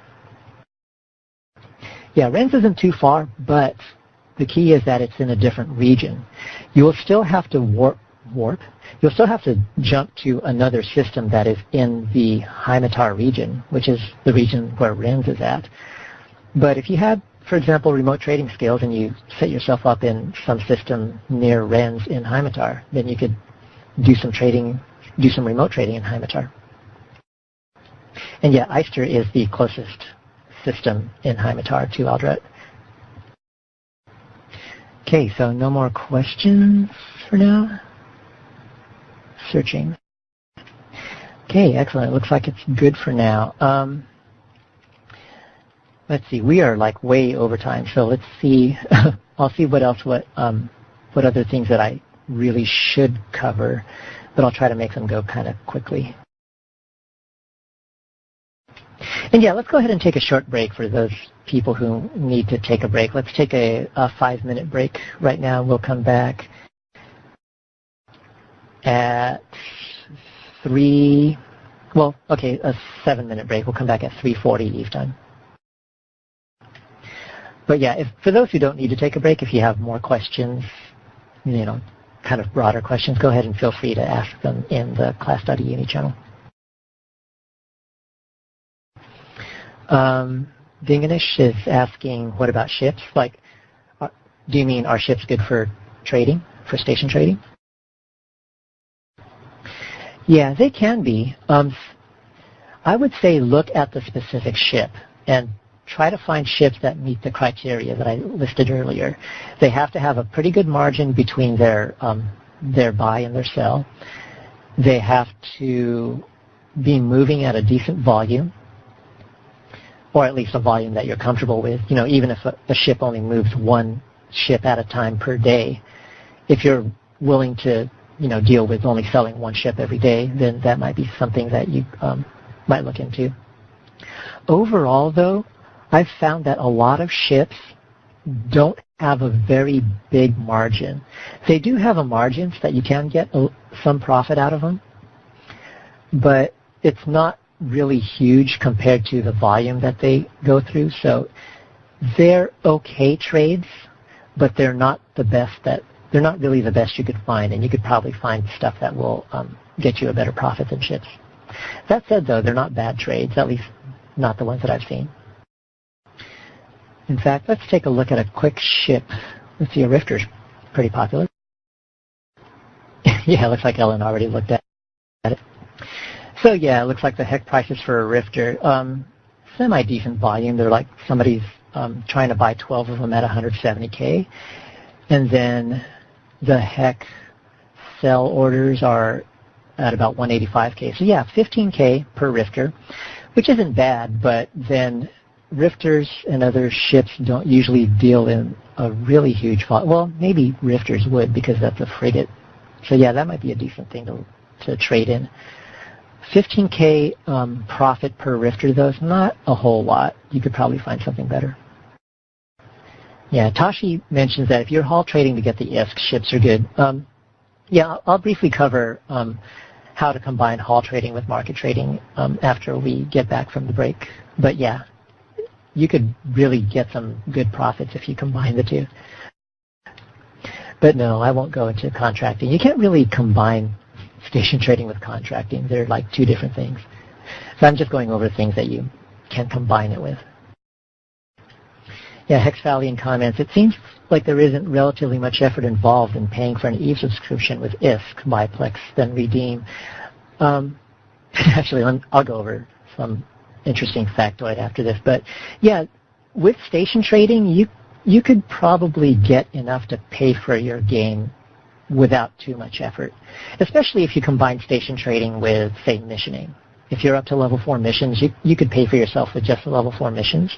Yeah, RENS isn't too far, but the key is that it's in a different region. You will still have to warp. You'll still have to jump to another system that is in the Haimatar region, which is the region where RENS is at. But if you had, for example, remote trading skills and you set yourself up in some system near RENS in Haimatar, then you could do some remote trading in Haimatar. And yeah, Eyster is the closest system in Haimatar to Aldrat. Okay, so no more questions for now. Searching. Okay, excellent. It looks like it's good for now. Let's see. We are like way over time, so let's see. I'll see what other things that I really should cover, but I'll try to make them go kind of quickly. And yeah, let's go ahead and take a short break for those people who need to take a break. Let's take a 5-minute break right now. We'll come back at a 7-minute break. We'll come back at 3:40 Eve time. But yeah, for those who don't need to take a break, if you have more questions, kind of broader questions, go ahead and feel free to ask them in the class.E-UNI channel. Dingenish is asking, what about ships? Do you mean are ships good for trading, for station trading? Yeah, they can be. I would say look at the specific ship and try to find ships that meet the criteria that I listed earlier. They have to have a pretty good margin between their buy and their sell. They have to be moving at a decent volume, or at least a volume that you're comfortable with. Even if a ship only moves one ship at a time per day, if you're willing to deal with only selling one ship every day, then that might be something that you might look into. Overall, though, I've found that a lot of ships don't have a very big margin. They do have a margin so that you can get some profit out of them, but it's not really huge compared to the volume that they go through. So they're okay trades, but they're not really the best you could find, and you could probably find stuff that will get you a better profit than ships. That said, though, they're not bad trades, at least not the ones that I've seen. In fact, let's take a look at a quick ship. Let's see, a Rifter's pretty popular. Yeah, it looks like Ellen already looked at it. So yeah, it looks like the HEC prices for a Rifter, semi-decent volume. They're like somebody's trying to buy 12 of them at 170K. And then the HEC sell orders are at about 185K. So yeah, 15K per Rifter, which isn't bad, but then Rifters and other ships don't usually deal in a really huge volume. Well, maybe Rifters would because that's a frigate. So yeah, that might be a decent thing to trade in. 15K profit per Rifter, though, is not a whole lot. You could probably find something better. Yeah, Tashi mentions that if you're haul trading to get the ISK, ships are good. Yeah, I'll briefly cover how to combine Hall trading with market trading after we get back from the break. But yeah, you could really get some good profits if you combine the two. But no, I won't go into contracting. You can't really combine station trading with contracting. They're like two different things. So I'm just going over things that you can combine it with. Yeah, Hex Valiant comments, it seems like there isn't relatively much effort involved in paying for an Eve subscription with ISK, buy Plex, then redeem. Actually, I'll go over some interesting factoid after this. But yeah, with station trading, you could probably get enough to pay for your game without too much effort, especially if you combine station trading with, say, missioning. If you're up to level 4 missions, you could pay for yourself with just the level 4 missions.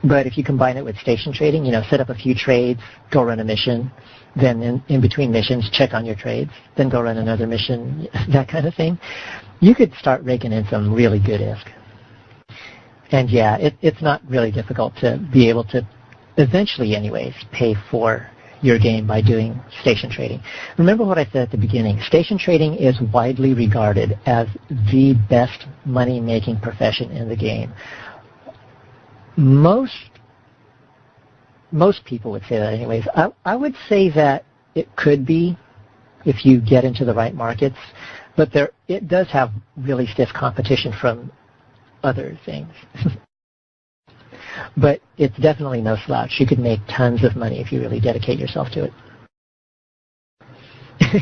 But if you combine it with station trading, set up a few trades, go run a mission, then in between missions, check on your trades, then go run another mission, that kind of thing, you could start raking in some really good ISK. And yeah, it's not really difficult to be able to eventually anyways pay for your game by doing station trading. Remember what I said at the beginning. Station trading is widely regarded as the best money-making profession in the game. Most people would say that anyways. I would say that it could be if you get into the right markets, but it does have really stiff competition from other things. But it's definitely no slouch. You could make tons of money if you really dedicate yourself to it.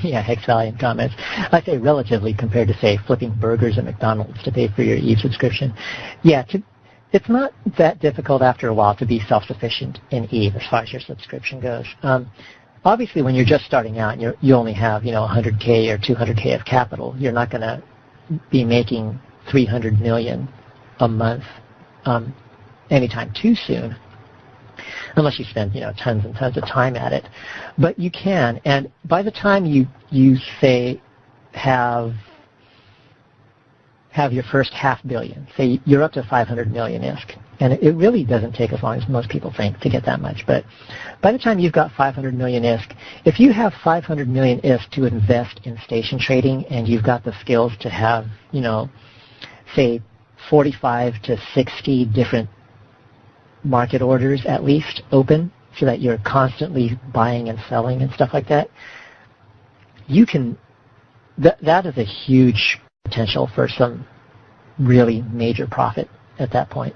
Yeah, Hex Valiant comments. I say relatively compared to, say, flipping burgers at McDonald's to pay for your Eve subscription. Yeah, it's not that difficult after a while to be self-sufficient in Eve as far as your subscription goes. Obviously, when you're just starting out and you only have, $100K or $200K of capital, you're not going to be making $300 million a month anytime too soon, unless you spend tons and tons of time at it. But you can, and by the time you say have your first $500 million, say you're up to 500 million ISK, and it really doesn't take as long as most people think to get that much. But by the time you've got 500 million ISK, if you have 500 million ISK to invest in station trading, and you've got the skills to have say 45 to 60 different market orders at least open so that you're constantly buying and selling and stuff like that, you can, that is a huge potential for some really major profit at that point.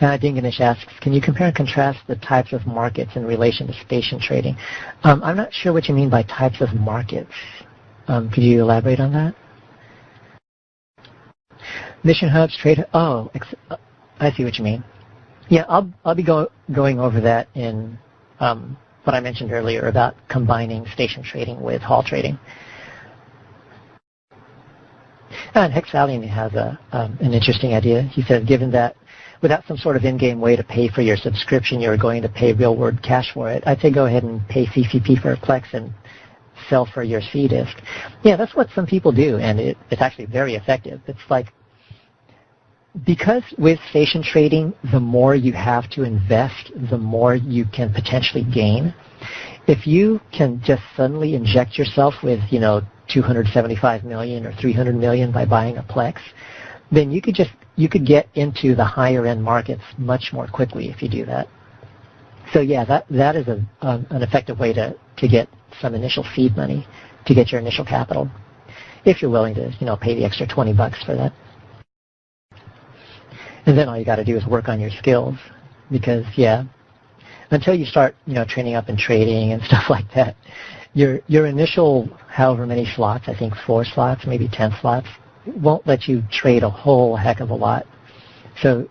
Dinganish asks, can you compare and contrast the types of markets in relation to station trading? I'm not sure what you mean by types of markets. Could you elaborate on that? Mission hubs, trade. I see what you mean. Yeah, I'll be going over that in what I mentioned earlier about combining station trading with Hall trading. And Hex Valiant has an interesting idea. He says, given that without some sort of in-game way to pay for your subscription, you're going to pay real-world cash for it, I'd say go ahead and pay CCP for a Plex and sell for your C disk. Yeah, that's what some people do, and it's actually very effective. It's like, because with station trading, the more you have to invest, the more you can potentially gain. If you can just suddenly inject yourself with, 275 million or 300 million by buying a Plex, then you could get into the higher end markets much more quickly if you do that. So yeah, that is an effective way to get some initial seed money to get your initial capital, if you're willing to, pay the extra $20 for that. And then all you got to do is work on your skills, because yeah, until you start, training up in trading and stuff like that, your initial however many slots, I think 4 slots, maybe 10 slots, won't let you trade a whole heck of a lot. So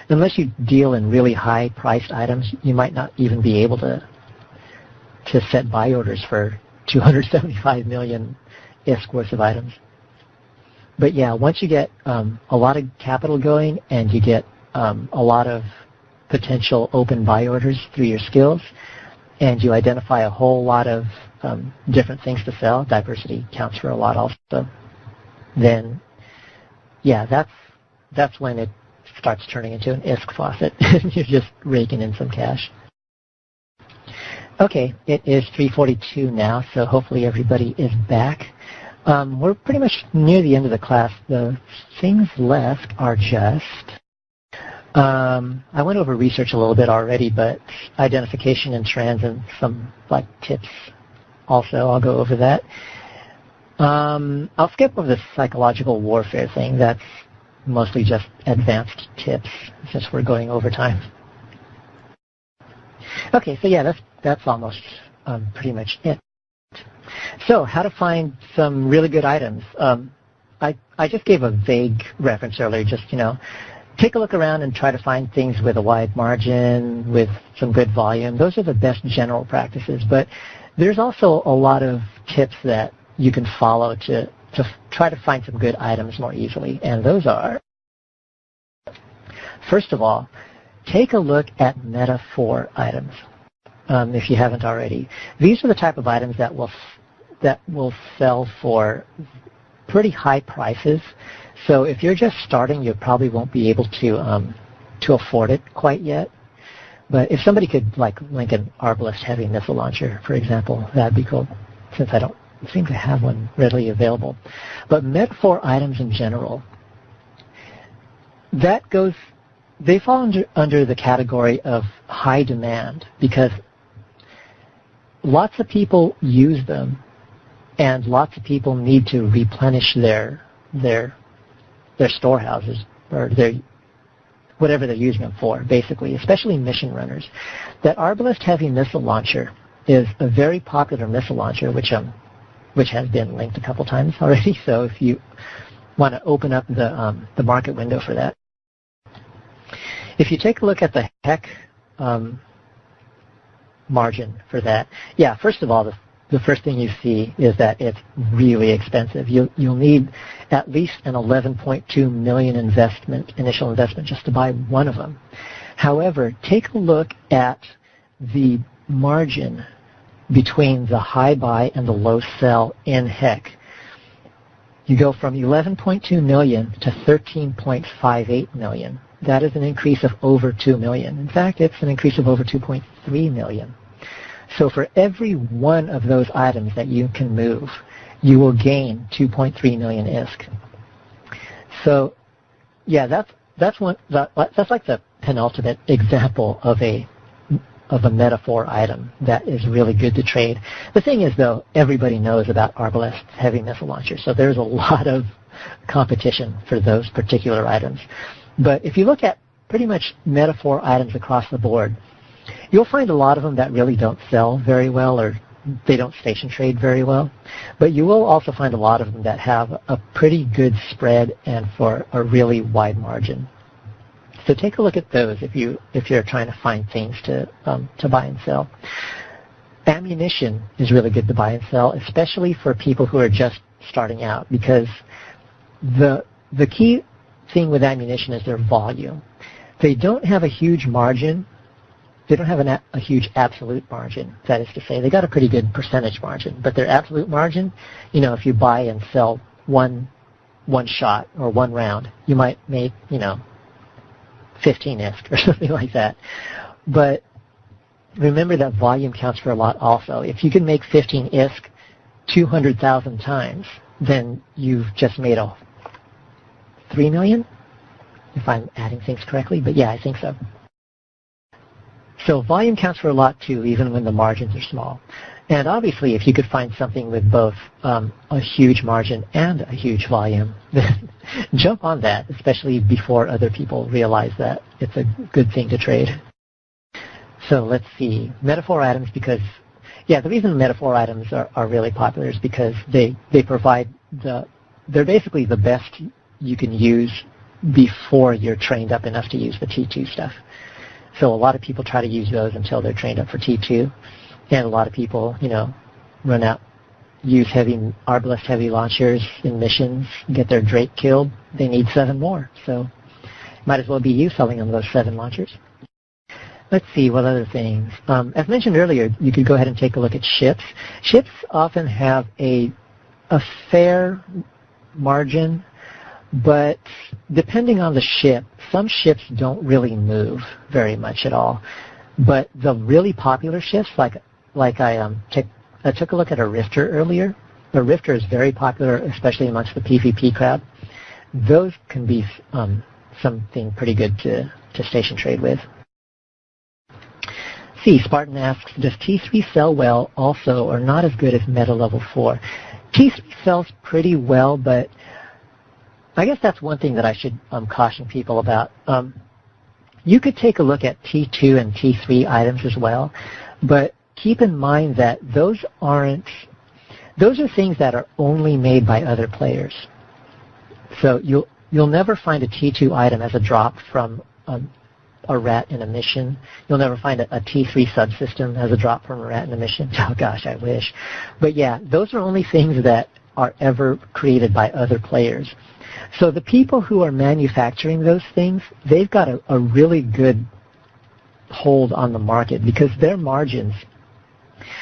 unless you deal in really high priced items, you might not even be able to set buy orders for 275 million ISK worth of items. But yeah, once you get a lot of capital going and you get a lot of potential open buy orders through your skills, and you identify a whole lot of different things to sell, diversity counts for a lot also, then yeah, that's when it starts turning into an ISK faucet. You're just raking in some cash. Okay, it is 3:42 now, so hopefully everybody is back. We're pretty much near the end of the class. The things left are just, I went over research a little bit already, but identification and trends and some like tips also. I'll go over that. I'll skip over the psychological warfare thing. That's mostly just advanced tips since we're going over time. Okay, so yeah, that's almost pretty much it. So how to find some really good items. I just gave a vague reference earlier, just, take a look around and try to find things with a wide margin, with some good volume. Those are the best general practices, but there's also a lot of tips that you can follow to try to find some good items more easily, and those are, first of all, take a look at metaphor items, if you haven't already. These are the type of items that will sell for pretty high prices. So if you're just starting, you probably won't be able to afford it quite yet. But if somebody could link an Arbalest heavy missile launcher, for example, that'd be cool, since I don't seem to have one readily available. But metaphor items in general, they fall under the category of high demand because lots of people use them and lots of people need to replenish their storehouses or whatever they're using them for, basically, especially mission runners. That Arbalest heavy missile launcher is a very popular missile launcher, which has been linked a couple times already. So if you want to open up the market window for that, if you take a look at the HEC margin for that, yeah, first of all, the first thing you see is that it's really expensive. You'll need at least an $11.2 million initial investment just to buy one of them. However, take a look at the margin between the high buy and the low sell in HEC. You go from $11.2 million to $13.58 million. That is an increase of over $2 million. In fact, it's an increase of over $2.3 million. So for every one of those items that you can move, you will gain 2.3 million ISK. So, yeah, that's like the penultimate example of a metaphor item that is really good to trade. The thing is, though, everybody knows about Arbalest heavy missile launchers, so there's a lot of competition for those particular items. But if you look at pretty much metaphor items across the board, you'll find a lot of them that really don't sell very well or they don't station trade very well. But you will also find a lot of them that have a pretty good spread and for a really wide margin. So take a look at those if you're trying to find things to buy and sell. Ammunition is really good to buy and sell, especially for people who are just starting out, because the key thing with ammunition is their volume. They don't have a huge margin. They don't have a huge absolute margin. That is to say, they got a pretty good percentage margin, but their absolute margin, if you buy and sell one shot or one round, you might make 15 ISK or something like that. But remember that volume counts for a lot also. If you can make 15 ISK 200,000 times, then you've just made a 3 million, if I'm adding things correctly. But yeah, I think so. So volume counts for a lot too, even when the margins are small. And obviously, if you could find something with both a huge margin and a huge volume, then jump on that, especially before other people realize that it's a good thing to trade. So let's see. Metaphor items, because, yeah, the reason metaphor items are really popular is because they provide they're basically the best you can use before you're trained up enough to use the T2 stuff. So a lot of people try to use those until they're trained up for T2. And a lot of people, run out, use Arbalest heavy launchers in missions, get their Drake killed. They need 7 more. So might as well be you selling them those 7 launchers. Let's see, what other things? As mentioned earlier, you could go ahead and take a look at ships. Ships often have a fair margin, but depending on the ship, some ships don't really move very much at all. But the really popular ships, like I took a look at a Rifter earlier, a rifter is very popular, especially amongst the PvP crowd. Those can be something pretty good to station trade with. C. Spartan asks, does T3 sell well also or not as good as Meta Level 4? T3 sells pretty well, but I guess that's one thing that I should caution people about. You could take a look at T2 and T3 items as well, but keep in mind that those are things that are only made by other players. So you'll never find a T2 item as a drop from a rat in a mission. You'll never find a T3 subsystem as a drop from a rat in a mission. Oh gosh, I wish. But yeah, those are only things that are ever created by other players. So the people who are manufacturing those things, they've got a really good hold on the market because their margins.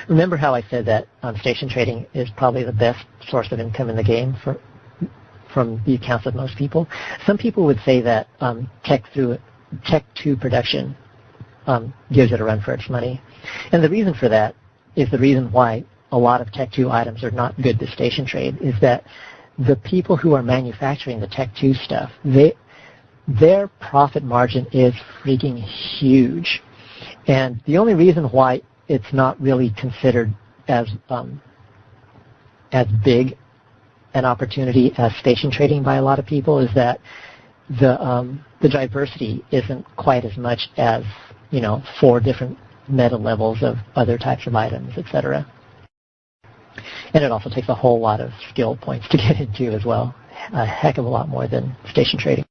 Remember how I said that station trading is probably the best source of income in the game from the accounts of most people? Some people would say that Tech 2 production gives it a run for its money. And the reason for that is the reason why a lot of Tech 2 items are not good to station trade is that the people who are manufacturing the Tech 2 stuff, their profit margin is freaking huge. And the only reason why it's not really considered as big an opportunity as station trading by a lot of people is that the diversity isn't quite as much as 4 different meta levels of other types of items, etc. And it also takes a whole lot of skill points to get into as well, a heck of a lot more than station trading.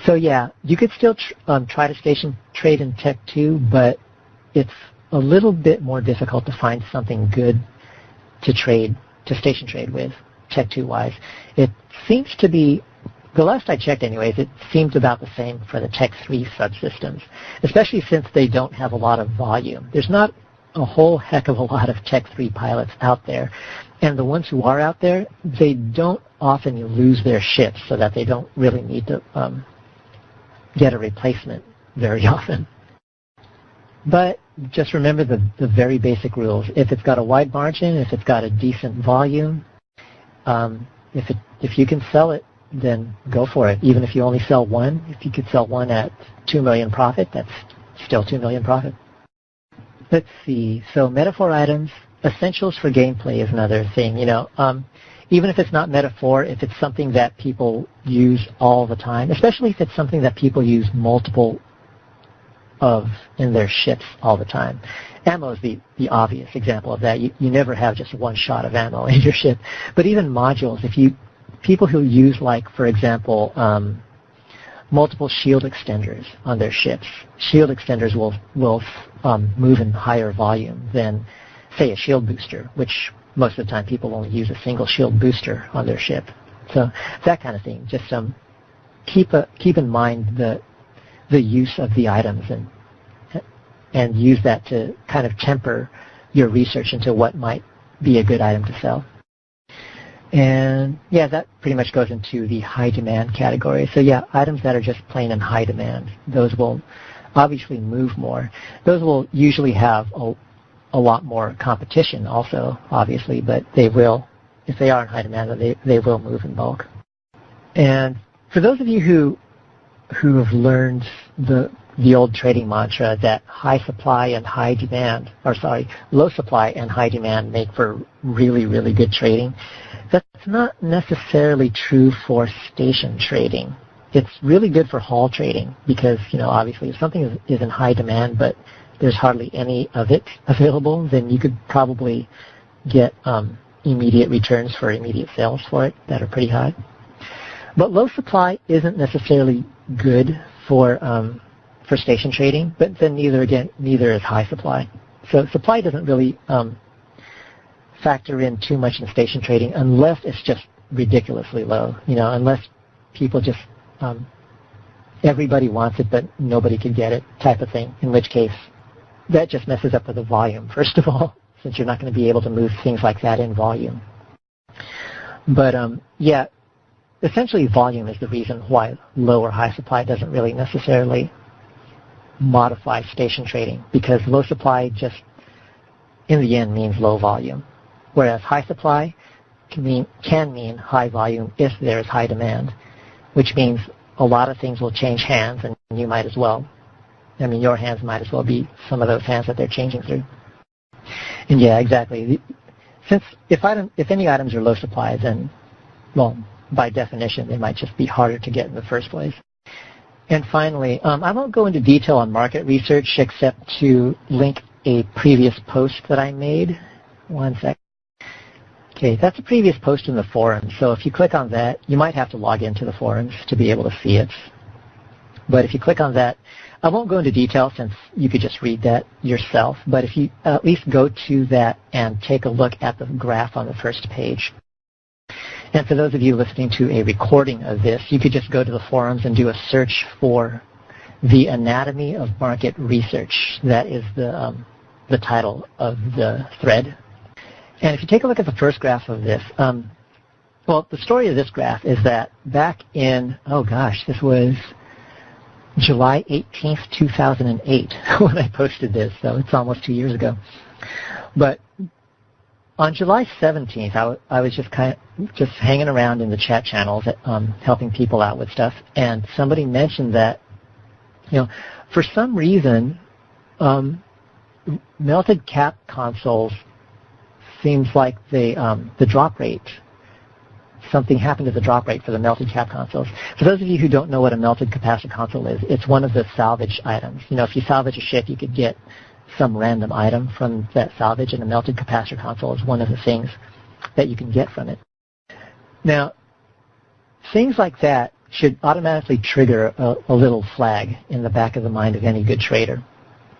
So yeah, you could still try to station trade in Tech 2, but it's a little bit more difficult to find something good to station trade with, Tech 2 wise. It seems to be, the last I checked anyways, it seemed about the same for the Tech 3 subsystems, especially since they don't have a lot of volume. There's not a whole heck of a lot of Tech 3 pilots out there, and the ones who are out there, they don't often lose their ships so that they don't really need to get a replacement very often. But just remember the very basic rules. If it's got a wide margin, if it's got a decent volume, if you can sell it, then go for it. Even if you only sell one, if you could sell one at $2 million profit, that's still $2 million profit. Let's see. So metaphor items, essentials for gameplay is another thing. Even if it's not metaphor, if it's something that people use all the time, especially if it's something that people use multiple of in their ships all the time. Ammo is the obvious example of that. You never have just one shot of ammo in your ship. But even modules, people who use, like, for example, multiple shield extenders on their ships, shield extenders will move in higher volume than, say, a shield booster, which most of the time people only use a single shield booster on their ship. So that kind of thing. Just keep in mind the use of the items and use that to kind of temper your research into what might be a good item to sell. And yeah, that pretty much goes into the high demand category. So yeah, items that are just plain in high demand, those will obviously move more. Those will usually have a lot more competition also, obviously, but they will, if they are in high demand, they will move in bulk. And for those of you who have learned the old trading mantra that low supply and high demand make for really, really good trading, that's not necessarily true for station trading. It's really good for haul trading because, obviously if something is in high demand but there's hardly any of it available, then you could probably get immediate returns for immediate sales for it that are pretty high. But low supply isn't necessarily good for station trading, but then neither is high supply. So supply doesn't really factor in too much in station trading unless it's just ridiculously low. Unless people just everybody wants it but nobody can get it type of thing. In which case, that just messes up with the volume first of all, since you're not going to be able to move things like that in volume. But yeah. Essentially, volume is the reason why low or high supply doesn't really necessarily modify station trading, because low supply just, in the end, means low volume. whereas high supply can mean high volume if there is high demand, which means a lot of things will change hands, and you might as well. I mean, your hands might as well be some of those hands that they're changing through. And yeah, exactly. Since if any items are low supply, then, well, by definition, they might just be harder to get in the first place. And finally, I won't go into detail on market research except to link a previous post that I made. One sec. Okay, that's a previous post in the forum. So if you click on that, you might have to log into the forums to be able to see it. But if you click on that, I won't go into detail since you could just read that yourself. But if you at least go to that and take a look at the graph on the first page. And for those of you listening to a recording of this, you could just go to the forums and do a search for the anatomy of market research. That is the title of the thread. And if you take a look at the first graph of this, well, the story of this graph is that back in, oh gosh, this was July 18th, 2008 when I posted this, so it's almost 2 years ago. But on July 17th, I was just hanging around in the chat channels, helping people out with stuff, and somebody mentioned that, for some reason, melted cap consoles seems like the drop rate, something happened to the drop rate for the melted cap consoles. For those of you who don't know what a melted capacitor console is, it's one of the salvage items. If you salvage a ship, you could get some random item from that salvage, and a melted capacitor console is one of the things that you can get from it. Now, things like that should automatically trigger a little flag in the back of the mind of any good trader.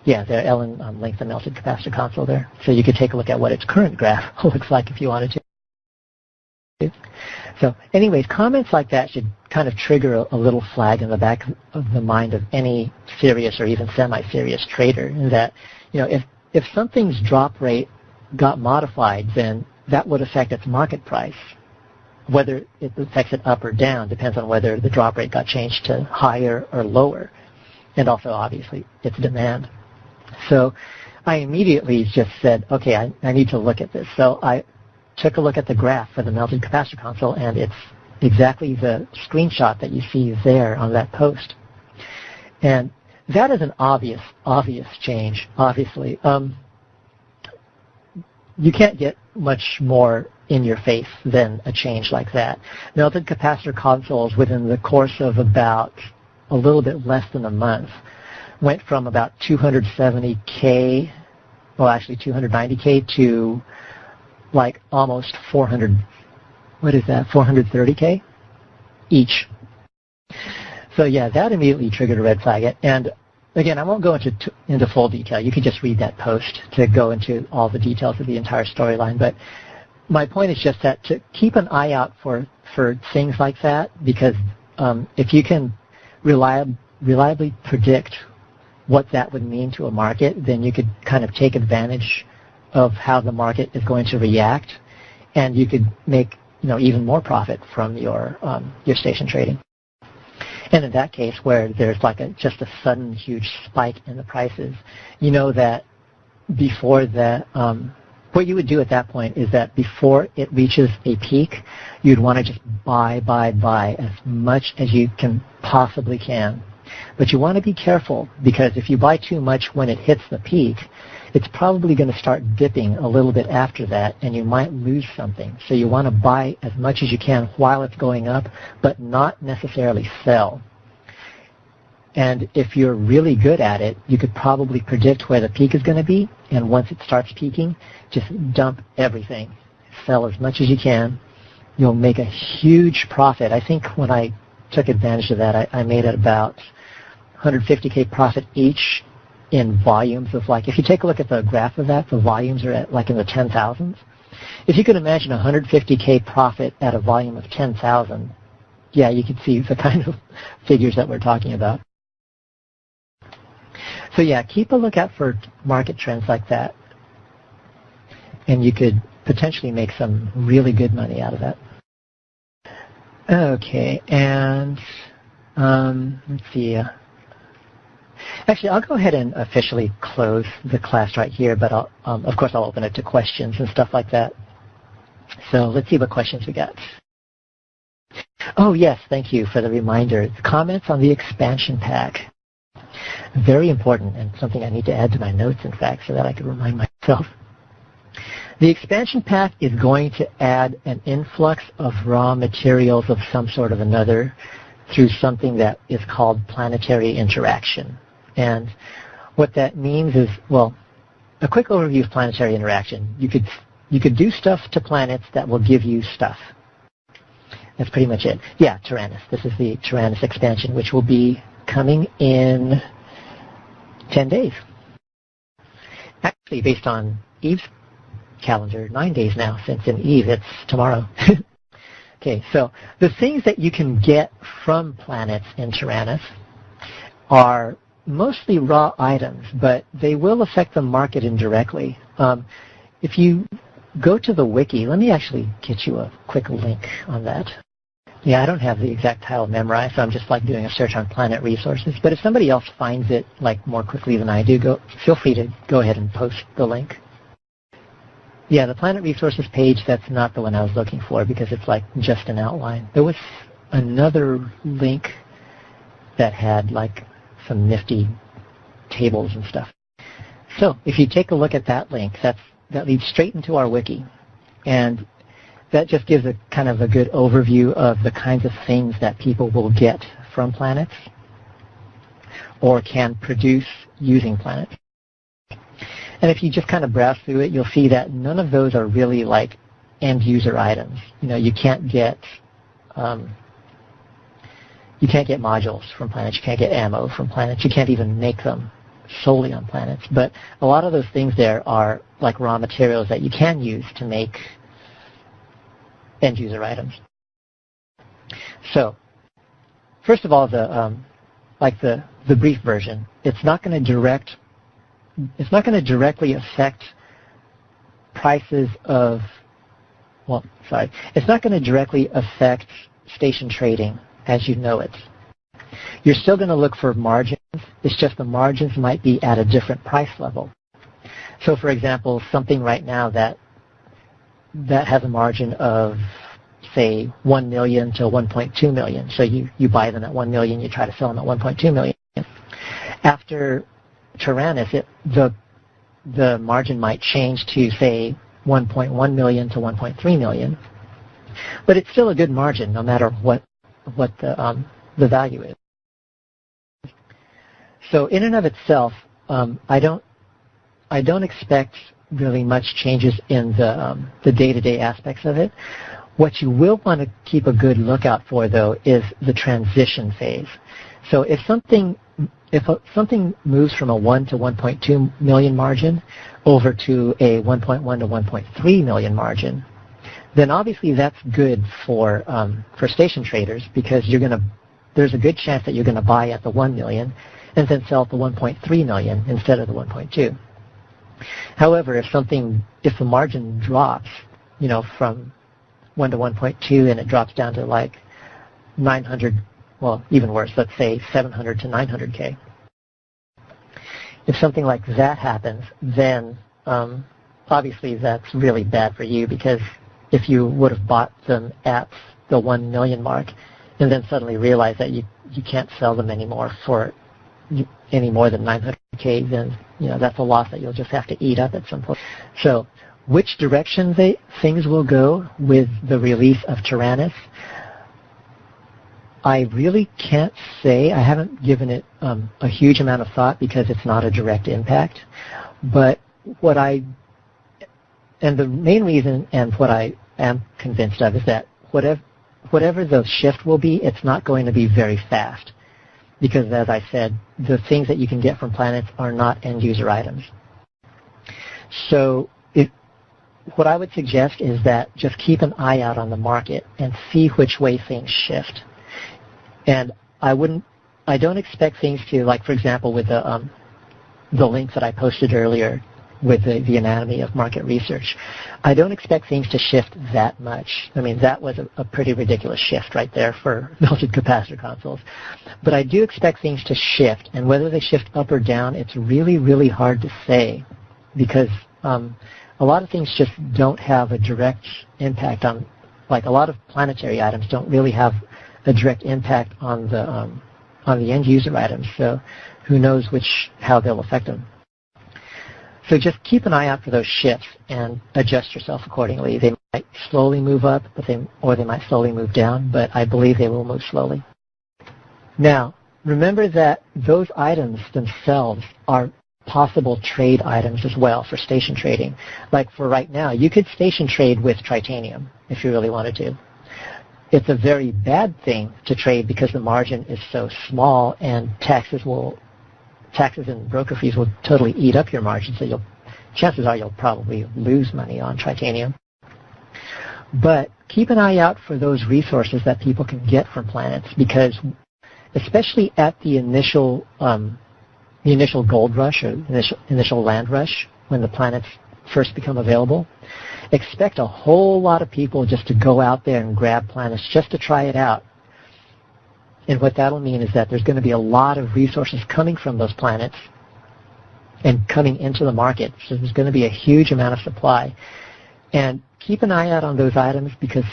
Yeah, there, Ellen linked the melted capacitor console there. So you could take a look at what its current graph looks like if you wanted to. So anyways, comments like that should kind of trigger a little flag in the back of the mind of any serious or even semi-serious trader, in that, if something's drop rate got modified, then that would affect its market price. Whether it affects it up or down depends on whether the drop rate got changed to higher or lower, and also obviously its demand. So I immediately just said, okay, I need to look at this. So I took a look at the graph for the melted capacitor console, and it's exactly the screenshot that you see there on that post. And that is an obvious change, obviously. You can't get much more in your face than a change like that. Melted capacitor consoles, within the course of about a little bit less than a month, went from about 270K, well actually 290K to like almost 430K each. So yeah, that immediately triggered a red flag. And again, I won't go into full detail. You can just read that post to go into all the details of the entire storyline. But my point is just that to keep an eye out for things like that, because if you can reliably predict what that would mean to a market, then you could kind of take advantage of how the market is going to react, and you could make even more profit from your station trading. And in that case, where there's like just a sudden huge spike in the prices, that before that, what you would do at that point is that before it reaches a peak, you'd want to just buy as much as you possibly can. But you want to be careful, because if you buy too much when it hits the peak, it's probably going to start dipping a little bit after that, and you might lose something. So you want to buy as much as you can while it's going up, but not necessarily sell. And if you're really good at it, you could probably predict where the peak is going to be, and once it starts peaking, just dump everything. Sell as much as you can. You'll make a huge profit. I think when I took advantage of that, I made it about 150K profit each in volumes of, like, if you take a look at the graph of that, the volumes are at like in the 10,000s. If you could imagine 150K profit at a volume of 10,000, yeah, you could see the kind of figures that we're talking about. So yeah, keep a lookout for market trends like that, and you could potentially make some really good money out of that. Okay, and let's see. Actually, I'll go ahead and officially close the class right here, but of course I'll open it to questions and stuff like that So let's see what questions we got. Oh, yes, thank you for the reminder. Comments on the expansion pack. Very important, and something I need to add to my notes, in fact, so that I can remind myself. The expansion pack is going to add an influx of raw materials of some sort of another through something that is called planetary interaction. And what that means is, well, a quick overview of planetary interaction. You could do stuff to planets that will give you stuff. That's pretty much it. Yeah, Tyrannus. This is the Tyrannus expansion, which will be coming in 10 days. Actually, based on Eve's calendar, 9 days now, since in Eve it's tomorrow. Okay, so the things that you can get from planets in Tyrannus are mostly raw items, but they will affect the market indirectly. If you go to the wiki, let me actually get you a quick link on that. Yeah, I don't have the exact title memorized, so I'm just like doing a search on planet resources. But if somebody else finds it like more quickly than I do, feel free to go ahead and post the link. Yeah, the planet resources page, that's not the one I was looking for because it's like just an outline. There was another link that had like some nifty tables and stuff. So if you take a look at that link, that leads straight into our wiki. And that just gives a kind of a good overview of the kinds of things that people will get from planets or can produce using planets. And if you just kind of browse through it, you'll see that none of those are really like end user items. You know, you can't get modules from planets. You can't get ammo from planets. You can't even make them solely on planets. But a lot of those things there are like raw materials that you can use to make end user items. So, first of all, the brief version, it's not going to directly affect prices of, it's not going to directly affect station trading as you know it. You're still going to look for margins. It's just the margins might be at a different price level. So, for example, something right now that has a margin of, say, 1 million to 1.2 million. So you buy them at 1 million, you try to sell them at 1.2 million. After Tyrannus, the margin might change to, say, 1.1 million to 1.3 million. But it's still a good margin no matter what the value is. So in and of itself, I don't expect really much changes in the day-to-day aspects of it. What you will want to keep a good lookout for, though, is the transition phase. So if something moves from a 1 to 1.2 million margin over to a 1.1 to 1.3 million margin, then obviously that's good for station traders because there's a good chance that you're going to buy at the 1 million and then sell at the 1.3 million instead of the 1.2. However, if the margin drops, from 1 to 1.2 and it drops down to like 900, well, even worse, let's say 700 to 900K. If something like that happens, then obviously that's really bad for you because if you would have bought them at the 1 million mark and then suddenly realize that you can't sell them anymore for any more than 900K, then that's a loss that you'll just have to eat up at some point. So which direction things will go with the release of Tyrannus, I really can't say. I haven't given it a huge amount of thought because it's not a direct impact. But the main reason and what I am convinced of is that whatever the shift will be, it's not going to be very fast. Because as I said, the things that you can get from planets are not end user items. So what I would suggest is that just keep an eye out on the market and see which way things shift. And I don't expect things to, like for example with the link that I posted earlier with the anatomy of market research, I don't expect things to shift that much. I mean, that was a pretty ridiculous shift right there for melted capacitor consoles. But I do expect things to shift, and whether they shift up or down, it's really, really hard to say because a a lot of things just don't have a direct impact on, like a lot of planetary items don't really have a direct impact on the end user items. So who knows how they'll affect them. So just keep an eye out for those shifts and adjust yourself accordingly. They might slowly move up, or they might slowly move down, but I believe they will move slowly. Now, remember that those items themselves are possible trade items as well for station trading. Like for right now, you could station trade with titanium if you really wanted to. It's a very bad thing to trade because the margin is so small, and taxes and broker fees will totally eat up your margin, so chances are you'll probably lose money on titanium. But keep an eye out for those resources that people can get from planets, because especially at the initial gold rush or initial land rush, when the planets first become available, expect a whole lot of people just to go out there and grab planets just to try it out. And what that'll mean is that there's going to be a lot of resources coming from those planets and coming into the market. So there's going to be a huge amount of supply. And keep an eye out on those items, because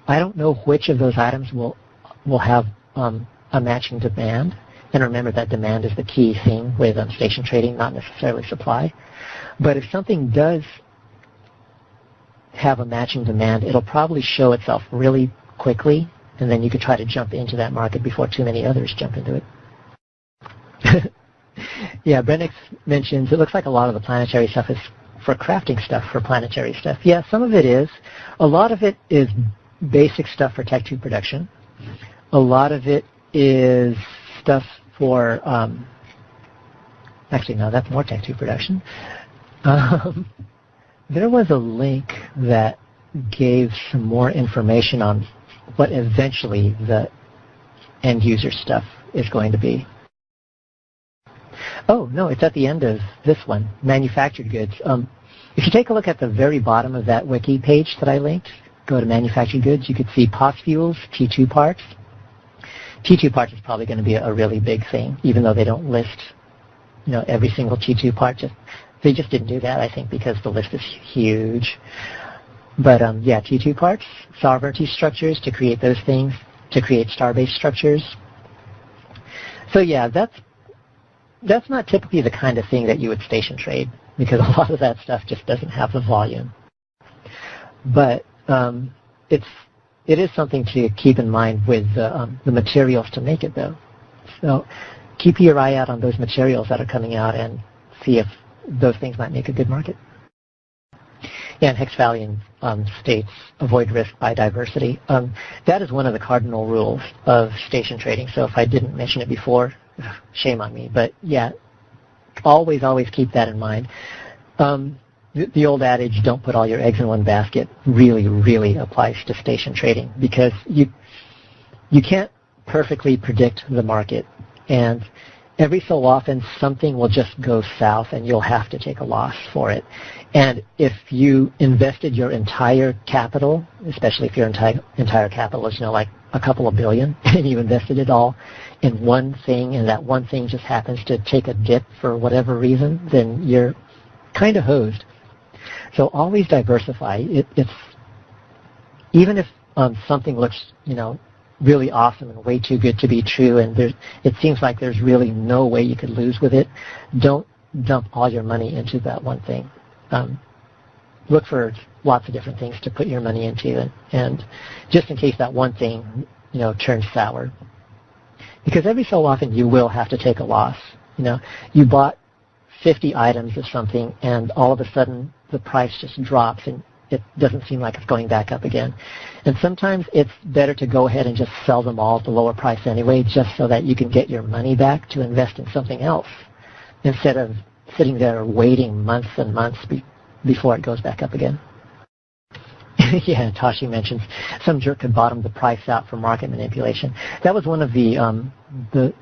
I don't know which of those items will have a matching demand. And remember that demand is the key thing with station trading, not necessarily supply. But if something does have a matching demand, it'll probably show itself really quickly, and then you could try to jump into that market before too many others jump into it. Yeah, Brennick mentions it looks like a lot of the planetary stuff is for crafting stuff, for planetary stuff. Yeah, some of it is. A lot of it is basic stuff for Tech 2 production. A lot of it is stuff for, actually no, that's more Tech 2 production. There was a link that gave some more information on what eventually the end user stuff is going to be. Oh, no, it's at the end of this one, manufactured goods. If you take a look at the very bottom of that wiki page that I linked, go to manufactured goods, you could see POS fuels, T2 parts. T2 parts is probably going to be a really big thing, even though they don't list, every single T2 part. They just didn't do that, I think, because the list is huge. But yeah, T2 parts, sovereignty structures to create those things, to create star-based structures. So yeah, that's not typically the kind of thing that you would station trade, because a lot of that stuff just doesn't have the volume. But it is something to keep in mind with the materials to make it, though. So keep your eye out on those materials that are coming out and see if those things might make a good market. Yeah, and Hexvalian states, avoid risk by diversity. That is one of the cardinal rules of station trading. So if I didn't mention it before, shame on me. But yeah, always keep that in mind. The old adage, don't put all your eggs in one basket, really applies to station trading, because you can't perfectly predict the market. And every so often, something will just go south, and you'll have to take a loss for it. And if you invested your entire capital, especially if your entire capital is, like a couple of billion, and you invested it all in one thing, and that one thing just happens to take a dip for whatever reason, then you're kind of hosed. So always diversify. It's even if something looks, really awesome and way too good to be true, and it seems like there's really no way you could lose with it, don't dump all your money into that one thing. Look for lots of different things to put your money into, and just in case that one thing, turns sour. Because every so often you will have to take a loss. You bought 50 items of something, and all of a sudden the price just drops, and it doesn't seem like it's going back up again. And sometimes it's better to go ahead and just sell them all at the lower price anyway, just so that you can get your money back to invest in something else, instead of sitting there waiting months and months before it goes back up again. Yeah, Tashi mentions some jerk could bottom the price out for market manipulation. That was one of the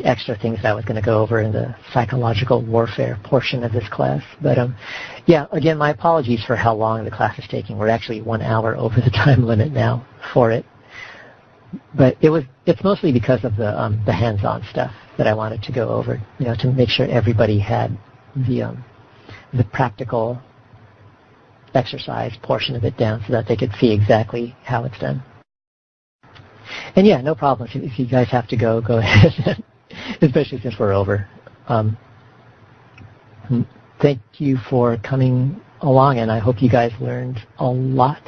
extra things that I was going to go over in the psychological warfare portion of this class. But yeah, again, my apologies for how long the class is taking. We're actually 1 hour over the time limit now for it. But it's mostly because of the hands-on stuff that I wanted to go over, to make sure everybody had the practical exercise portion of it down so that they could see exactly how it's done. And yeah, no problem. If you guys have to go ahead, especially since we're over. Thank you for coming along, and I hope you guys learned a lot.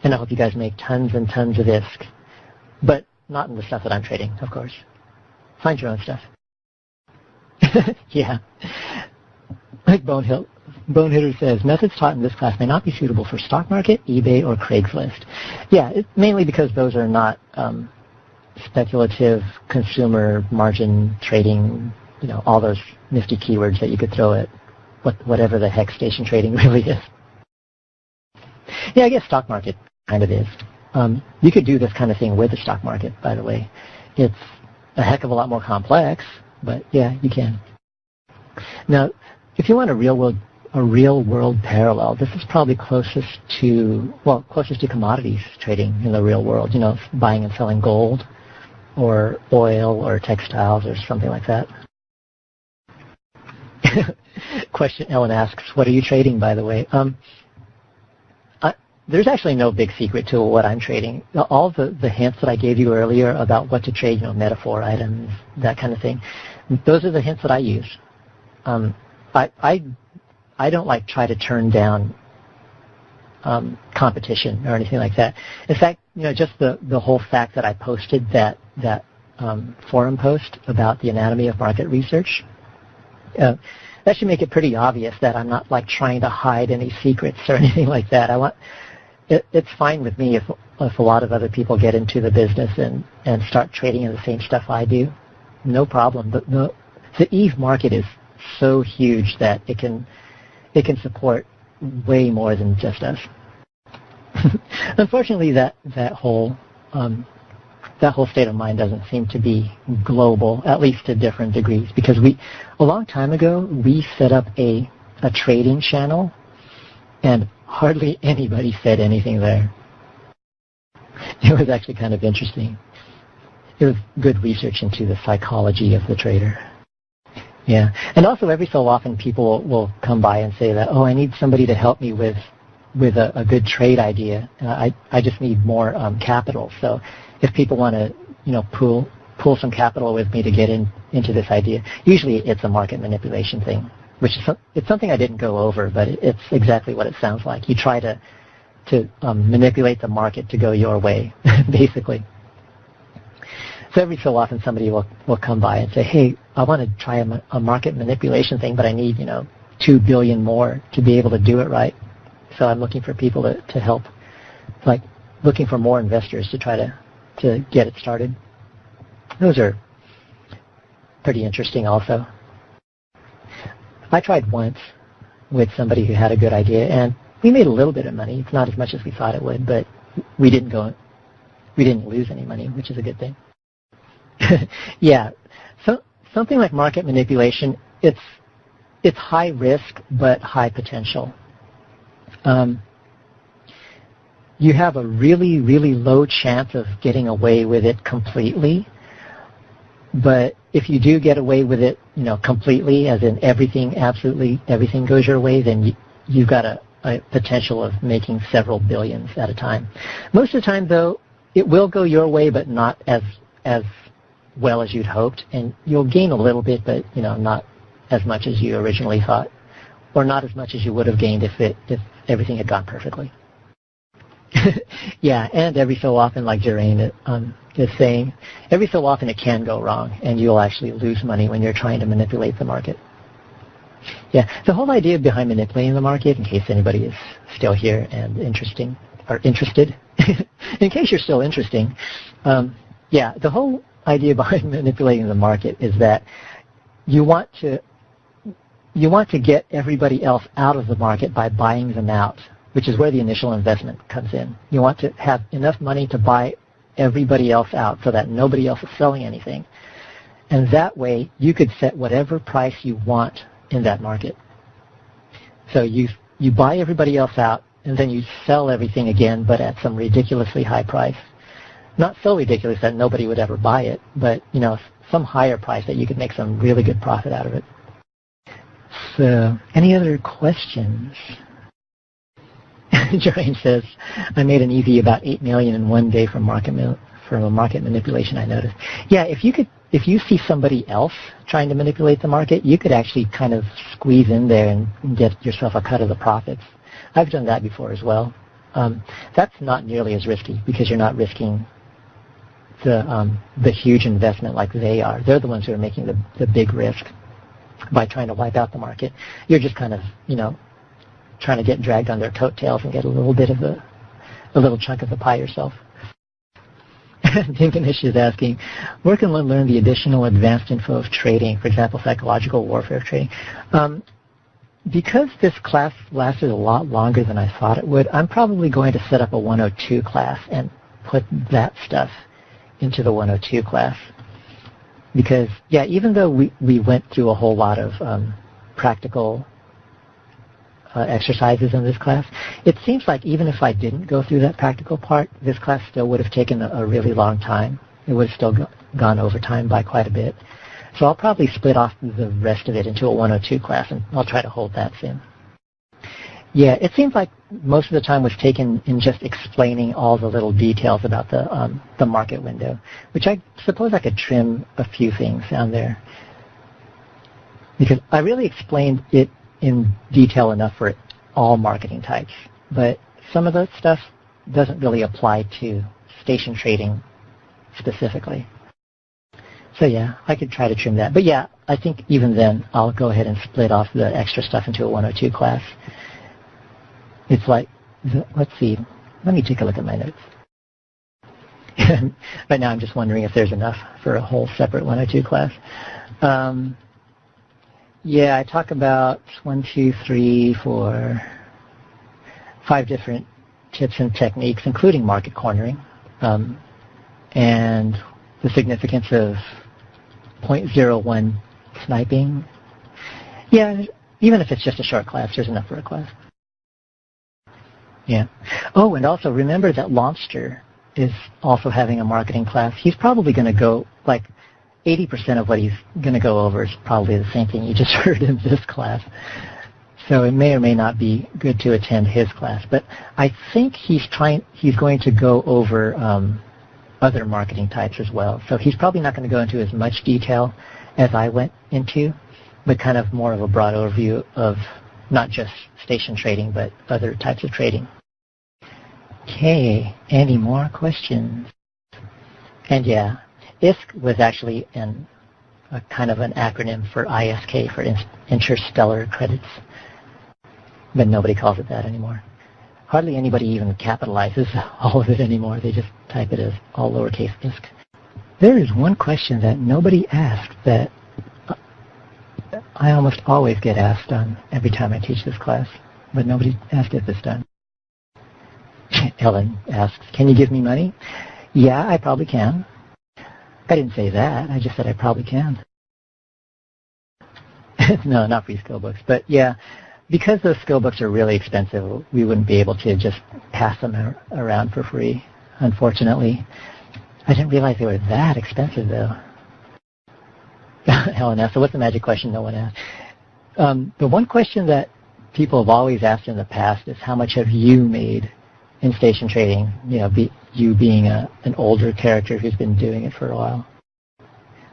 And I hope you guys make tons and tons of ISK, but not in the stuff that I'm trading, of course. Find your own stuff. Yeah. Like Bonehitter says, methods taught in this class may not be suitable for stock market, eBay, or Craigslist. Yeah, mainly because those are not speculative consumer margin trading, all those nifty keywords that you could throw at whatever the heck station trading really is. Yeah, I guess stock market kind of is. You could do this kind of thing with the stock market, by the way. It's a heck of a lot more complex, but yeah, you can. Now, if you want a real world parallel, this is probably closest to commodities trading in the real world, buying and selling gold or oil or textiles or something like that. Question Ellen asks, what are you trading, by the way? There's actually no big secret to what I'm trading. All the hints that I gave you earlier about what to trade, metaphor items, that kind of thing, those are the hints that I use. I don't try to turn down competition or anything like that. In fact, just the whole fact that I posted that forum post about the anatomy of market research, that should make it pretty obvious that I'm not trying to hide any secrets or anything like that. It's fine with me if a lot of other people get into the business and start trading in the same stuff I do. No problem. The EVE market is so huge that it can support way more than just us. Unfortunately, that whole state of mind doesn't seem to be global, at least to different degrees, because a long time ago we set up a trading channel, and hardly anybody said anything there. It was actually kind of interesting. It was good research into the psychology of the trader. Yeah, and also every so often people will come by and say that, I need somebody to help me with a good trade idea. I just need more capital. So if people want to, pull some capital with me to get into this idea, usually it's a market manipulation thing, which is it's something I didn't go over, but it's exactly what it sounds like. You try to manipulate the market to go your way, basically. So every so often somebody will come by and say, hey, I want to try a market manipulation thing, but I need, $2 billion more to be able to do it right. So I'm looking for people to help, looking for more investors to try to get it started. Those are pretty interesting also. I tried once with somebody who had a good idea, and we made a little bit of money. It's not as much as we thought it would, but we didn't lose any money, which is a good thing. Yeah, so something like market manipulation, it's high risk but high potential. You have a really, really low chance of getting away with it completely. But if you do get away with it, completely, as in absolutely everything goes your way, then you've got a potential of making several billions at a time. Most of the time, though, it will go your way, but not as well as you'd hoped, and you'll gain a little bit, but not as much as you originally thought, or not as much as you would have gained if everything had gone perfectly. Yeah, and every so often, like Jeraine is saying, every so often it can go wrong, and you'll actually lose money when you're trying to manipulate the market. Yeah, the whole idea behind manipulating the market, in case anybody is still here and interested, in case you're still interesting, the whole idea behind manipulating the market is that you want to get everybody else out of the market by buying them out, which is where the initial investment comes in. You want to have enough money to buy everybody else out so that nobody else is selling anything. And that way, you could set whatever price you want in that market. So you buy everybody else out, and then you sell everything again, but at some ridiculously high price. Not so ridiculous that nobody would ever buy it, but some higher price that you could make some really good profit out of it. So, any other questions? Joanne says, I made an EV about $8 million in one day from market manipulation, I noticed. Yeah, if you see somebody else trying to manipulate the market, you could actually kind of squeeze in there and get yourself a cut of the profits. I've done that before as well. That's not nearly as risky because you're not risking the huge investment like they are. They're the ones who are making the big risk by trying to wipe out the market. You're just kind of, trying to get dragged on their coattails and get a little bit of a little chunk of the pie yourself. Dinkanish is asking, where can one learn the additional advanced info of trading, for example, psychological warfare trading? Because this class lasted a lot longer than I thought it would, I'm probably going to set up a 102 class and put that stuff into the 102 class. Because, yeah, even though we went through a whole lot of practical exercises in this class, it seems like even if I didn't go through that practical part, this class still would have taken a really long time. It would have still gone over time by quite a bit. So I'll probably split off the rest of it into a 102 class, and I'll try to hold that soon. Yeah, it seems like most of the time was taken in just explaining all the little details about the market window, which I suppose I could trim a few things down there. Because I really explained it in detail enough for all marketing types, but some of the stuff doesn't really apply to station trading specifically. So yeah, I could try to trim that. But yeah, I think even then I'll go ahead and split off the extra stuff into a 102 class. It's like, let's see, let me take a look at my notes. Right now I'm just wondering if there's enough for a whole separate 102 class. Yeah, I talk about 1, 2, 3, 4, 5 different tips and techniques, including market cornering, and the significance of 0.01 sniping. Yeah, even if it's just a short class, there's enough for a class. Yeah. Oh, and also remember that Lomster is also having a marketing class. He's probably going to go, like, 80% of what he's going to go over is probably the same thing you just heard in this class. So it may or may not be good to attend his class. But I think he's going to go over other marketing types as well. So he's probably not going to go into as much detail as I went into, but kind of more of a broad overview of not just station trading, but other types of trading. Okay, any more questions? And yeah, ISK was actually a kind of an acronym for ISK, for Interstellar Credits, but nobody calls it that anymore. Hardly anybody even capitalizes all of it anymore. They just type it as all lowercase ISK. There is one question that nobody asked that I almost always get asked on every time I teach this class, but nobody asked it this time. Ellen asks, can you give me money? Yeah, I probably can. I didn't say that. I just said I probably can. No, not free skill books. But yeah, because those skill books are really expensive, we wouldn't be able to just pass them around for free, unfortunately. I didn't realize they were that expensive, though. Helen asked, so what's the magic question no one asked? The one question that people have always asked in the past is how much have you made in station trading, you being an older character who's been doing it for a while.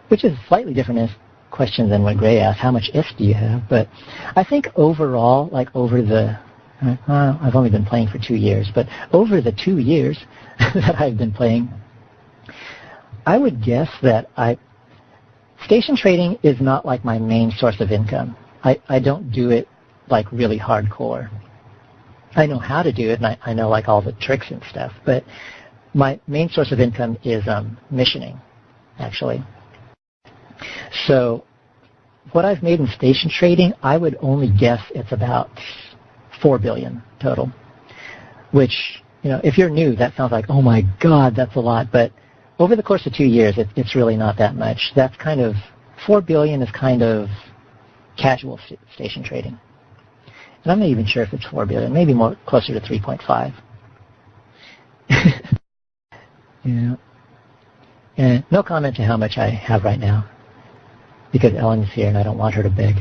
Which is a slightly different question than what Gray asked, how much ISK do you have? But I think overall, like over the, I've only been playing for 2 years, but over the 2 years that I've been playing, I would guess that station trading is not like my main source of income. I don't do it like really hardcore. I know how to do it, and I know like all the tricks and stuff, but my main source of income is missioning, actually. So what I've made in station trading, I would only guess it's about $4 billion total, which, if you're new, that sounds like, oh my God, that's a lot, but over the course of 2 years, it's really not that much. That's kind of, $4 billion is kind of casual station trading. And I'm not even sure if it's $4 billion, maybe more closer to 3.5. Yeah. And no comment to how much I have right now, because Ellen's here and I don't want her to beg.